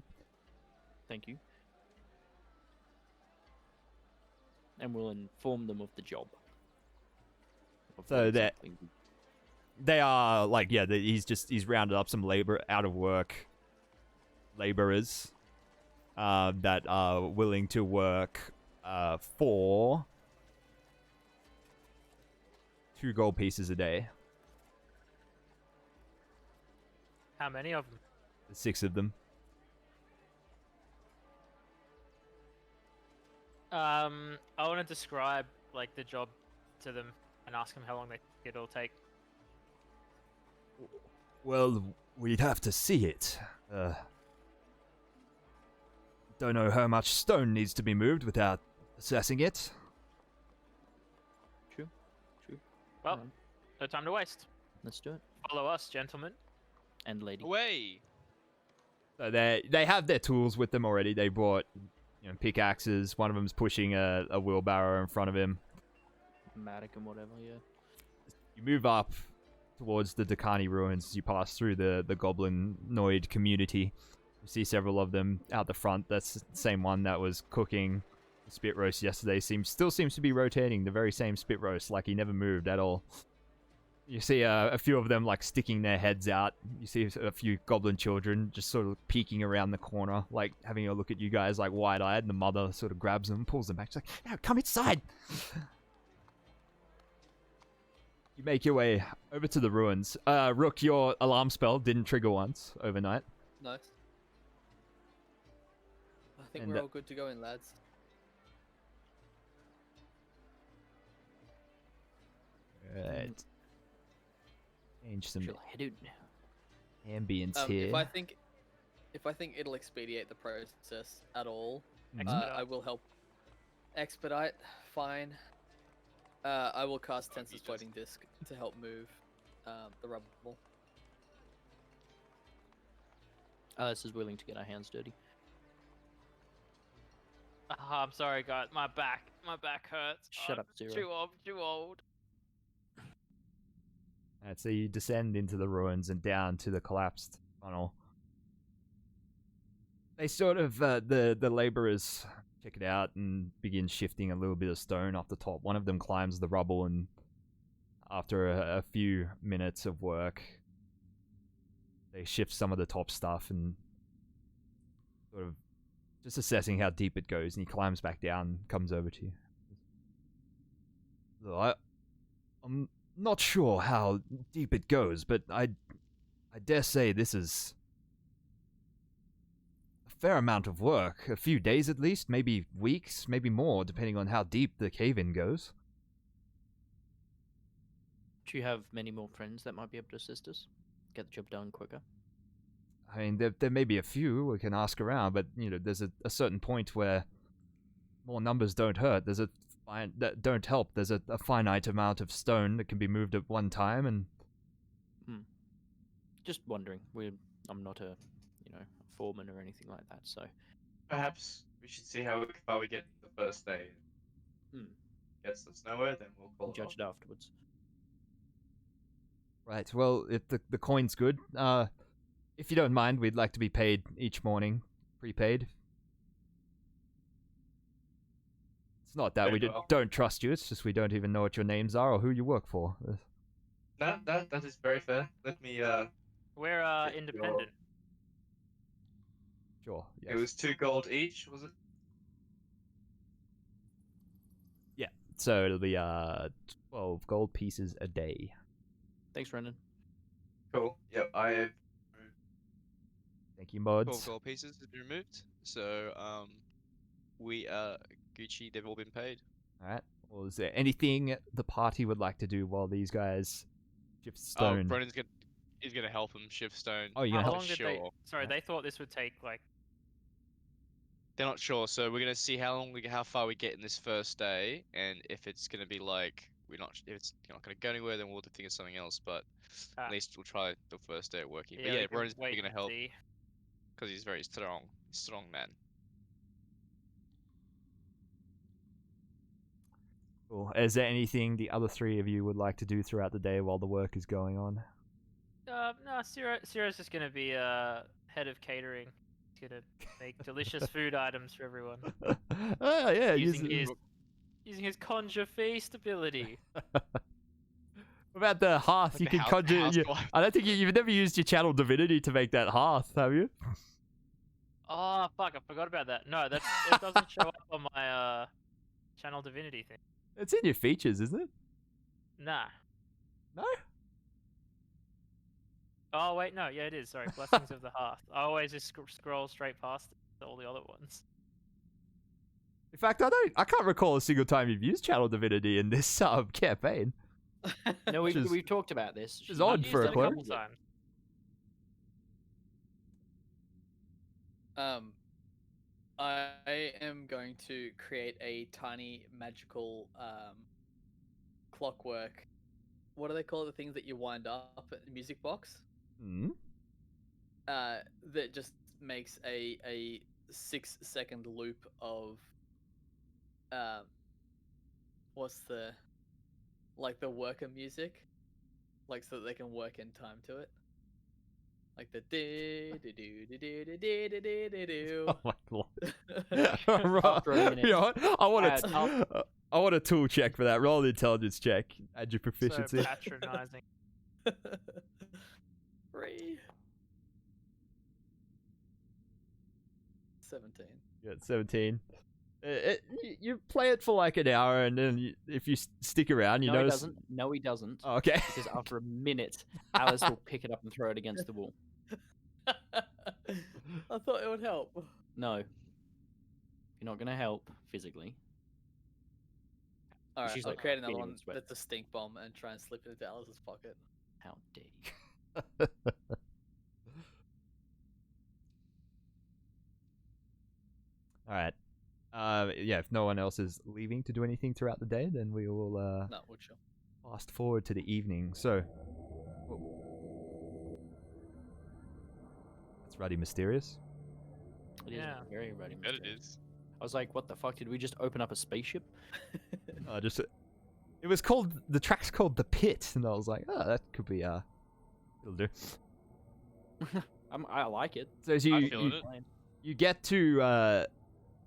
Thank you. And we'll inform them of the job. Of So what that- exactly we- They are, like, yeah, he's rounded up some labor, out of work laborers, that are willing to work, for 2 gold pieces a day. How many of them? 6 of them. I want to describe like the job to them and ask them how long it'll take. Well, we'd have to see it. Don't know how much stone needs to be moved without assessing it. True. Well, Alright, no time to waste. let's do it. Follow us, gentlemen. And lady. Away! So they have their tools with them already. They brought, pickaxes. One of them's pushing a wheelbarrow in front of him. Matic and whatever, yeah. You move up towards the Dakani ruins as you pass through the goblinoid community. You see several of them out the front. That's the same one that was cooking the spit roast yesterday. Still seems to be rotating the very same spit roast, like he never moved at all. You see a few of them like sticking their heads out. You see a few goblin children just sort of peeking around the corner, like having a look at you guys like wide-eyed, and the mother sort of grabs them, pulls them back. She's like, "No, come inside!" You make your way over to the ruins. Rook, your alarm spell didn't trigger once overnight. Nice. I think And, we're all good to go in, lads. Right. Change some Shall I head out now? ambience here. If I think it'll expedite the process at all, Mhm. I will help. Expedite, fine. I will cast Fuck, you Tensor's just- floating disc to help move the rubble. Alice is willing to get our hands dirty. I'm sorry, guys. My back hurts. Shut I'm up, Zero. Too old. Alright, so you descend into the ruins and down to the collapsed tunnel. They sort of, the laborers check it out and begin shifting a little bit of stone off the top. One of them climbs the rubble, and after a few minutes of work, they shift some of the top stuff and sort of just assessing how deep it goes, and he climbs back down, comes over to you. Look, I'm not sure how deep it goes, but I dare say this is a fair amount of work. A few days at least, maybe weeks, maybe more, depending on how deep the cave-in goes. Do you have many more friends that might be able to assist us? Get the job done quicker. I mean, there may be a few we can ask around, but there's a certain point where more numbers don't hurt. There's that don't help. There's a finite amount of stone that can be moved at one time, and Just wondering. I'm not a foreman or anything like that, so Perhaps we should see how far we get the first day. Gets us nowhere, then we'll call we'll it judge off. it afterwards. right. Well, if the coin's good, if you don't mind, we'd like to be paid each morning, prepaid. It's not that we Very well. don't trust you. It's just we don't even know what your names are or who you work for. That is very fair. Let me We're Get your- independent. Sure. Yes. It was 2 gold each, was it? So it'll be 12 gold pieces a day. Thanks, Brendan. Cool. Yep, I have Thank you, 12 mods. gold pieces have been removed. So we are Gucci. They've all been paid. All right. Well, is there anything the party would like to do while these guys shift Oh, stone? Brennan's gonna help them shift stone. Oh, you're How gonna long help? did they? Sure. Sorry, they thought this would take like. They're not sure, so we're gonna see how far we get in this first day, and if it's gonna be like if it's not gonna go anywhere, then we'll have to think of something else. But Ah. at least we'll try the first day at working. Yeah, But we yeah, can Brennan's wait gonna and help see. because he's very strong. Strong man. Cool. Is there anything the other three of you would like to do throughout the day while the work is going on? No, Ciro's just gonna be head of catering. He's gonna make delicious food items for everyone Oh, yeah. using his conjure feast ability. What about the hearth? Like You the can house- conjure. house You, wife. I don't think you've never used your channel divinity to make that hearth, have you? Oh fuck! I forgot about that. No, it doesn't show up on my channel divinity thing. It's in your features, isn't it? Nah. No. Oh wait, no. Yeah, it is. Sorry, blessings of the hearth. I always just scroll straight past all the other ones. In fact, I can't recall a single time you've used channel divinity in this campaign. No, Which is- we've talked about this. is odd I've for used a it a cleric. couple times. I am going to create a tiny magical clockwork. What do they call it? The things that you wind up at the music box? Hmm. That just makes a 6-second loop of what's the worker music, like so that they can work in time to it, like the do do do do do do do do do do. Oh my lord. After a minute. You know what? After- I want a tool check for that. Roll an intelligence check. Add your So proficiency. patronizing. 3 17. You got 17. You play it for like an hour, and then if you stick around, you No, he notice. doesn't. No, he doesn't. Oh, okay. Because after a minute, Alice will pick it up and throw it against the wall. I thought it would help. No. You're not going to help physically. Alright, She's I'll like create another feeling one the sweat. that's a stink bomb and try and slip it into Alice's pocket. How dare you? All right. Yeah. If no one else is leaving to do anything throughout the day, then we will No, we'll chill. fast forward to the evening. So. That's ruddy mysterious. It is Yeah. very ready. Bet it is. I was like, what the fuck? Did we just open up a spaceship? Just it was called, the track's called The Pit, and I was like, oh, that could be it'll do. I like it. So as you I'm feeling it. you get to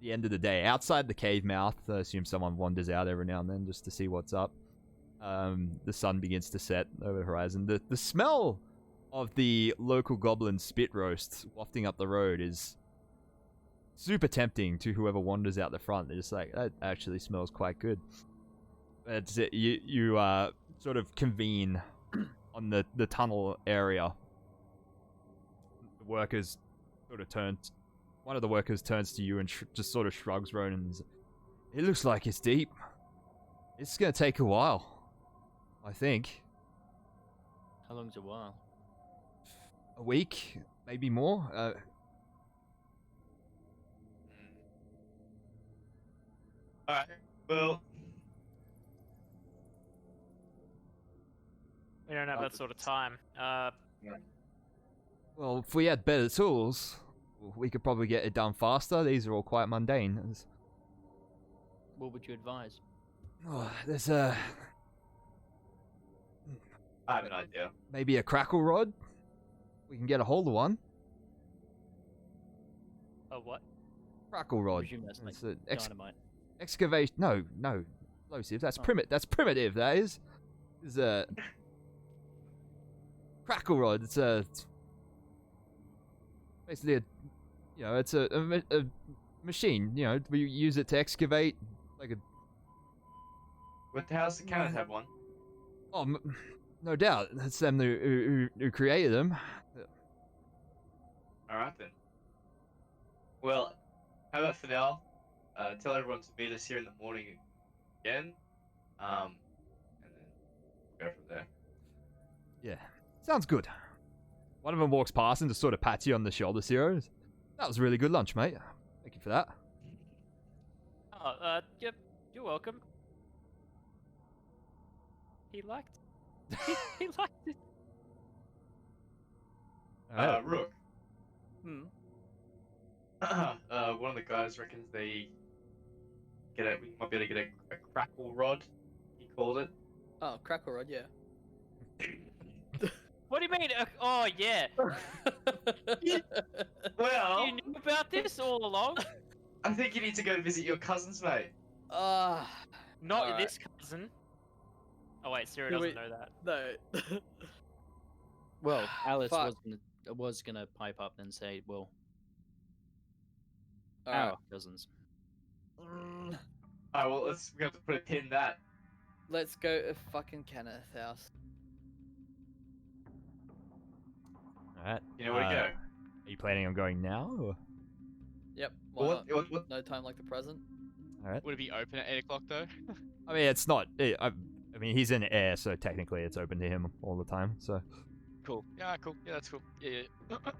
the end of the day outside the cave mouth, I assume someone wanders out every now and then just to see what's up. The sun begins to set over the horizon. The smell of the local goblin spit roast wafting up the road is super tempting to whoever wanders out the front. They're just like, that actually smells quite good. It's you sort of convene on the tunnel area. The workers sort of one of the workers turns to you and just sort of shrugs. Ronan's. It looks like it's deep. It's gonna take a while, I think. How long's a while? A week, maybe more. Alright, well, We don't have Oh, that sort of time. Well, if we had better tools, we could probably get it done faster. These are all quite mundane. What would you advise? There's I have an idea. maybe a crackle rod. We can get a hold of one. A what? Crackle rod. Presume that's like It's a dynamite. excavation. No, explosive. That's Oh. That's primitive. That is. Is a crackle rod. It's basically it's a machine. We use it to excavate like a. What the hell's the cannon have one? Oh, no doubt. That's them who created them. Alright then. Well, how about for now? Tell everyone to meet us here in the morning again. And then go from there. Yeah, sounds good. One of them walks past and just sort of pats you on the shoulder, Ciro. That was a really good lunch, mate. Thank you for that. Oh, yep. You're welcome. He liked. He liked it. Alright. Rook. Hmm. One of the guys reckons we might be able to get a crackle rod, he called it. Oh, crackle rod, yeah. What do you mean? Oh yeah. Well, You knew about this all along? I think you need to go visit your cousins, mate. Ah, Not Alright. this cousin. Oh wait, Sarah Do doesn't we- know that. no. Well, Alice Fuck. was gonna pipe up and say, well, Alright. our cousins. Mm, Alright, well, we have to put a pin in that. let's go to fucking Kenneth's house. Alright. You know where to go. Are you planning on going now? Or? Yep. Why What, not? what, No time like the present. Alright. Would it be open at 8 o'clock though? I mean, it's not. I mean, he's in air, so technically it's open to him all the time. So. Cool. Yeah, cool. Yeah, that's cool. Yeah.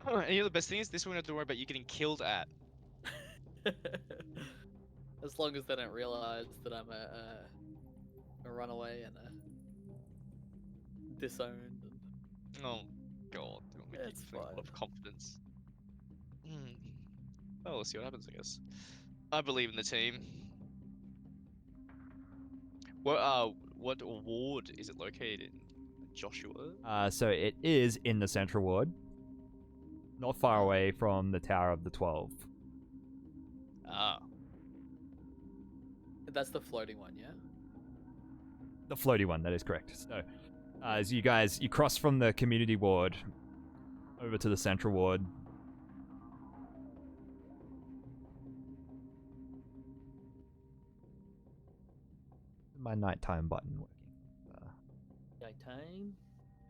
And you know the best thing is, this one we don't have to worry about you getting killed at. As long as they don't realize that I'm a runaway and a disowned. And... Oh, God. Don't make It's you feel fine. of confidence. Well, we'll see what happens, I guess. I believe in the team. What ward is it located in? Joshua? So it is in the central ward, not far away from the Tower of the 12. Ah. That's the floating one, yeah? The floaty one, that is correct. So, as you cross from the community ward over to the central ward. My nighttime button working. Daytime.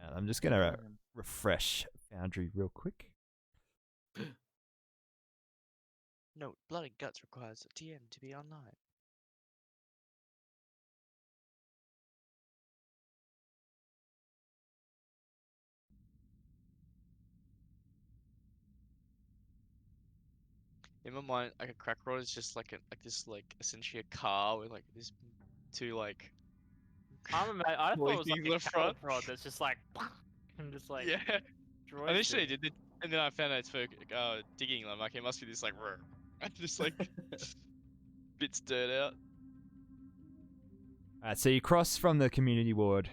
And I'm just gonna refresh Foundry real quick. No, Blood and Guts requires a TM to be online. In my mind, like a crack rod is just like essentially a car with like this two like. I thought it was like Pointing a left front. cattle prod that's just like and just like Yeah. destroys Initially, shit. and then I found out it's for digging. I'm like, it must be this like, just like bits dirt out. Alright, so you cross from the community ward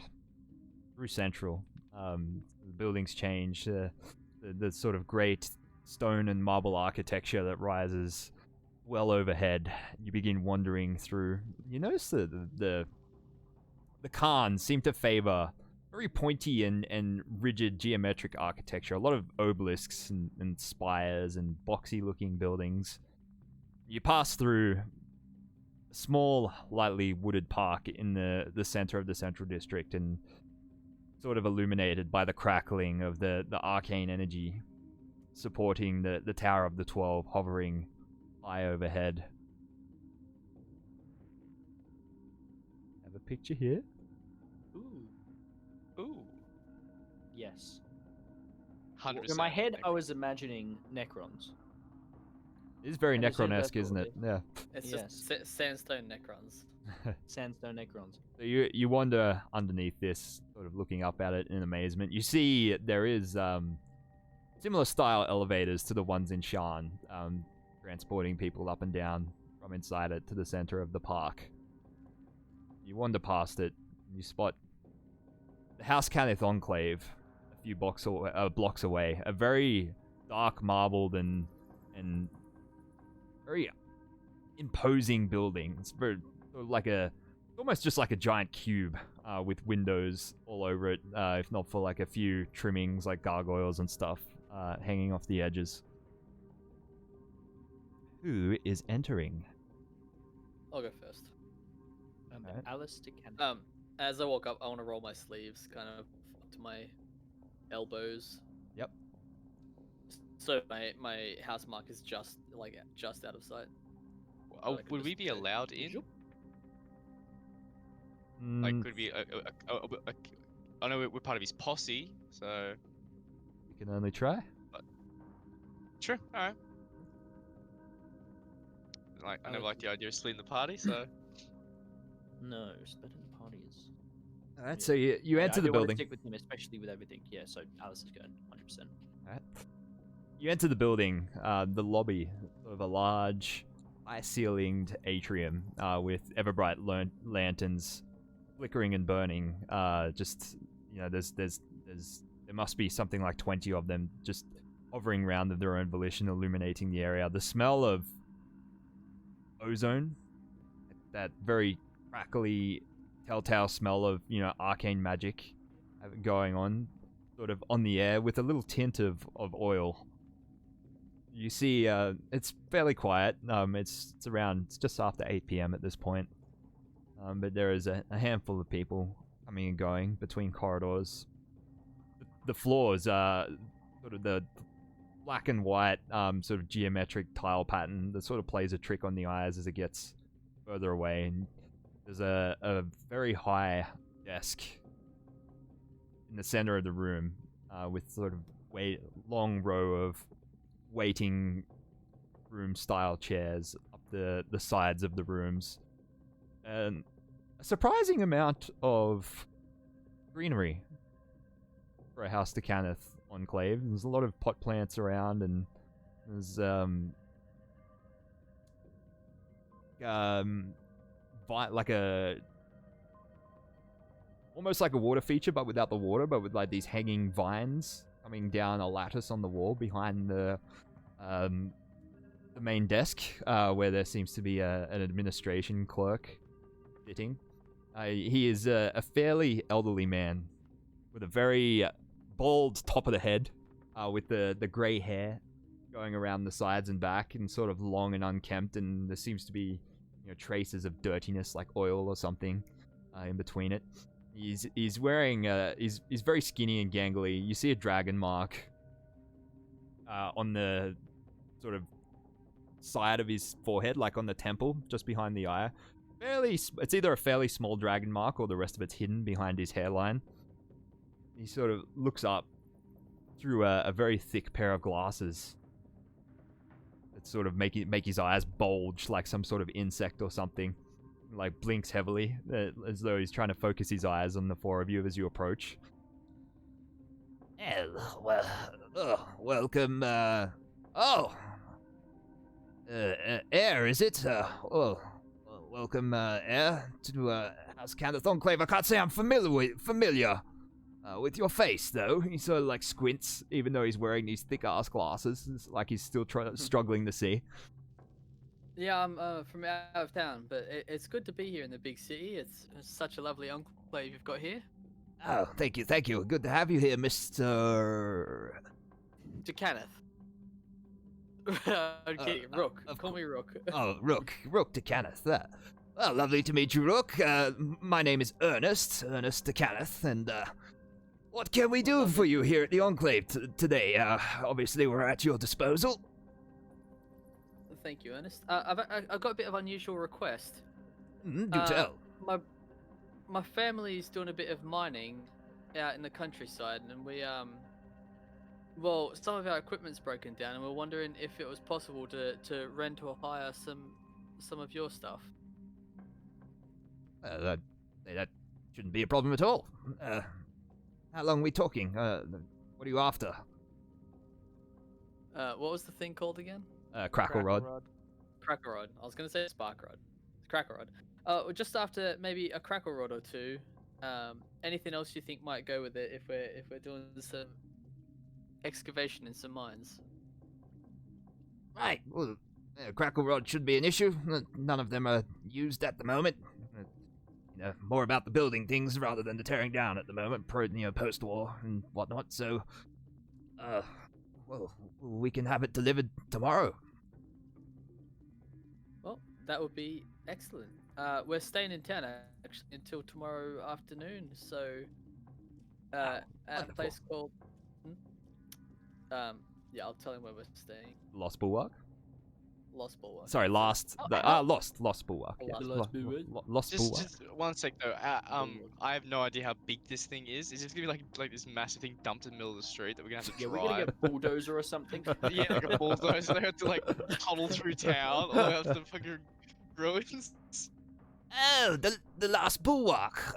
through central. The buildings change. The sort of great stone and marble architecture that rises well overhead. You begin wandering through. You notice the Khans seem to favor very pointy and rigid geometric architecture. A lot of obelisks and spires and boxy looking buildings. You pass through a small, lightly wooded park in the center of the central district, and sort of illuminated by the crackling of the arcane energy supporting the Tower of the 12 hovering high overhead. Have a picture here. Ooh. Ooh. Yes. 100%. In my head, I was imagining Necrons. It is very And as soon as I Necron-esque, isn't thought it? Yeah. It's Yes. just sandstone Necrons. Sandstone Necrons. So you wander underneath this, sort of looking up at it in amazement. You see there is similar style elevators to the ones in Shan, transporting people up and down from inside it to the center of the park. You wander past it, and you spot the House Caneth Enclave a few blocks away. A very dark marbled and very imposing building. It's very sort of like almost just like a giant cube with windows all over it, if not for like a few trimmings like gargoyles and stuff hanging off the edges. Who is entering? I'll go first. Alright. Alice to Canada. As I walk up, I want to roll my sleeves kind of up to my elbows. Yep. So my house mark is just out of sight. Oh, I can would we just be go, allowed in? zoop. Like, could we? I know we're part of his posse, so You can only try. sure. All right. Like, I never liked the idea of splitting the party, so No, splitting the party is. Alright, so you enter I the do wanna building. stick with him, especially with everything. Yeah, so Alice is going 100%. Alright. You enter the building, the lobby, sort of a large, high-ceilinged atrium with ever-bright lanterns flickering and burning. Just, you know, there must be something like 20 of them just hovering around of their own volition, illuminating the area. The smell of ozone, that very crackly, telltale smell of, you know, arcane magic going on, sort of on the air with a little tint of oil. You see, it's fairly quiet. It's just after 8 p.m. at this point. But there is a handful of people coming and going between corridors. The floors are sort of the black and white, sort of geometric tile pattern that sort of plays a trick on the eyes as it gets further away. And there's a very high desk in the center of the room, with sort of long row of waiting room style chairs up the sides of the rooms, and a surprising amount of greenery for a House to Caneth enclave. There's a lot of pot plants around, and there's like almost like a water feature, but without the water, but with like these hanging vines coming down a lattice on the wall behind the main desk, where there seems to be an administration clerk sitting. He is a fairly elderly man with a very bald top of the head, with the grey hair going around the sides and back, and sort of long and unkempt, and there seems to be, you know, traces of dirtiness like oil or something in between it. He's wearing he's very skinny and gangly. You see a dragon mark on the sort of side of his forehead, like on the temple, just behind the eye. It's either a fairly small dragon mark or the rest of it's hidden behind his hairline. He sort of looks up through a very thick pair of glasses that sort of make his eyes bulge like some sort of insect or something. Like blinks heavily, as though he's trying to focus his eyes on the four of you as you approach. Welcome. Air, is it? Welcome, Air, to House Caneth Enclave. I can't say I'm familiar with your face, though. He sort of like squints, even though he's wearing these thick ass glasses. It's like he's still struggling to see. Yeah, I'm from out of town, but it's good to be here in the big city. It's such a lovely enclave you've got here. Oh, thank you. Good to have you here, Mr. To Kenneth. Okay, Rook. Call me Rook. Oh, Rook to Caneth. Well, lovely to meet you, Rook. My name is Ernest to Caneth, and what can we do for you here at the Enclave today? Obviously, we're at your disposal. Thank you, Ernest. I've got a bit of unusual request. Do tell. My family's doing a bit of mining out in the countryside, and we well, some of our equipment's broken down, and we're wondering if it was possible to rent or hire some of your stuff. That shouldn't be a problem at all. How long are we talking? What are you after? What was the thing called again? Crackle Rod. Crackle Rod. I was gonna say Spark Rod. It's Crackle Rod. Just after maybe a Crackle Rod or two. Anything else you think might go with it if we're doing some excavation in some mines? Right. Well, Crackle Rod should be an issue. None of them are used at the moment. More about the building things rather than the tearing down at the moment, post-war and whatnot. So, well, we can have it delivered tomorrow. Well, that would be excellent. We're staying in town actually until tomorrow afternoon. So, at a place called. Yeah, I'll tell him where we're staying. Lost Bulwark? Lost Bulwark. Sorry, Lost Bulwark. Oh, Yeah. Lost Lost Bulwark. Just one sec though. I have no idea how big this thing is. Is it gonna be like this massive thing dumped in the middle of the street that we're gonna have to Yeah, drive? we're gonna get a bulldozer or something. Yeah, like a bulldozer. They have to like tunnel through town. Or they have to fucking ruins. Oh, the Lost Bulwark.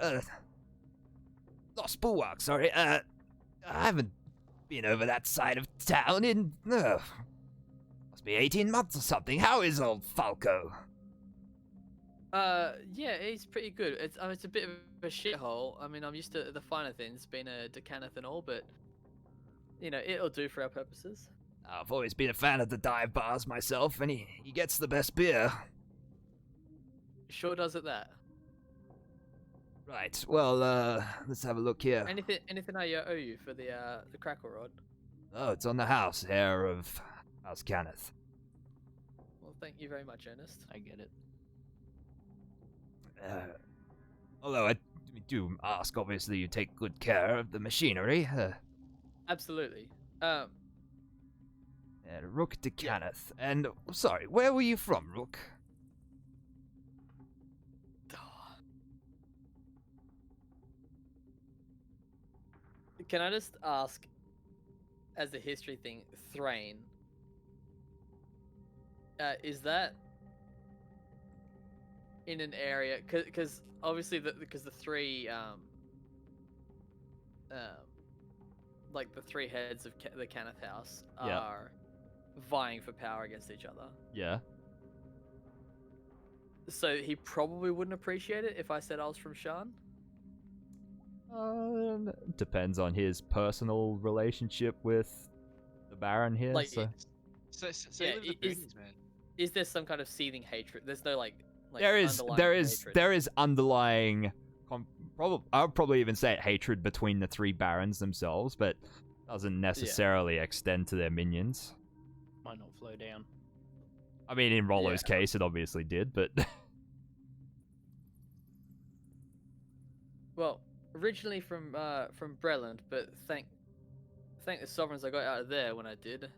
Lost Bulwark. Sorry. I haven't been over that side of town in must be 18 months or something. How is old Falco? Yeah, he's pretty good. It's a bit of a shithole. I mean, I'm used to the finer things, being a decanath and all, but it'll do for our purposes. I've always been a fan of the dive bars myself, and he gets the best beer. Sure does at that. Right. Well, let's have a look here. Anything I owe you for the Crackle Rod? Oh, it's on the house here of House Kenneth. Well, thank you very much, Ernest. I get it. Although I do ask, obviously, you take good care of the machinery. Absolutely. Rook to Kenneth. And, sorry, where were you from, Rook? Can I just ask, as a history thing, Thrain, is that in an area? Because obviously, because the three, like the three heads of the Kenneth House are vying for power against each other. Yeah. So he probably wouldn't appreciate it if I said I was from Shan. Depends on his personal relationship with the Baron here. Like, so Yeah, is there some kind of seething hatred? There's no like there is hatred. underlying. I would probably even say it hatred between the three barons themselves, but doesn't necessarily extend to their minions. Might not flow down. I mean, in Rollo's case, it obviously did, but Well, originally from Breland, but thank the sovereigns I got out of there when I did.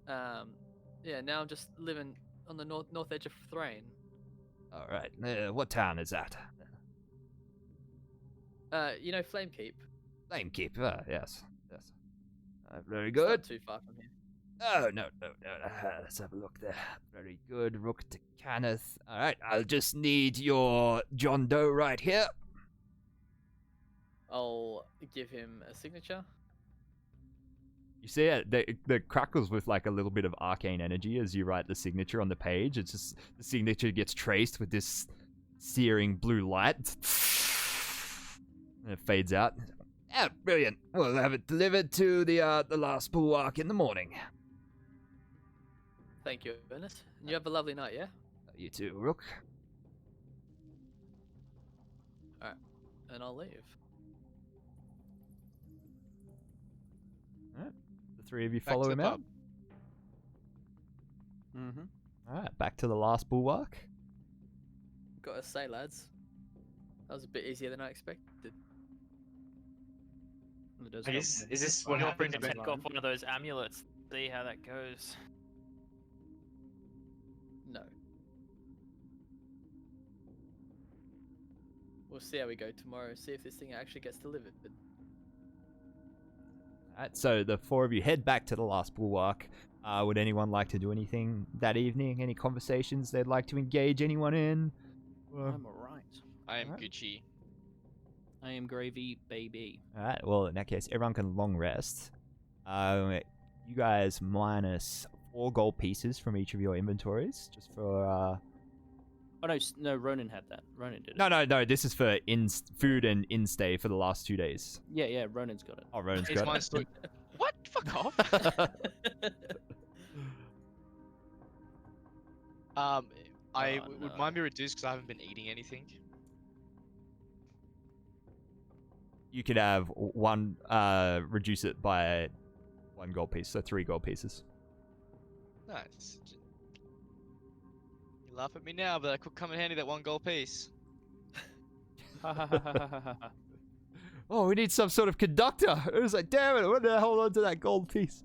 Yeah, now I'm just living on the north edge of Thrain. all right. What town is that? Flamekeep. Flamekeep. Yes. Very It's good. not too far from here. Oh, no. Let's have a look there. Very good. Rook to Kenneth. All right, I'll just need your John Doe right here. I'll give him a signature. You see it? The crackles with like a little bit of arcane energy as you write the signature on the page. It's just the signature gets traced with this searing blue light. And it fades out. Yeah, brilliant. We'll have it delivered to the last bulwark in the morning. Thank you, Ernest. And you have a lovely night, yeah? You too, Rook. And I'll leave. Alright. The three of you Back to follow the him out. pub. Mm-hmm. Alright, back to the last bulwark. Gotta say, lads, that was a bit easier than I expected. I guess, is this what You're happens free to when... take off one of those amulets. See how that goes. No. We'll see how we go tomorrow. See if this thing actually gets delivered. But Alright, so the four of you head back to the last bulwark. Would anyone like to do anything that evening? Any conversations they'd like to engage anyone in? I'm alright. I am Alright. Gucci. I am gravy, baby. Alright, well, in that case, everyone can long rest. You guys minus 4 gold pieces from each of your inventories, just for, Oh no, Ronan had that. Ronan did it. No, this is for food and in-stay for the last 2 days. Yeah, Ronan's got it. Oh, Ronan's Is got mine it. still... What? Fuck off. Would mine be reduced because I haven't been eating anything? You could have one, reduce it by 1 gold piece, so 3 gold pieces. Nice. You laugh at me now, but that could come in handy, that 1 gold piece. Oh, we need some sort of conductor. It was like, damn it, I wanted to hold on to that gold piece.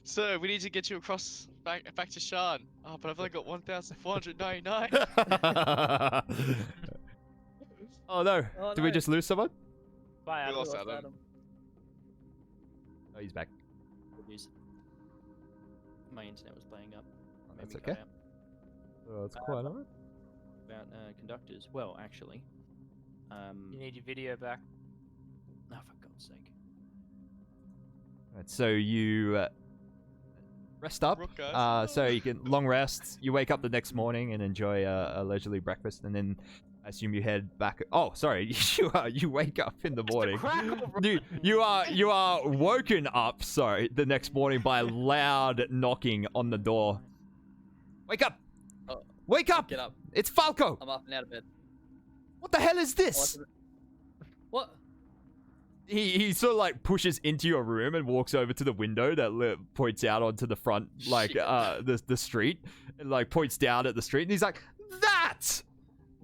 So, we need to get you across back to Shan. Oh, but I've only got 1,499. Oh no, Oh, did we no. just lose someone? Bye, We Adam. lost Lost Adam. Oh, he's back. My internet was playing up. Oh, Made that's me okay. cut out. Oh, that's quite alright. About conductors. Well, actually, You need your video back. oh, for God's sake. Right, so you rest up. Rook, guys. So you can long rest. You wake up the next morning and enjoy a leisurely breakfast, and then I assume you head back. Oh, sorry, you wake up in the morning. You are woken up. Sorry, the next morning by loud knocking on the door. Wake up! Oh, Wake up! Get up. It's Falco. I'm up and out of bed. What the hell is this? What? He sort of like pushes into your room and walks over to the window that points out onto the front, like Shit. the street, and like points down at the street, and he's like, "That!"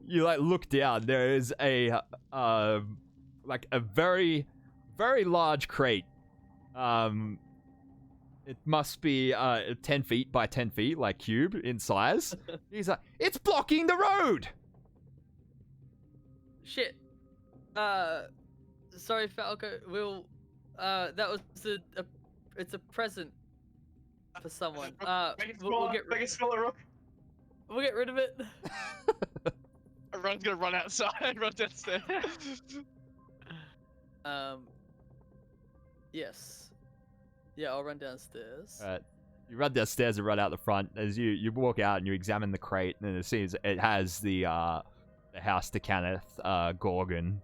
You like look down. There is a like a very large crate. It must be 10 feet by 10 feet, like cube in size. He's like, "It's blocking the road." Shit. Sorry, Falco. That was it's a present for someone. Make it We'll smaller, get make it smaller, Rook. we'll get rid of it. Everyone's gonna run outside, run downstairs. Yes. Yeah, I'll run downstairs. You run downstairs and run out the front. As you walk out and you examine the crate, and it seems it has the House to Kenneth Gorgon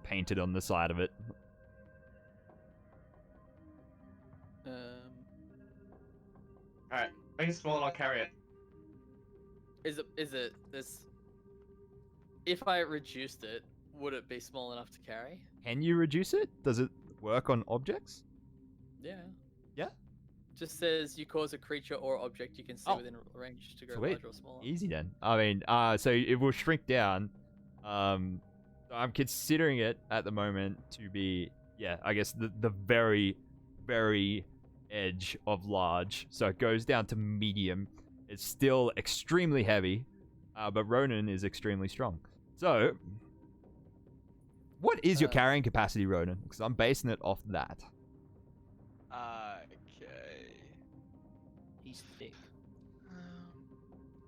painted on the side of it. Alright, make it smaller and I'll carry it. Is it this? If I reduced it, would it be small enough to carry? Can you reduce it? Does it work on objects? Yeah. Yeah? Just says you cause a creature or object you can see Oh. within range to go Sweet. larger or smaller. Easy then. I mean, so it will shrink down. I'm considering it at the moment to be, yeah, I guess the very, very edge of large. So it goes down to medium. It's still extremely heavy, but Ronan is extremely strong. So, what is your carrying capacity, Ronan? Because I'm basing it off that. Okay. He's thick.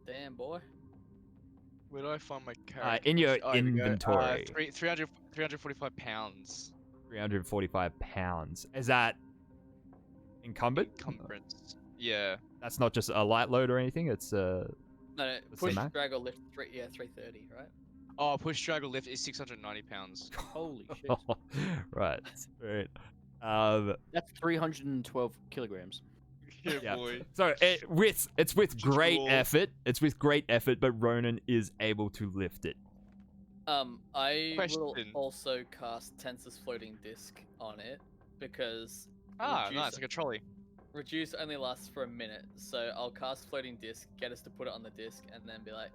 Damn, boy. Where do I find my character? In your Oh, here we go. inventory. 345 pounds. 345 pounds. Is that encumbered? Encumbrance. Yeah. That's not just a light load or anything. It's No, What's the push, max? drag, or lift. 330, right? Oh, push, drag, or lift is 690 pounds. Holy shit. right. Right. That's 312 kilograms. Yeah, Yeah. boy. So it's with great Cool. effort. It's with great effort, but Ronan is able to lift it. I will Question. also cast Tensor's floating disc on it because Ah, reduce- nice, like a trolley. reduce only lasts for a minute. So I'll cast floating disc, get us to put it on the disc, and then be like,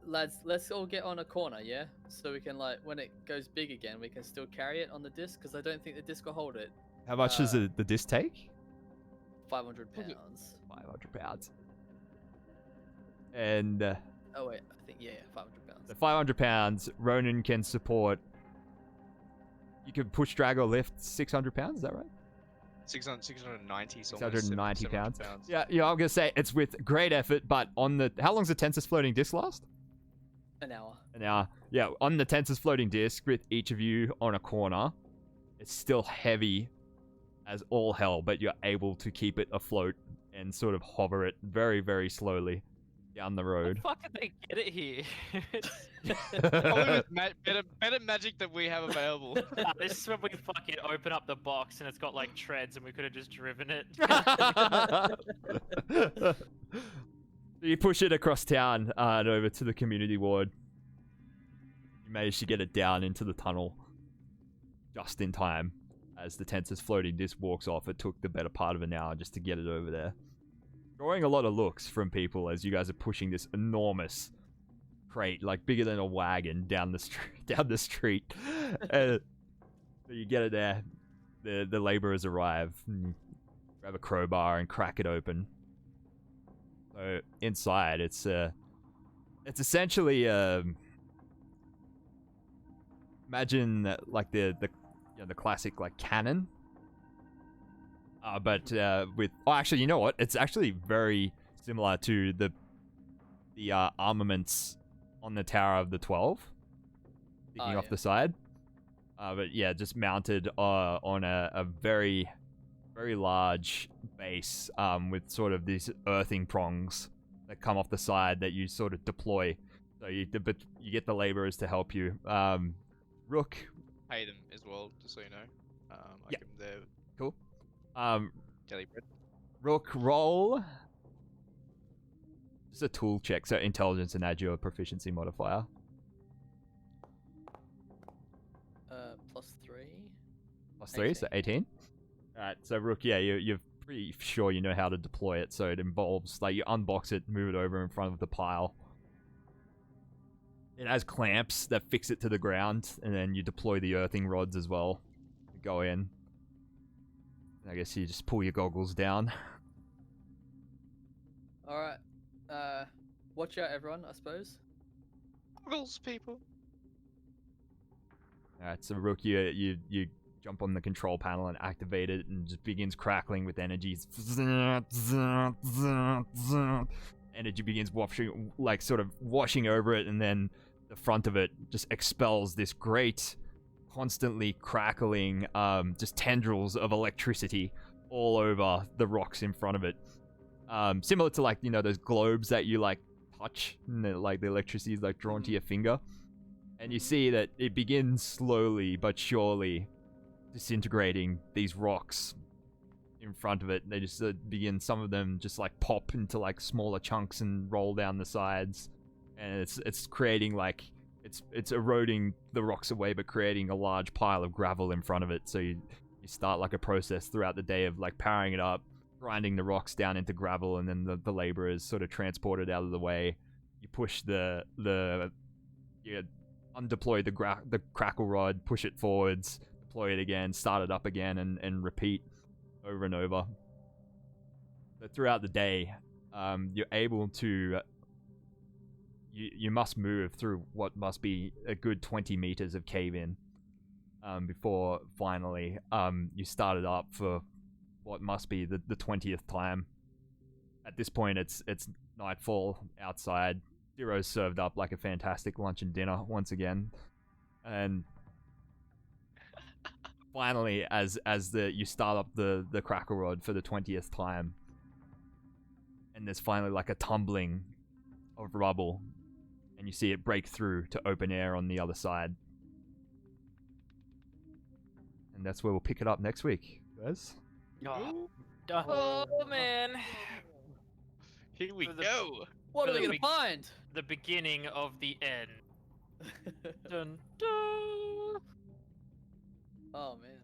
lads, let's all get on a corner, yeah? So we can, like, when it goes big again, we can still carry it on the disc, because I don't think the disc will hold it. How much does the disc take? 500 pounds. 500 pounds. And Oh wait, I think, yeah, 500 pounds. the 500 pounds, Ronan can support you could push, drag, or lift 600 pounds. Is that right? 690, so 690 700 pounds. Yeah, I'm gonna say it's with great effort, but on the how long's the Tensor's floating disc last? An hour. An hour. Yeah, on the Tensor's floating disc with each of you on a corner, it's still heavy as all hell, but you're able to keep it afloat and sort of hover it very, very slowly down the road. How the fuck did they get it here? Probably with better magic that we have available. This is when we fucking open up the box and it's got like treads and we could have just driven it. You push it across town and over to the community ward. You manage to get it down into the tunnel just in time as the Tensor's floating disc walks off. It took the better part of an hour just to get it over there. Drawing a lot of looks from people as you guys are pushing this enormous crate, like bigger than a wagon, down the street. So you get it there. The laborers arrive. Grab a crowbar and crack it open. So inside, it's essentially imagine like the classic like cannon. But with actually, you know what? It's actually very similar to the armaments on the Tower of the 12, sticking off the side. But yeah, just mounted on a very, very large base with sort of these earthing prongs that come off the side that you sort of deploy. So you get the laborers to help you. Rook. Pay them as well, just so you know. Yeah. Give them their Cool. jelly bread. Rook, roll. Just a tool check, so intelligence and add your proficiency modifier. +3. +3, so 18. Alright, so Rook, yeah, you're pretty sure you know how to deploy it, so it involves, like, you unbox it, move it over in front of the pile. It has clamps that fix it to the ground, and then you deploy the earthing rods as well. You go in. I guess you just pull your goggles down. Alright. Watch out, everyone, I suppose. Goggles, people. Alright, so Rook, you jump on the control panel and activate it, and just begins crackling with energy. Energy begins washing, like sort of washing over it, and then the front of it just expels this great, constantly crackling, just tendrils of electricity all over the rocks in front of it. Similar to, like, you know, those globes that you like touch, and like the electricity is like drawn to your finger. And you see that it begins slowly but surely disintegrating these rocks in front of it. They just begin, some of them just like pop into like smaller chunks and roll down the sides, and it's creating like it's eroding the rocks away, but creating a large pile of gravel in front of it. So you start like a process throughout the day of like powering it up, grinding the rocks down into gravel, and then the laborers sort of transport it out of the way. You push you undeploy the crackle rod, push it forwards, deploy it again, start it up again, and repeat over and over. But throughout the day, you're able to you must move through what must be a good 20 meters of cave-in before finally you start it up for what must be the 20th time. At this point, it's nightfall outside. Zero's served up like a fantastic lunch and dinner once again, and finally, as you start up the crackle rod for the 20th time, and there's finally like a tumbling of rubble, and you see it break through to open air on the other side. And that's where we'll pick it up next week, guys. Oh man. Here we For the- go. What For are we the gonna find? The beginning of the end. Dun, dun. Oh man.